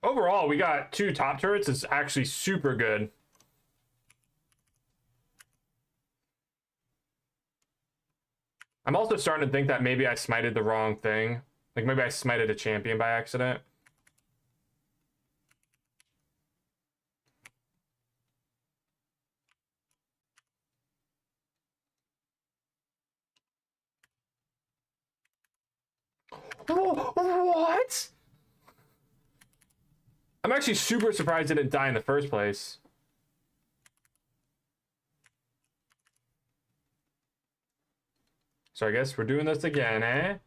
Overall, we got 2 top turrets. It's actually super good. I'm also starting to think that maybe I smited the wrong thing. Like maybe I smited a champion by accident. What? I'm actually super surprised it didn't die in the first place. So I guess we're doing this again, eh?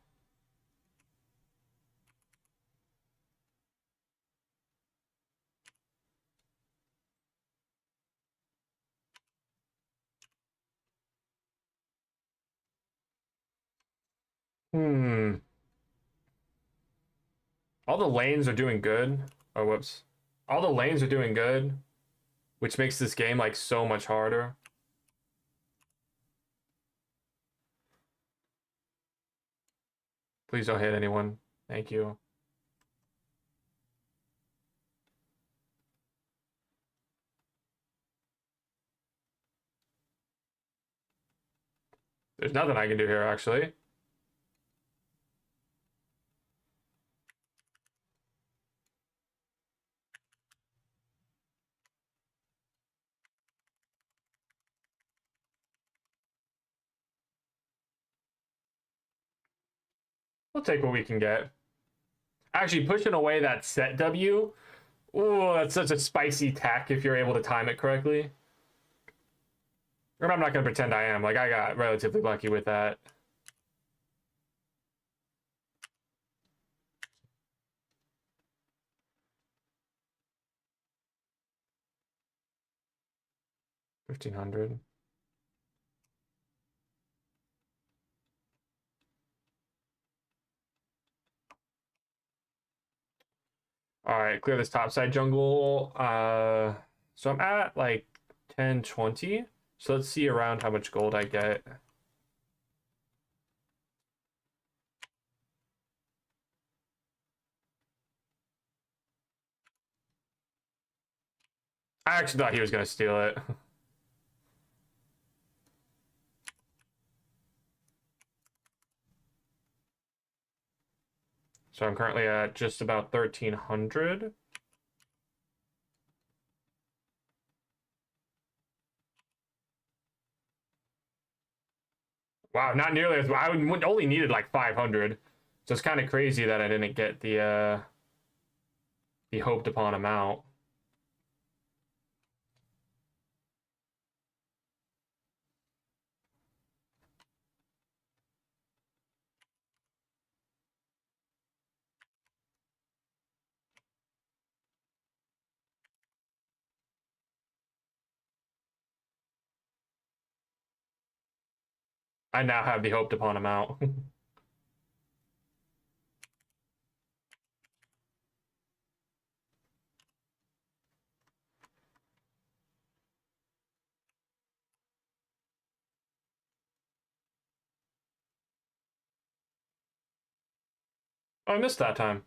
Hmm. All the lanes are doing good. Oh, whoops. All the lanes are doing good, which makes this game like so much harder. Please don't hit anyone. Thank you. There's nothing I can do here, actually. We'll take what we can get. Actually, pushing away that set W. Oh, that's such a spicy tack if you're able to time it correctly. Or I'm not going to pretend I am. Like, I got relatively lucky with that. $1,500. All right, clear this topside jungle. So I'm at like 1020. So let's see around how much gold I get. I actually thought he was going to steal it. So I'm currently at just about 1,300. Wow, not nearly as I only needed like 500. So it's kind of crazy that I didn't get the hoped upon amount. I now have the hoped upon amount. Oh, I missed that time.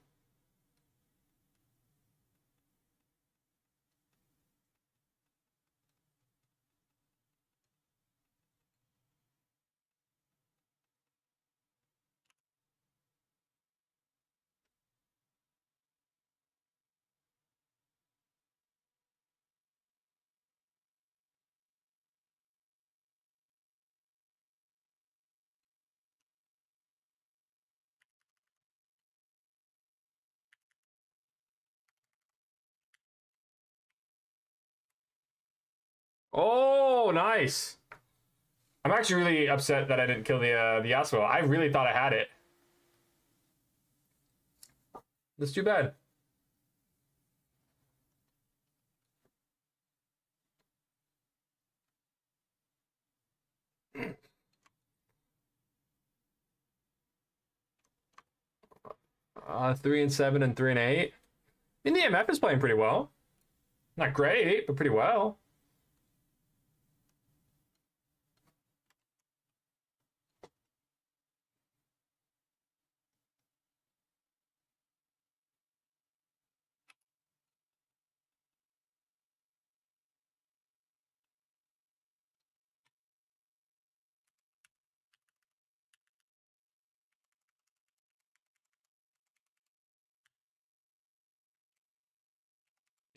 Oh, nice. I'm actually really upset that I didn't kill the Yasuo. I really thought I had it. That's too bad. 3 and 7 and 3 and 8. I mean, the EMF is playing pretty well. Not great, but pretty well.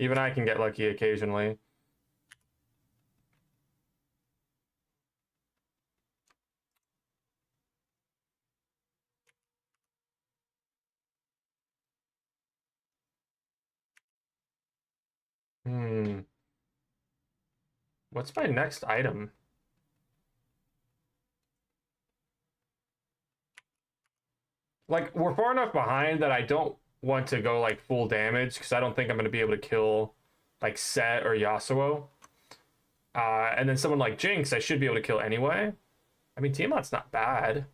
Even I can get lucky occasionally. Hmm. What's my next item? Like, we're far enough behind that I don't want to go like full damage because I don't think I'm going to be able to kill like Set or Yasuo. And then someone like Jinx, I should be able to kill anyway. I mean, Tiamat's not bad.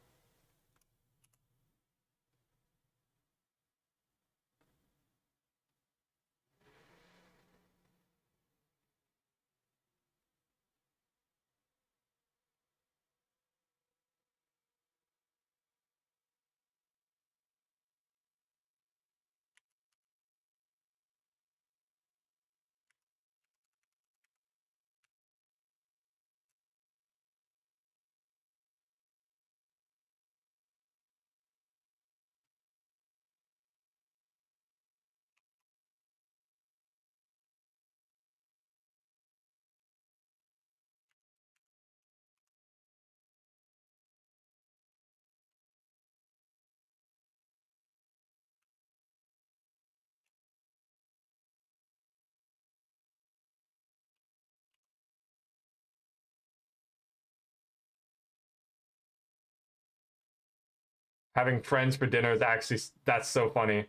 Having friends for dinner is actually, that's so funny.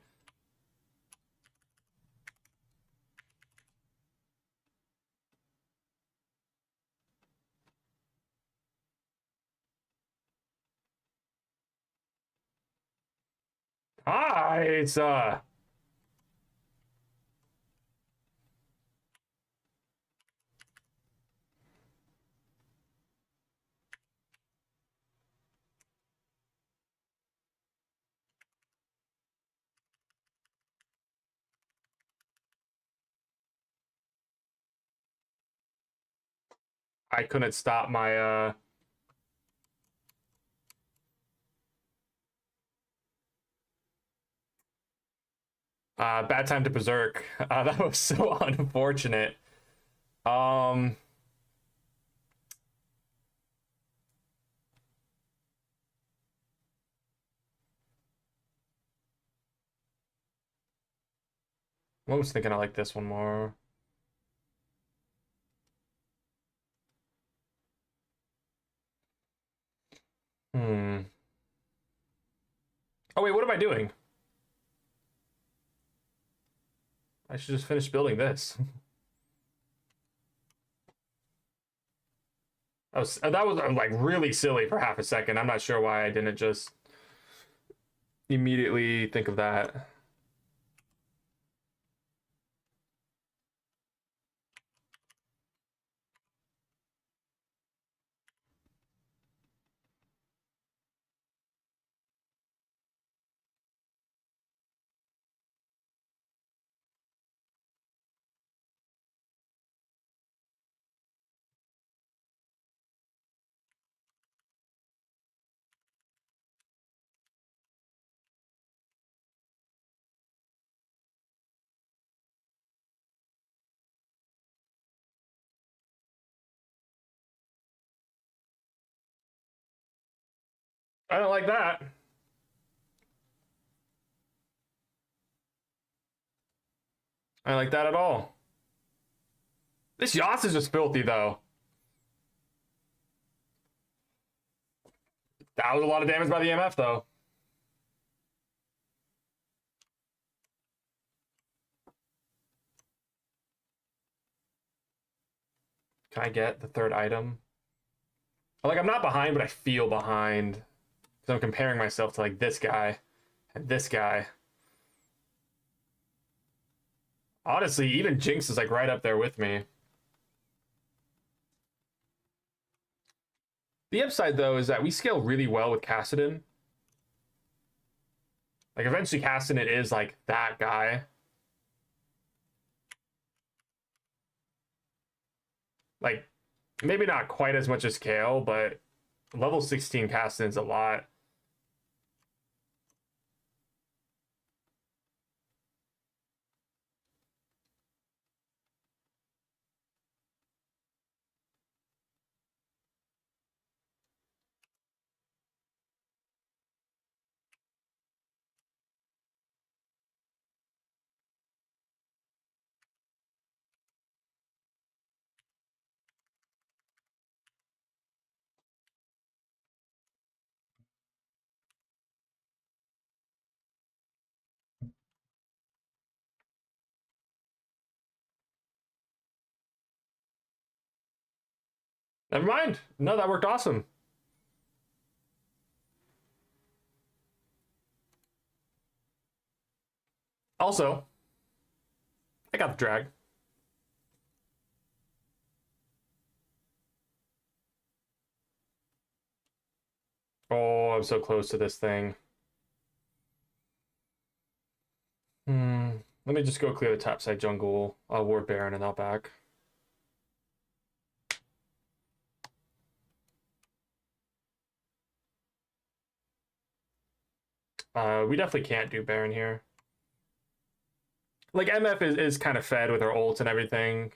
Hi, it's I couldn't stop my bad time to berserk. That was so unfortunate. Um, I was thinking I like this one more. Hmm. Oh wait, what am I doing? I should just finish building this. That was like really silly for half a second. I'm not sure why I didn't just immediately think of that. I don't like that. I don't like that at all. This Yas is just filthy though. That was a lot of damage by the EMF though. Can I get the third item? Like, I'm not behind, but I feel behind. So I'm comparing myself to like this guy and this guy. Honestly, even Jinx is like right up there with me. The upside though is that we scale really well with Kassadin. Like eventually Kassadin is like that guy. Like maybe not quite as much as Kale, but level 16 Kassadin's a lot. Never mind. No, that worked awesome. Also, I got the drag. Oh, I'm so close to this thing. Let me just go clear the topside jungle. I'll ward Baron and I'll back. We definitely can't do Baron here. Like MF is kind of fed with her ults and everything.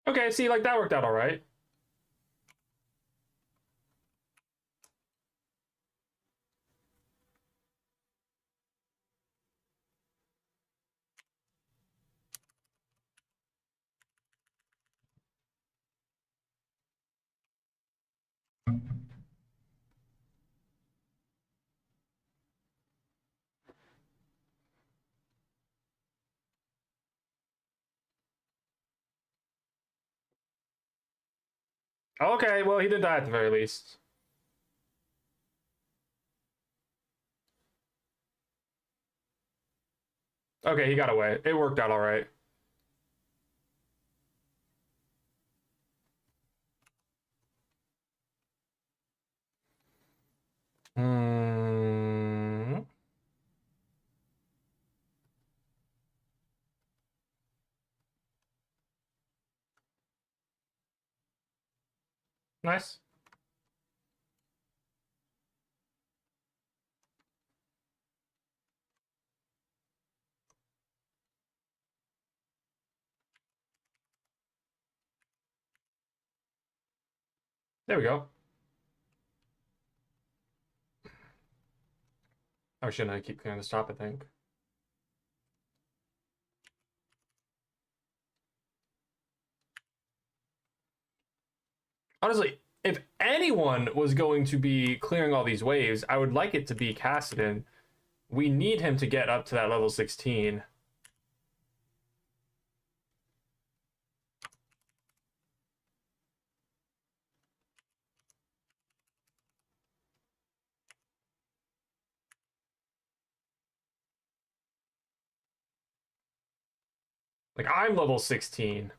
Okay, see, like that worked out all right. Okay, well, he did die at the very least. Okay, he got away. It worked out all right. Hmm. Nice. There we go. Oh, shouldn't I keep clearing the stop, I think. Honestly, if anyone was going to be clearing all these waves, I would like it to be Kassadin. We need him to get up to that level 16. Like, I'm level 16.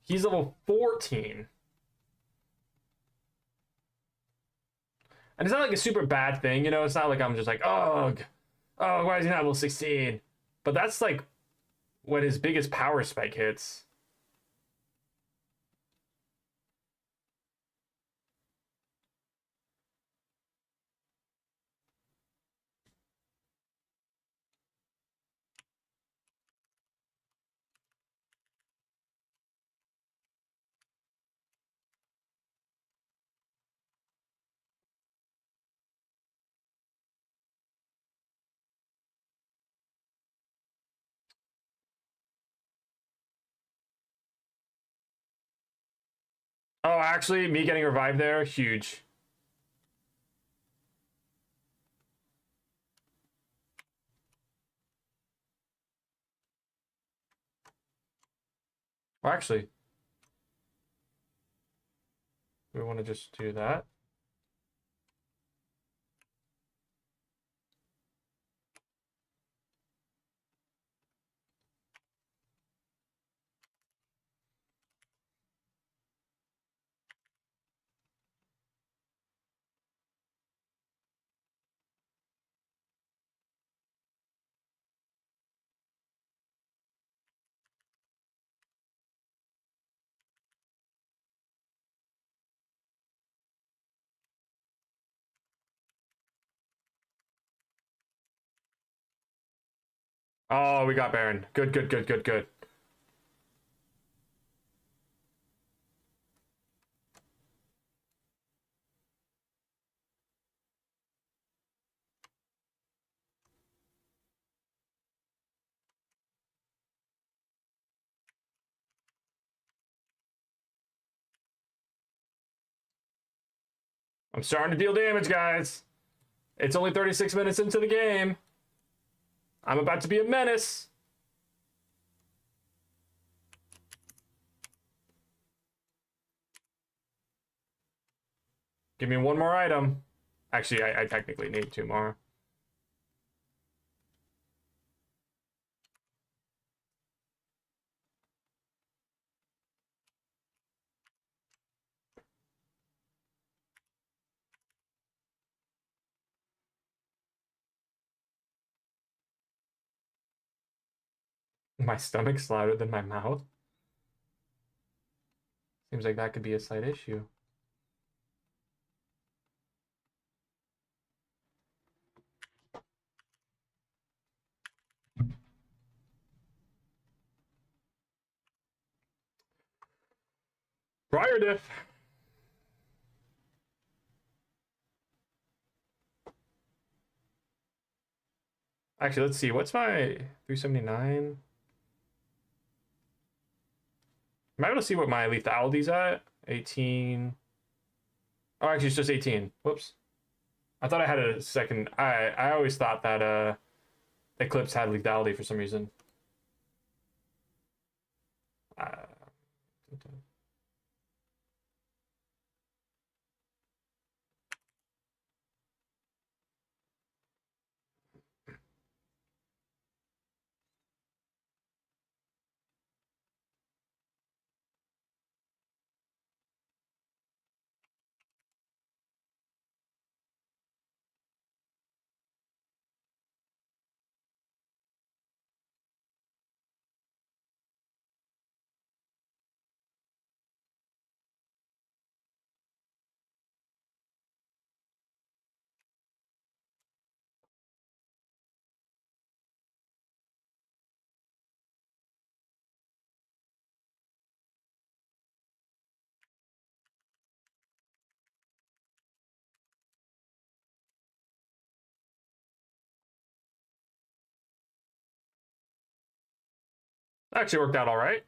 He's level 14. And it's not like a super bad thing, you know? It's not like I'm just like, oh, why is he not level 16? But that's like when his biggest power spike hits. Oh, actually, me getting revived there, huge. Or actually, we want to just do that. Oh, we got Baron. Good, good, good, good, good. I'm starting to deal damage, guys. It's only 36 minutes into the game. I'm about to be a menace. Give me one more item. Actually, I technically need two more. My stomach's louder than my mouth. Seems like that could be a slight issue. Prior diff. Actually, let's see. What's my 379? Am I able to see what my lethality's at? 18. Oh, actually, it's just 18. Whoops. I thought I had a second. I always thought that Eclipse had lethality for some reason. Uh, actually worked out all right.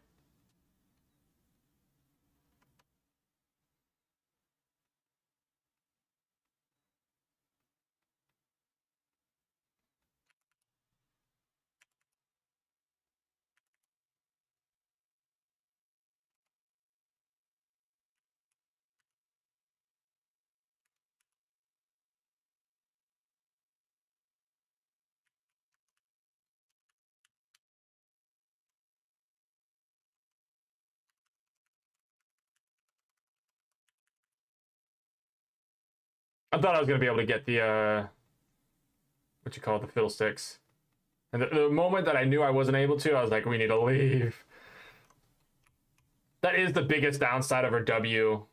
I thought I was gonna be able to get the what you call it, the fiddlesticks. And the moment that I knew I wasn't able to, I was like, we need to leave. That is the biggest downside of her W.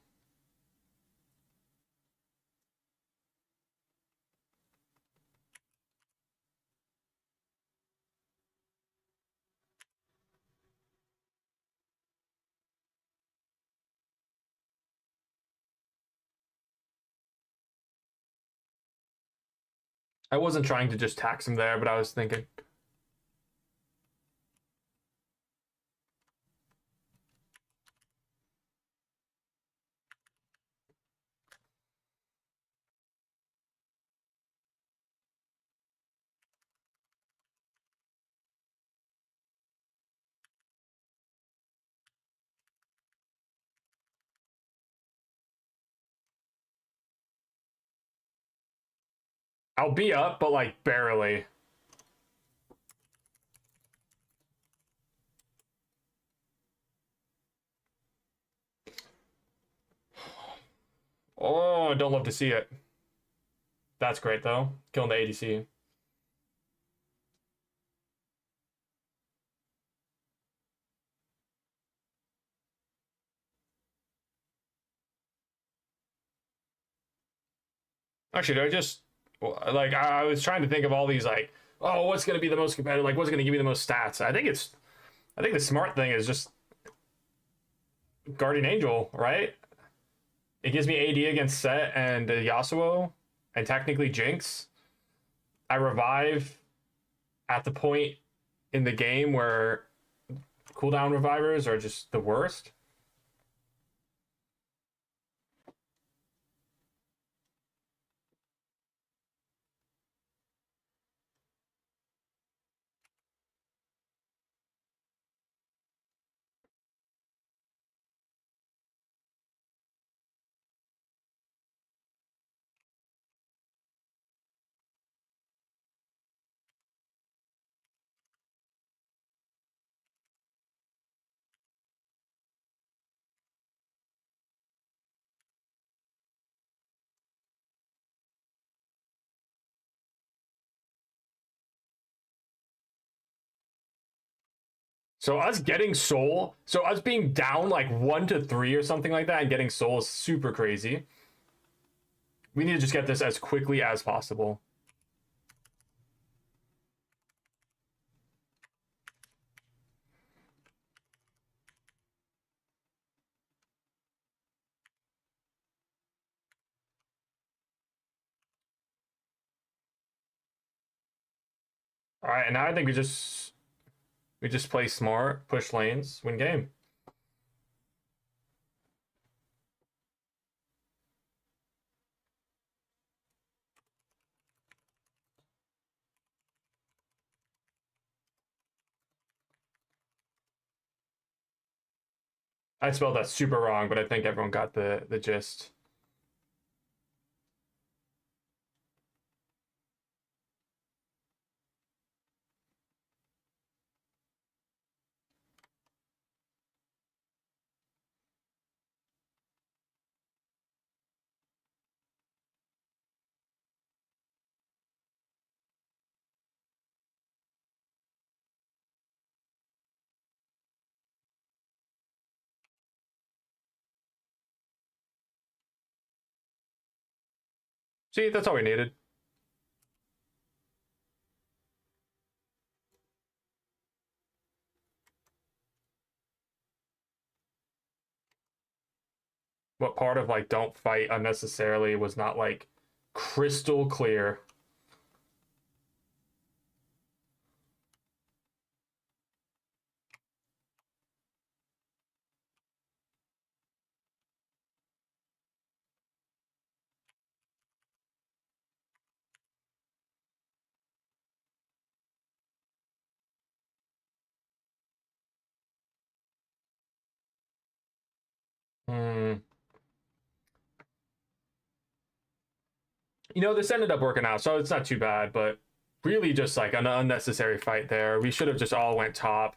I wasn't trying to just tax him there, but I was thinking, I'll be up, but like barely. Oh, I don't love to see it. That's great though. Killing the ADC. Actually, I just like I was trying to think of all these like, oh, what's gonna be the most competitive? Like, what's gonna give me the most stats? I think the smart thing is just Guardian Angel, right? It gives me AD against Set and Yasuo, and technically Jinx. I revive at the point in the game where cooldown revivers are just the worst. So us getting soul, so us being down like 1 to 3 or something like that, and getting soul is super crazy. We need to just get this as quickly as possible. All right, and now I think we just play smart, push lanes, win game. I spelled that super wrong, but I think everyone got the gist. See, that's all we needed. What part of like don't fight unnecessarily was not like crystal clear? Hmm. You know, this ended up working out, so it's not too bad, but really just like an unnecessary fight there. We should have just all went top.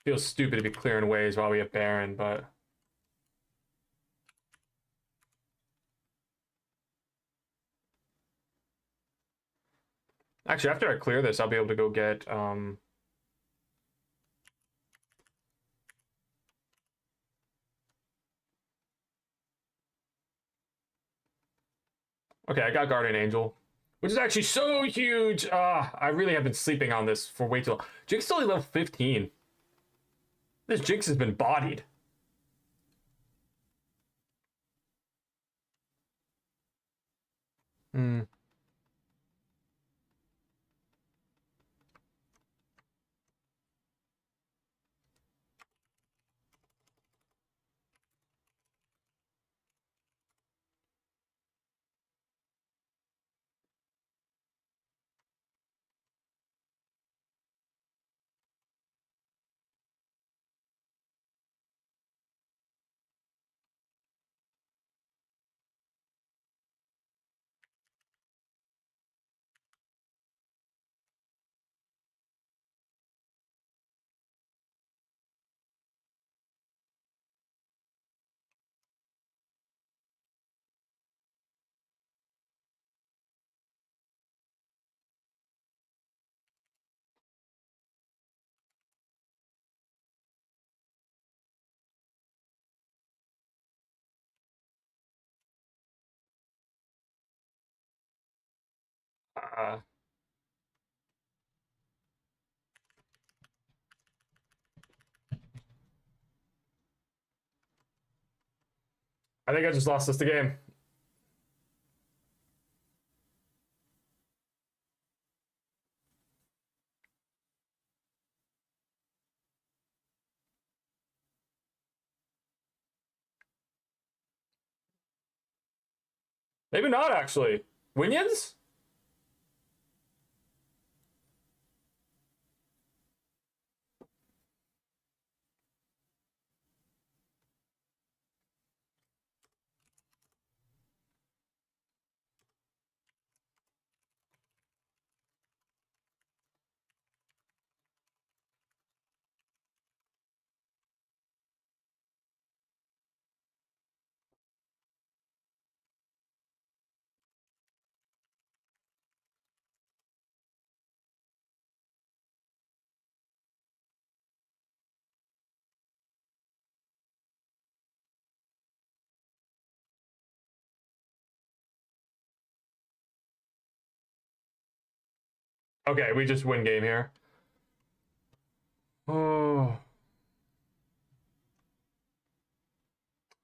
Feels stupid to be clearing ways while we have Baron, but actually after I clear this, I'll be able to go get okay, I got Guardian Angel, which is actually so huge. I really have been sleeping on this for way too long. Jinx is only level 15. This Jinx has been bodied. Hmm. I think I just lost us the game. Maybe not, actually. Winions? Okay, we just win game here. Oh.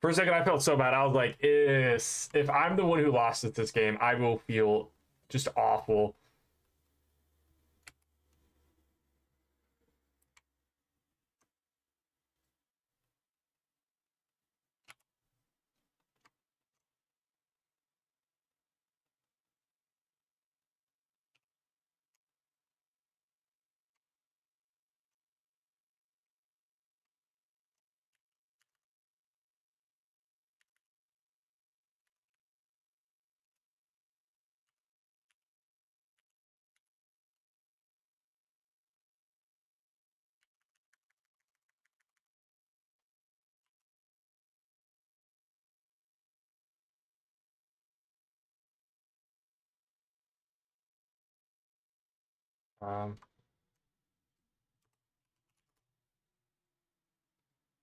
For a second, I felt so bad. I was like, if I'm the one who lost at this game, I will feel just awful. Um,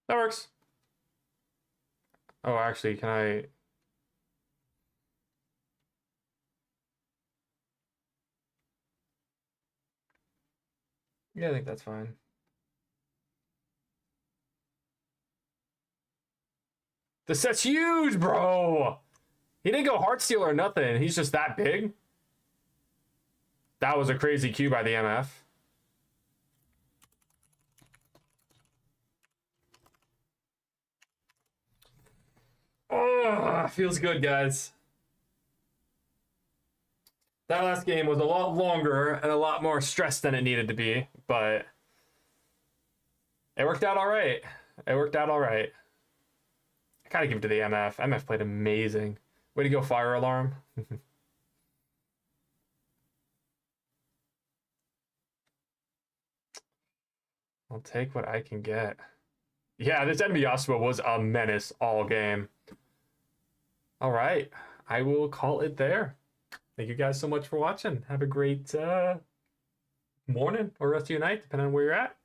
that works. Oh, actually, can I? Yeah, I think that's fine. The set's huge, bro. He didn't go Heartsteel or nothing. He's just that big. That was a crazy cue by the MF. Oh, feels good, guys. That last game was a lot longer and a lot more stressed than it needed to be, but it worked out all right. It worked out all right. I gotta give it to the MF. MF played amazing. Way to go, Fire Alarm. I'll take what I can get. Yeah, this enemy Yasuo was a menace all game. All right, I will call it there. Thank you guys so much for watching. Have a great morning or rest of your night, depending on where you're at.